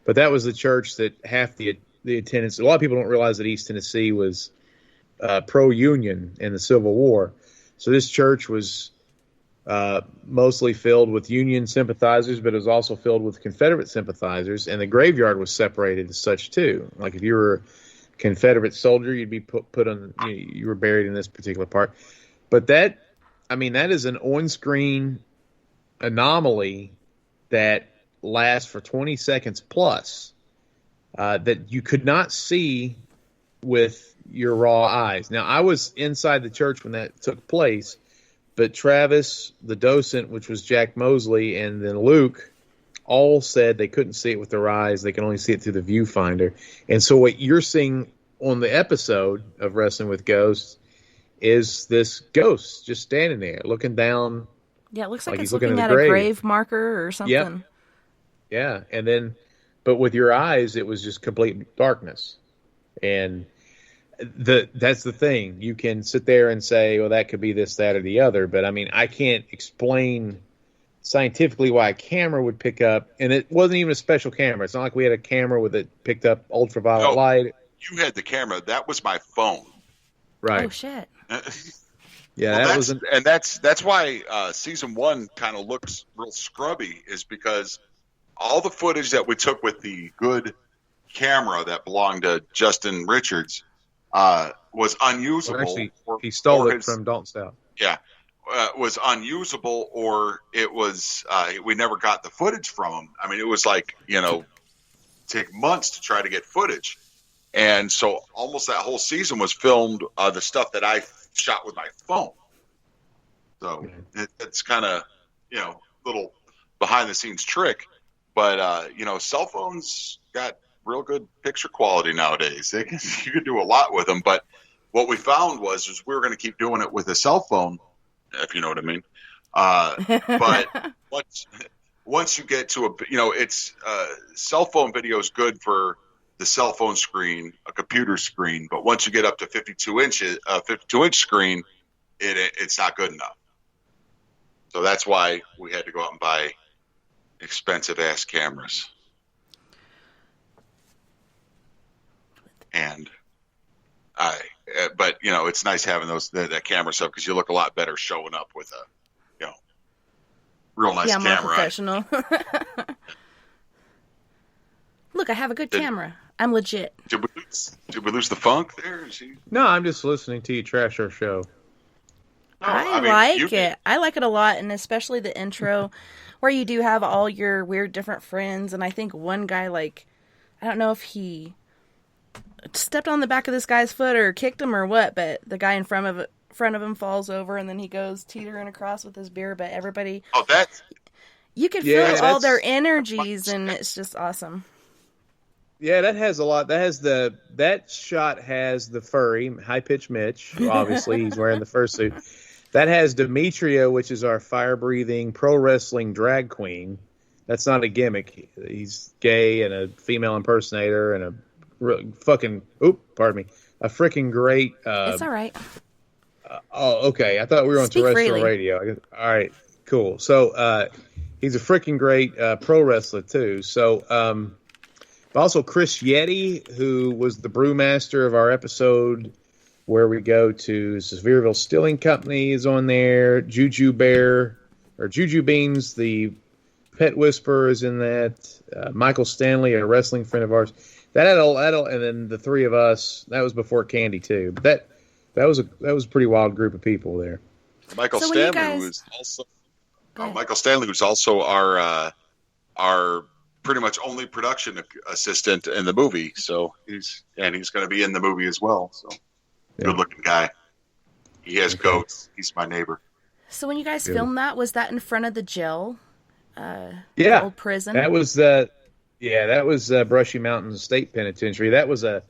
But that was the church that half the attendance. A lot of people don't realize that East Tennessee was pro-Union in the Civil War. So this church was mostly filled with Union sympathizers, but it was also filled with Confederate sympathizers, and the graveyard was separated as such too. Like if you were a Confederate soldier, you'd be put on. You were buried in this particular part. But that is an on-screen anomaly that lasts for 20 seconds plus that you could not see with your raw eyes. Now, I was inside the church when that took place, but Travis, the docent, which was Jack Mosley, and then Luke, all said they couldn't see it with their eyes. They can only see it through the viewfinder. And so what you're seeing on the episode of Wrestling with Ghosts is this ghost just standing there looking down. Yeah, it looks like it's looking at a grave marker or something. Yep. Yeah, and then, but with your eyes, it was just complete darkness. And that's the thing. You can sit there and say, well, that could be this, that, or the other. But, I can't explain scientifically why a camera would pick up. And it wasn't even a special camera. It's not like we had a camera that picked up ultraviolet light. You had the camera. That was my phone. Right. Oh, shit. Yeah, that's why season 1 kind of looks real scrubby, is because all the footage that we took with the good camera that belonged to Justin Richards was unusable. Well, actually, he stole it from Dalton Stout. Yeah, was unusable, or it was we never got the footage from him. It was like take months to try to get footage, and so almost that whole season was filmed the stuff that I shot with my phone. So it's kind of little behind the scenes trick, but cell phones got real good picture quality nowadays. You can do a lot with them, but what we found was we were going to keep doing it with a cell phone, if you know what I mean. But once you get to it's cell phone video is good for the cell phone screen, a computer screen, but once you get up to 52-inch screen, it's not good enough. So that's why we had to go out and buy expensive ass cameras. And but it's nice having that camera stuff because you look a lot better showing up with a real nice camera. More professional. Look, I have a good camera. I'm legit. Did we lose the funk there? No, I'm just listening to you trash our show. I like it. I like it a lot, and especially the intro where you do have all your weird different friends. And I think one guy, I don't know if he stepped on the back of this guy's foot or kicked him or what, but the guy in front of him falls over, and then he goes teetering across with his beer. But everybody, you can feel all their energies, and it's just awesome. Yeah, that has a lot. That shot has the furry, high-pitched Mitch. Obviously, he's wearing the fursuit. That has Demetria, which is our fire-breathing pro wrestling drag queen. That's not a gimmick. He's gay and a female impersonator and a freaking great. It's all right. Okay. I thought we were on terrestrial radio. All right, cool. So he's a freaking great pro wrestler too. So. Also, Chris Yeti, who was the brewmaster of our episode where we go to Sevierville Stilling Company is on there. Juju Beans, the Pet Whisperer, is in that. Michael Stanley, a wrestling friend of ours. And then the three of us. That was before Candy too. But that was a pretty wild group of people there. Michael So Stanley, who's also our pretty much only production assistant in the movie. So he's going to be in the movie as well. So good looking guy. He has goats. He's my neighbor. So when you guys filmed that, was that in front of the jail? The old prison. That was Brushy Mountain State Penitentiary. That was the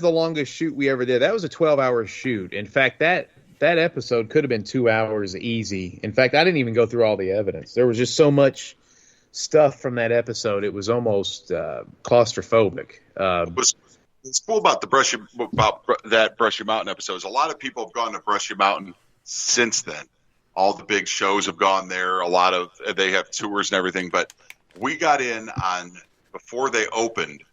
longest shoot we ever did. That was a 12-hour shoot. In fact, that episode could have been 2 hours easy. In fact, I didn't even go through all the evidence. There was just so much stuff from that episode. It was almost claustrophobic. What's cool about that Brushy Mountain episode is a lot of people have gone to Brushy Mountain since then. All the big shows have gone there. They have tours and everything. But we got in on before they opened.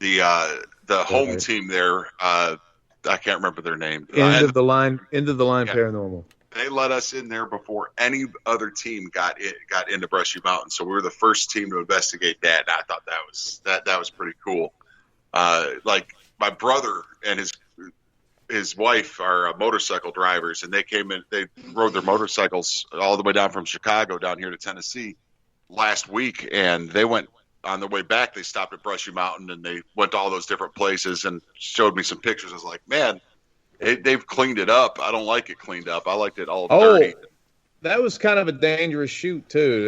The home team there. I can't remember their name. End of the line Paranormal. They let us in there before any other team got into Brushy Mountain. So we were the first team to investigate that. And I thought that was pretty cool. Like my brother and his wife are motorcycle drivers, and they came in. They rode their motorcycles all the way down from Chicago down here to Tennessee last week, and they went on their way back. They stopped at Brushy Mountain, and they went to all those different places and showed me some pictures. I was like, man, they've cleaned it up. I don't like it cleaned up. I liked it all dirty. That was kind of a dangerous shoot too.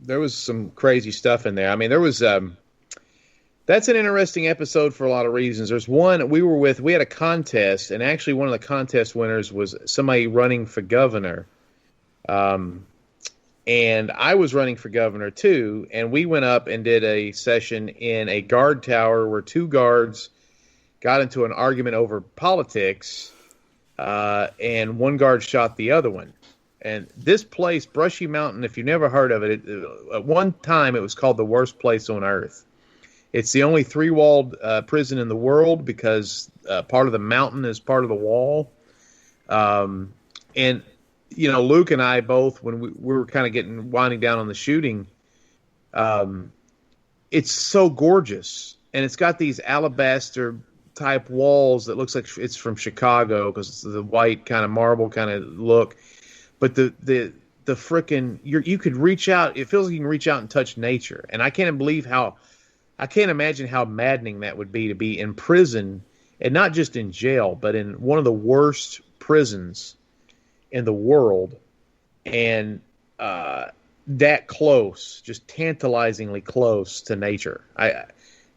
There was some crazy stuff in there. I mean, there was. That's an interesting episode for a lot of reasons. There's one we had a contest, and actually one of the contest winners was somebody running for governor. And I was running for governor too, and we went up and did a session in a guard tower where two guards got into an argument over politics, and one guard shot the other one. And this place, Brushy Mountain, if you've never heard of it, at one time it was called the worst place on earth. It's the only three-walled prison in the world because part of the mountain is part of the wall. And, you know, Luke and I both, when we were kind of winding down on the shooting, it's so gorgeous. And it's got these alabaster-type walls that looks like it's from Chicago because it's the white kind of marble kind of look. But the frickin' you could reach out. It feels like you can reach out and touch nature. And I can't imagine how maddening that would be to be in prison, and not just in jail, but in one of the worst prisons in the world, and that close, just tantalizingly close to nature.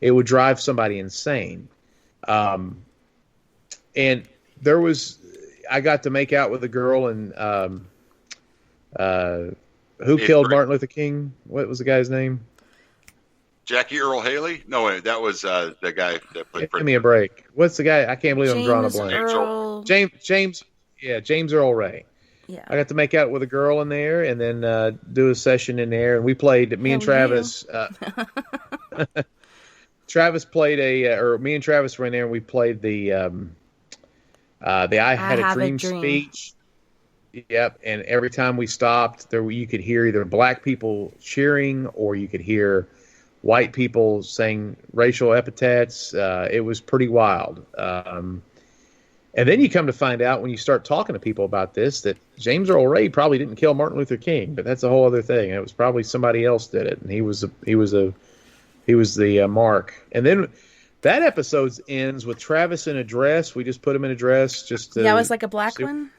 It would drive somebody insane. And I got to make out with a girl, and who killed Martin Luther King? What was the guy's name? Jackie Earl Haley? No, wait, that was the guy that played. Give me a break. What's the guy? I can't believe I'm drawing a blank. James Earl Ray. Yeah. I got to make out with a girl in there, and then do a session in there, and we played. Me and Travis. Travis played me and Travis were in there, and we played the I Had a Dream speech. Yep, and every time we stopped, you could hear either black people cheering or you could hear white people saying racial epithets. It was pretty wild. And then you come to find out when you start talking to people about this that James Earl Ray probably didn't kill Martin Luther King, but that's a whole other thing. It was probably somebody else did it, and he was the mark. And then that episode ends with Travis in a dress. We just put him in a dress. It was like a black one.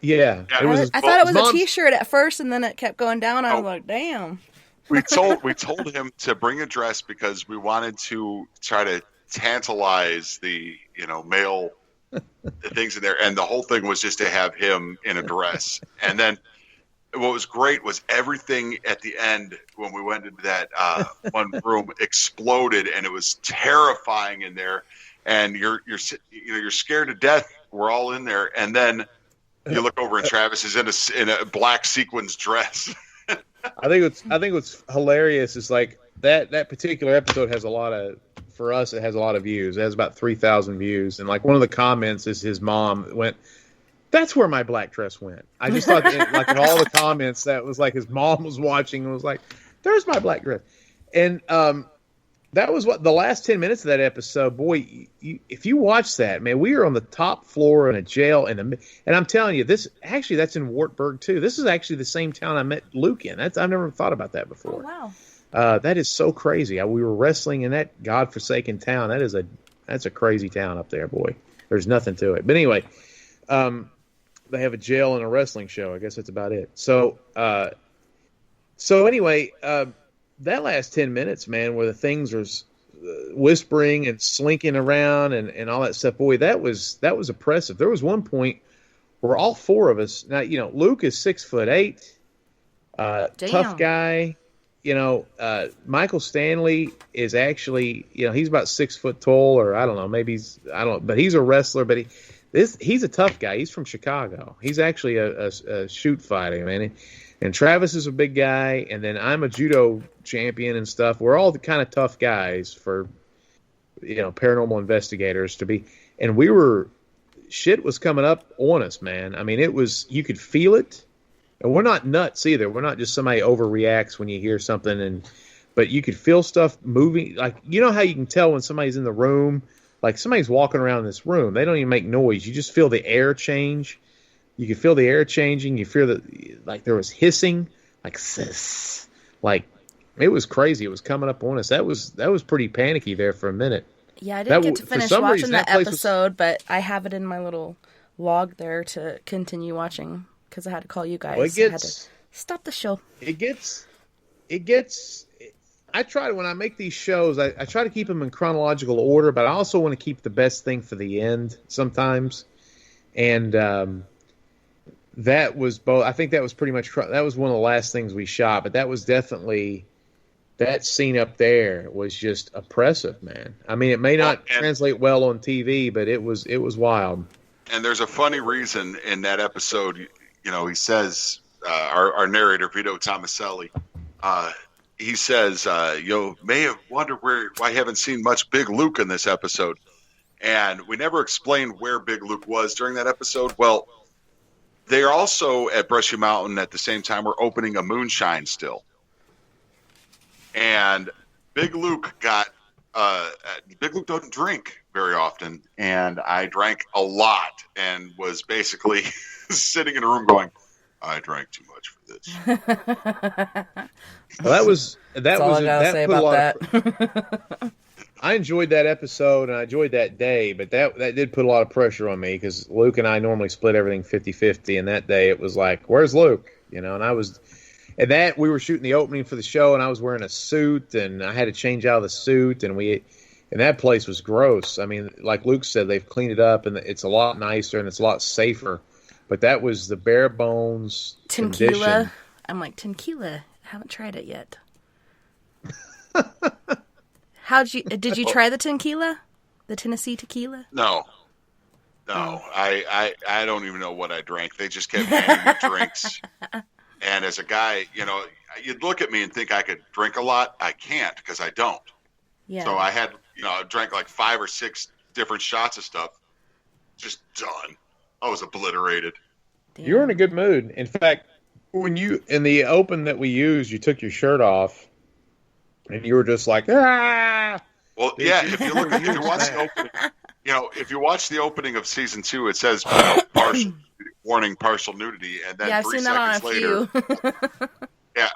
Yeah, I thought it was a T-shirt at first, and then it kept going down. I was like, damn. We told him to bring a dress because we wanted to try to tantalize the male things in there, and the whole thing was just to have him in a dress. And then what was great was everything at the end when we went into that one room exploded, and it was terrifying in there. And you're scared to death. We're all in there, and then you look over and Travis is in a black sequins dress. I think what's hilarious is like that particular episode has a lot of for us, it has a lot of views. It has about 3,000 views. And like one of the comments is his mom went, "That's where my black dress went." I just thought, like in all the comments, that was like his mom was watching and was like, "There's my black dress." And that was what the last 10 minutes of that episode. Boy, if you watch that, man, we are on the top floor in a jail, and I'm telling you, that's in Wartburg too. This is actually the same town I met Luke in. I've never thought about that before. Oh, wow. That is so crazy. We were wrestling in that godforsaken town. That's a crazy town up there, boy. There's nothing to it. But anyway, they have a jail and a wrestling show. I guess that's about it. So anyway, that last 10 minutes, man, where the things are whispering and slinking around and all that stuff, boy, that was oppressive. There was one point where all four of us, now, Luke is 6'8", tough guy. Michael Stanley is actually, he's about 6 foot tall, or I don't know, but he's a wrestler, but he's a tough guy. He's from Chicago. He's actually a shoot fighter, man. And Travis is a big guy, and then I'm a judo champion and stuff. We're all the kind of tough guys for, paranormal investigators to be. And shit was coming up on us, man. I mean, you could feel it. And we're not nuts either. We're not just somebody overreacts when you hear something, but you could feel stuff moving. Like, how you can tell when somebody's in the room, like somebody's walking around in this room. They don't even make noise. You just feel the air change. You could feel the air changing. You feel like there was hissing, like sis. Like, it was crazy. It was coming up on us. That was pretty panicky there for a minute. Yeah, I didn't get to finish watching that episode, but I have it in my little log there to continue watching because I had to call you guys. Well, I had to stop the show. I try to, when I make these shows, I try to keep them in chronological order, but I also want to keep the best thing for the end sometimes. And that was both. I think that was pretty much. That was one of the last things we shot, but that was definitely that scene up there was just oppressive, man. I mean, it may not translate well on TV, but it was wild. And there's a funny reason in that episode. He says our narrator Vito Tomaselli. He says, "You may have wondered why I haven't seen much Big Luke in this episode," and we never explained where Big Luke was during that episode. Well. They are also at Brushy Mountain at the same time. We're opening a moonshine still. And Big Luke Big Luke doesn't drink very often. And I drank a lot and was basically sitting in a room going, I drank too much for this. Well, That's all I gotta say about that. I enjoyed that episode and I enjoyed that day, but that did put a lot of pressure on me because Luke and I normally split everything 50-50, and that day it was like, where's Luke? And we were shooting the opening for the show, and I was wearing a suit, and I had to change out of the suit, and that place was gross. I mean, like Luke said, they've cleaned it up, and it's a lot nicer and it's a lot safer. But that was the bare bones condition. I'm like, tequila. I haven't tried it yet. Did you try the tequila? The Tennessee tequila? No. I don't even know what I drank. They just kept handing me drinks. And as a guy, you'd look at me and think I could drink a lot. I can't because I don't. Yeah. So I drank like 5 or 6 different shots of stuff. Just done. I was obliterated. Damn. You were in a good mood. In fact, in the open that we used, you took your shirt off. And you were just like, ah! Well, yeah. If you watch the opening, if you watch the opening of season 2, it says partial warning, partial nudity, and then 3 seconds later, yeah,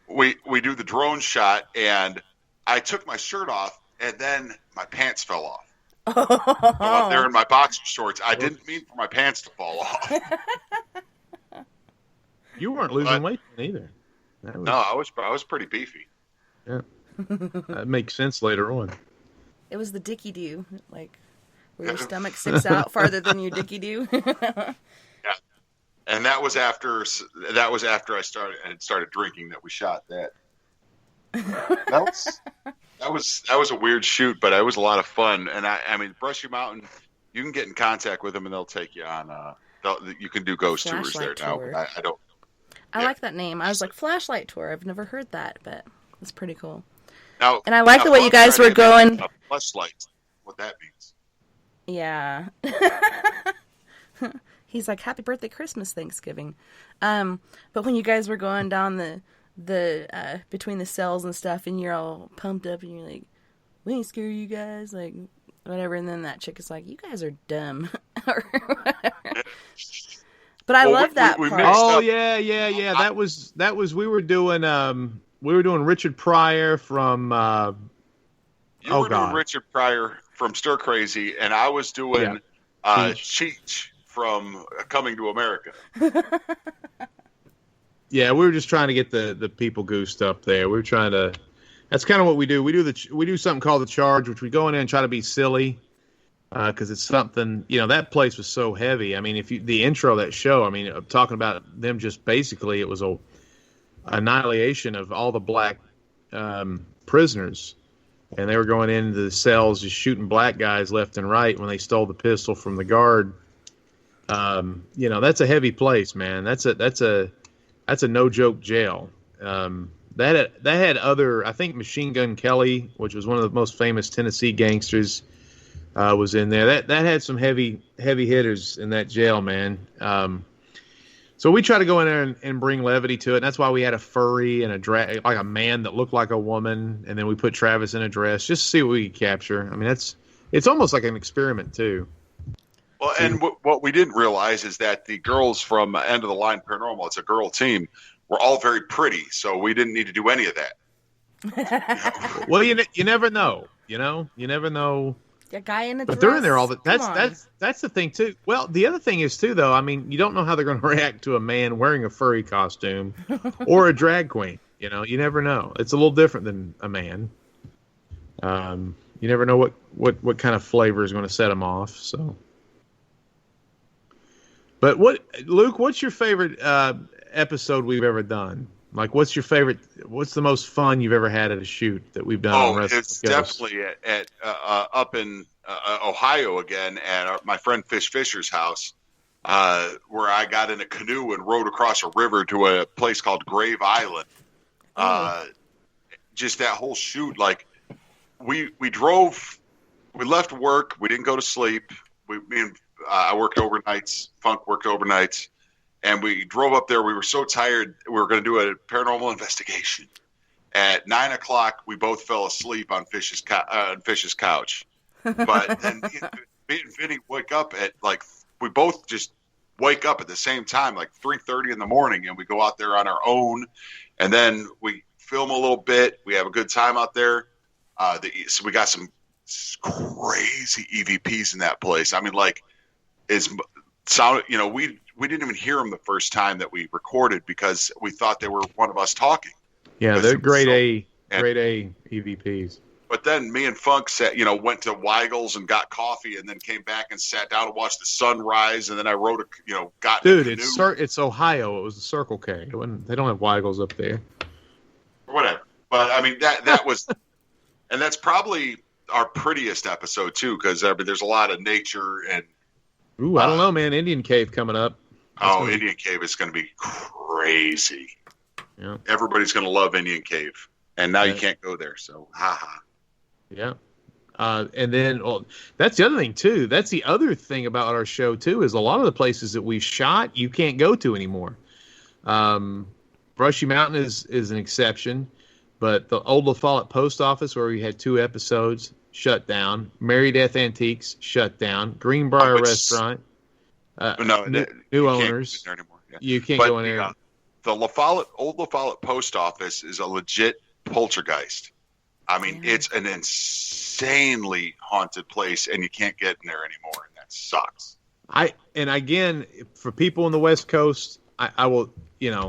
we do the drone shot, and I took my shirt off, and then my pants fell off. So I'm there in my boxer shorts. I didn't mean for my pants to fall off. You weren't losing weight either. No, I was pretty beefy. Yeah. That makes sense later on. It was the dicky do, like where your stomach sticks out farther than your dicky do. Yeah, and that was after I started drinking that we shot that. That was a weird shoot, but it was a lot of fun. And I mean, Brushy Mountain, you can get in contact with them and they'll take you on. You can do ghost tours there now. But I don't. I like that name. I was like, Flashlight Tour. I've never heard that, but it's pretty cool. Now, and I like the way you guys were going. fleshlight. What that means. Yeah. He's like, happy birthday, Christmas, Thanksgiving. But when you guys were going down the between the cells and stuff, and you're all pumped up, and you're like, we ain't scare you guys, like, whatever. And then that chick is like, you guys are dumb. Or whatever. But I love that part. Oh, yeah. That was, we were doing Richard Pryor from, You were doing Richard Pryor from Stir Crazy, and I was doing Cheech from Coming to America. Yeah, we were just trying to get the people goosed up there. We were trying to. That's kind of what we do. We do something called The Charge, which we go in there and try to be silly, because it's something. That place was so heavy. I mean, the intro of that show. I mean, talking about them just basically, it was a annihilation of all the black prisoners. And they were going into the cells just shooting black guys left and right when they stole the pistol from the guard. That's a heavy place, man. That's a no joke jail. That had other, I think Machine Gun Kelly, which was one of the most famous Tennessee gangsters, was in there. That had some heavy hitters in that jail, man. So we try to go in there and bring levity to it. And that's why we had a furry and like a man that looked like a woman. And then we put Travis in a dress just to see what we could capture. I mean, it's almost like an experiment too. Well, and what we didn't realize is that the girls from End of the Line Paranormal, it's a girl team, were all very pretty. So we didn't need to do any of that. Well, you never know, you never know. A guy in a dress. But they're in there all the that's the thing too. Well, the other thing is too, though. I mean, you don't know how they're going to react to a man wearing a furry costume or a drag queen. You never know. It's a little different than a man. You never know what kind of flavor is going to set them off. So, but Luke? What's your favorite episode we've ever done? Like, what's the most fun you've ever had at a shoot that we've done? Oh, it's definitely at up in Ohio again at my friend Fish Fisher's house, where I got in a canoe and rowed across a river to a place called Grave Island. Just that whole shoot, like we left work, we didn't go to sleep. I worked overnights. Funk worked overnights. And we drove up there. We were so tired. We were going to do a paranormal investigation. At 9:00, we both fell asleep on Fish's couch. But then me and Vinny wake up at we both just wake up at the same time, like 3:30 in the morning, and we go out there on our own. And then we film a little bit. We have a good time out there. So we got some crazy EVPs in that place. I mean, we didn't even hear them the first time that we recorded because we thought they were one of us talking. Yeah, they're grade A EVPs. But then me and Funk went to Weigel's and got coffee, and then came back and sat down and watched the sunrise. And then I wrote it's Ohio. It was the Circle K. They don't have Weigel's up there. Whatever. But I mean that was, and that's probably our prettiest episode too, because there's a lot of nature and. Ooh, I don't know, man. Indian Cave coming up. Indian Cave is going to be crazy. Yeah. Everybody's going to love Indian Cave. And now you can't go there, so haha. Yeah. And then that's the other thing, too. That's the other thing about our show, too, is a lot of the places that we've shot, you can't go to anymore. Brushy Mountain is an exception, but the old La Follette Post Office, where we had 2 episodes, shut down. Mary Death Antiques shut down. Greenbrier Restaurant. New owners. You can't go in there. The old La Follette Post Office is a legit poltergeist. I mean, it's an insanely haunted place, and you can't get in there anymore, and that sucks. And again, for people on the West Coast, I will.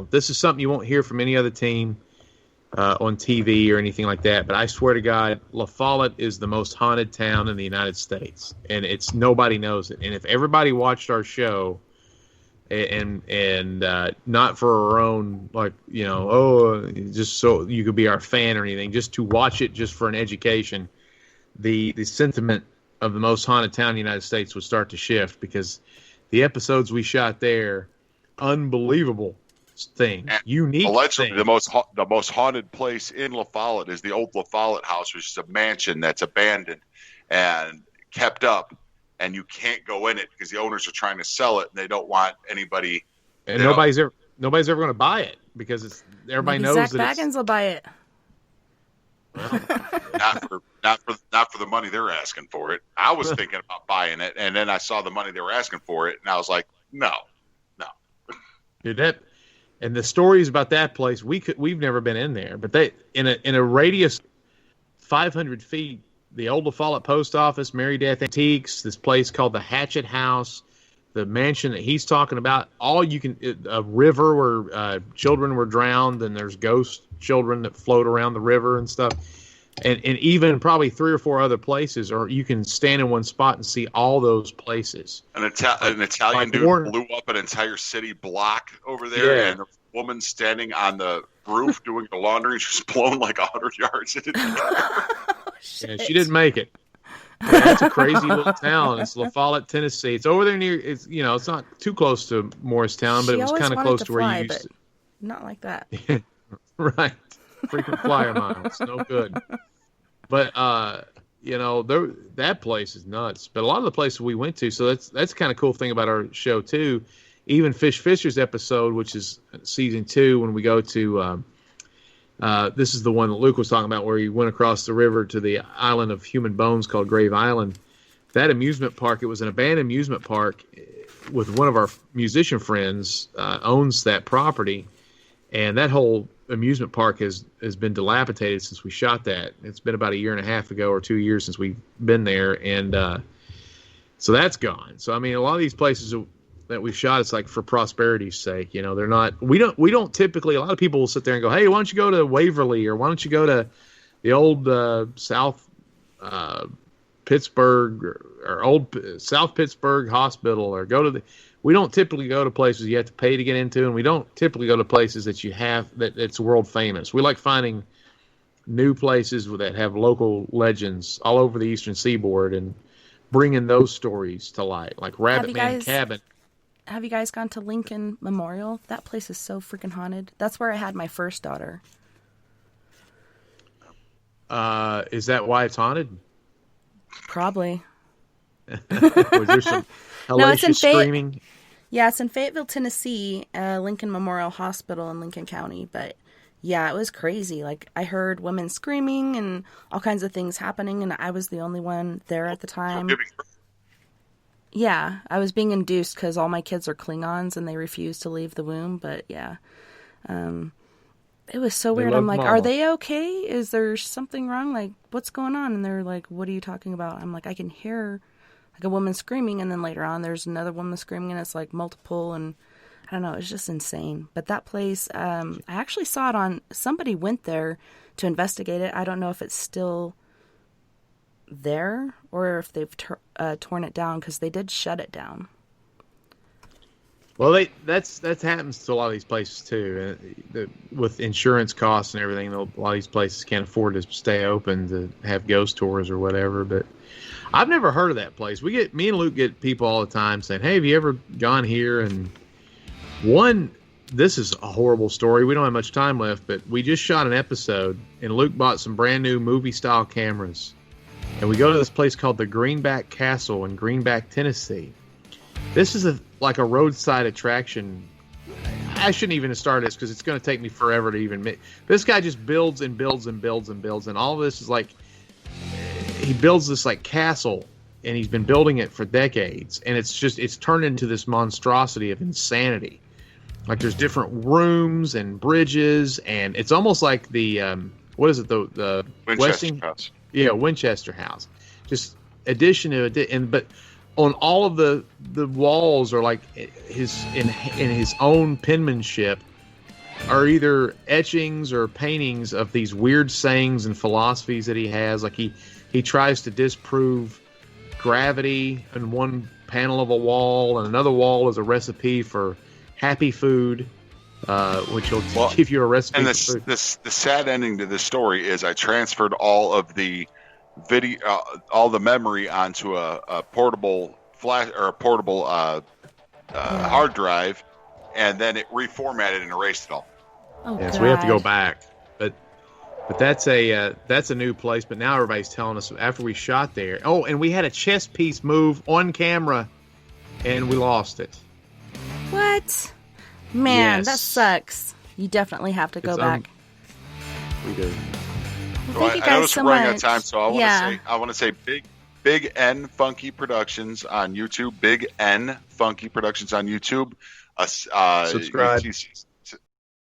This is something you won't hear from any other team. On TV or anything like that, but I swear to God, La Follette is the most haunted town in the United States, and nobody knows it. And if everybody watched our show, and not for our own, just so you could be our fan or anything, just to watch it, just for an education, the sentiment of the most haunted town in the United States would start to shift, because the episodes we shot there, unbelievable. thing, And unique allegedly, thing. the most haunted place in La Follette is the old La Follette house, which is a mansion that's abandoned and kept up, and you can't go in it because the owners are trying to sell it, and they don't want anybody. And nobody's ever going to buy it because everybody Maybe knows Zach that Baggins will buy it. not for the money they're asking for it. I was thinking about buying it, and then I saw the money they were asking for it, and I was like, no. Dude, and the stories about that place, we've never been in there, but they in a radius 500 feet, the old La Follette post office, Mary Death Antiques, this place called the Hatchet House, the mansion that he's talking about, a river where children were drowned, and there's ghost children that float around the river and stuff. And even probably 3 or 4 other places, or you can stand in one spot and see all those places. An Italian dude blew up an entire city block over there, and a woman standing on the roof doing the laundry, just blown like 100 yards into the air. Yeah, she didn't make it. Yeah, that's a crazy little town. It's La Follette, Tennessee. It's over there near. It's not too close to Morristown, but it was kind of close to where you used to. Not like that. Right. Frequent flyer miles. No good. But, that place is nuts. But a lot of the places we went to, so that's kind of cool thing about our show, too. Even Fish Fisher's episode, which is season 2, when we go to, this is the one that Luke was talking about, where he went across the river to the island of human bones called Grave Island. That amusement park, it was an abandoned amusement park with one of our musician friends, owns that property. And that whole amusement park has been dilapidated since we shot that. It's been about 1.5 years ago or 2 years since we've been there, and so that's gone. So I mean, a lot of these places that we've shot, it's like for prosperity's sake. They're not. We don't typically. A lot of people will sit there and go, "Hey, why don't you go to Waverly, or why don't you go to the old South Pittsburgh or old South Pittsburgh Hospital, or go to the." We don't typically go to places you have to pay to get into, and we don't typically go to places that it's world famous. We like finding new places that have local legends all over the Eastern Seaboard and bringing those stories to light, like Rabbit Man Cabin. Have you guys gone to Lincoln Memorial? That place is so freaking haunted. That's where I had my first daughter. Is that why it's haunted? Probably. Was there some hellacious screaming? Yeah, it's in Fayetteville, Tennessee, Lincoln Memorial Hospital in Lincoln County. But yeah, it was crazy. Like, I heard women screaming and all kinds of things happening, and I was the only one there at the time. Yeah, I was being induced because all my kids are Klingons and they refuse to leave the womb. But yeah, it was so weird. I'm like, Mama. Are they okay? Is there something wrong? Like, what's going on? And they're like, what are you talking about? I'm like, I can hear like a woman screaming, and then later on there's another woman screaming, and it's like multiple, and I don't know, it's just insane. But that place, I actually saw it on, somebody went there to investigate it. I don't know if it's still there or if they've torn it down, because they did shut it down. Well, that happens to a lot of these places too. With insurance costs and everything, a lot of these places can't afford to stay open to have ghost tours or whatever. But I've never heard of that place. Me and Luke get people all the time saying, "Hey, have you ever gone here?" And this is a horrible story. We don't have much time left, but we just shot an episode, and Luke bought some brand new movie style cameras, and we go to this place called the Greenback Castle in Greenback, Tennessee. This is like a roadside attraction. I shouldn't even have started this because it's going to take me forever to even make. This guy just builds and builds and builds and builds, and all of this is like, he builds this like castle, and he's been building it for decades, and it's turned into this monstrosity of insanity. Like, there's different rooms and bridges, and it's almost like the what is it, the Winchester House? Yeah, Winchester House. Just addition to it, but on all of the walls are like in his own penmanship are either etchings or paintings of these weird sayings and philosophies that he has. Like he tries to disprove gravity in one panel of a wall, and another wall is a recipe for happy food, which will give you a recipe. And for food. The sad ending to this story is I transferred all of the video, all the memory onto a portable flash or a portable hard drive, and then it reformatted and erased it all. Oh, Yeah, so we have to go God. back. But that's a new place. But now everybody's telling us after we shot there. Oh, and we had a chess piece move on camera, and we lost it. What? Man, Yes. that sucks. You definitely have to go It's, back. We do. Well, Well, thank you I guys noticed so we're running out much. of time, so I want to say Big N Funky Productions on YouTube. Big N Funky Productions on YouTube. Subscribe.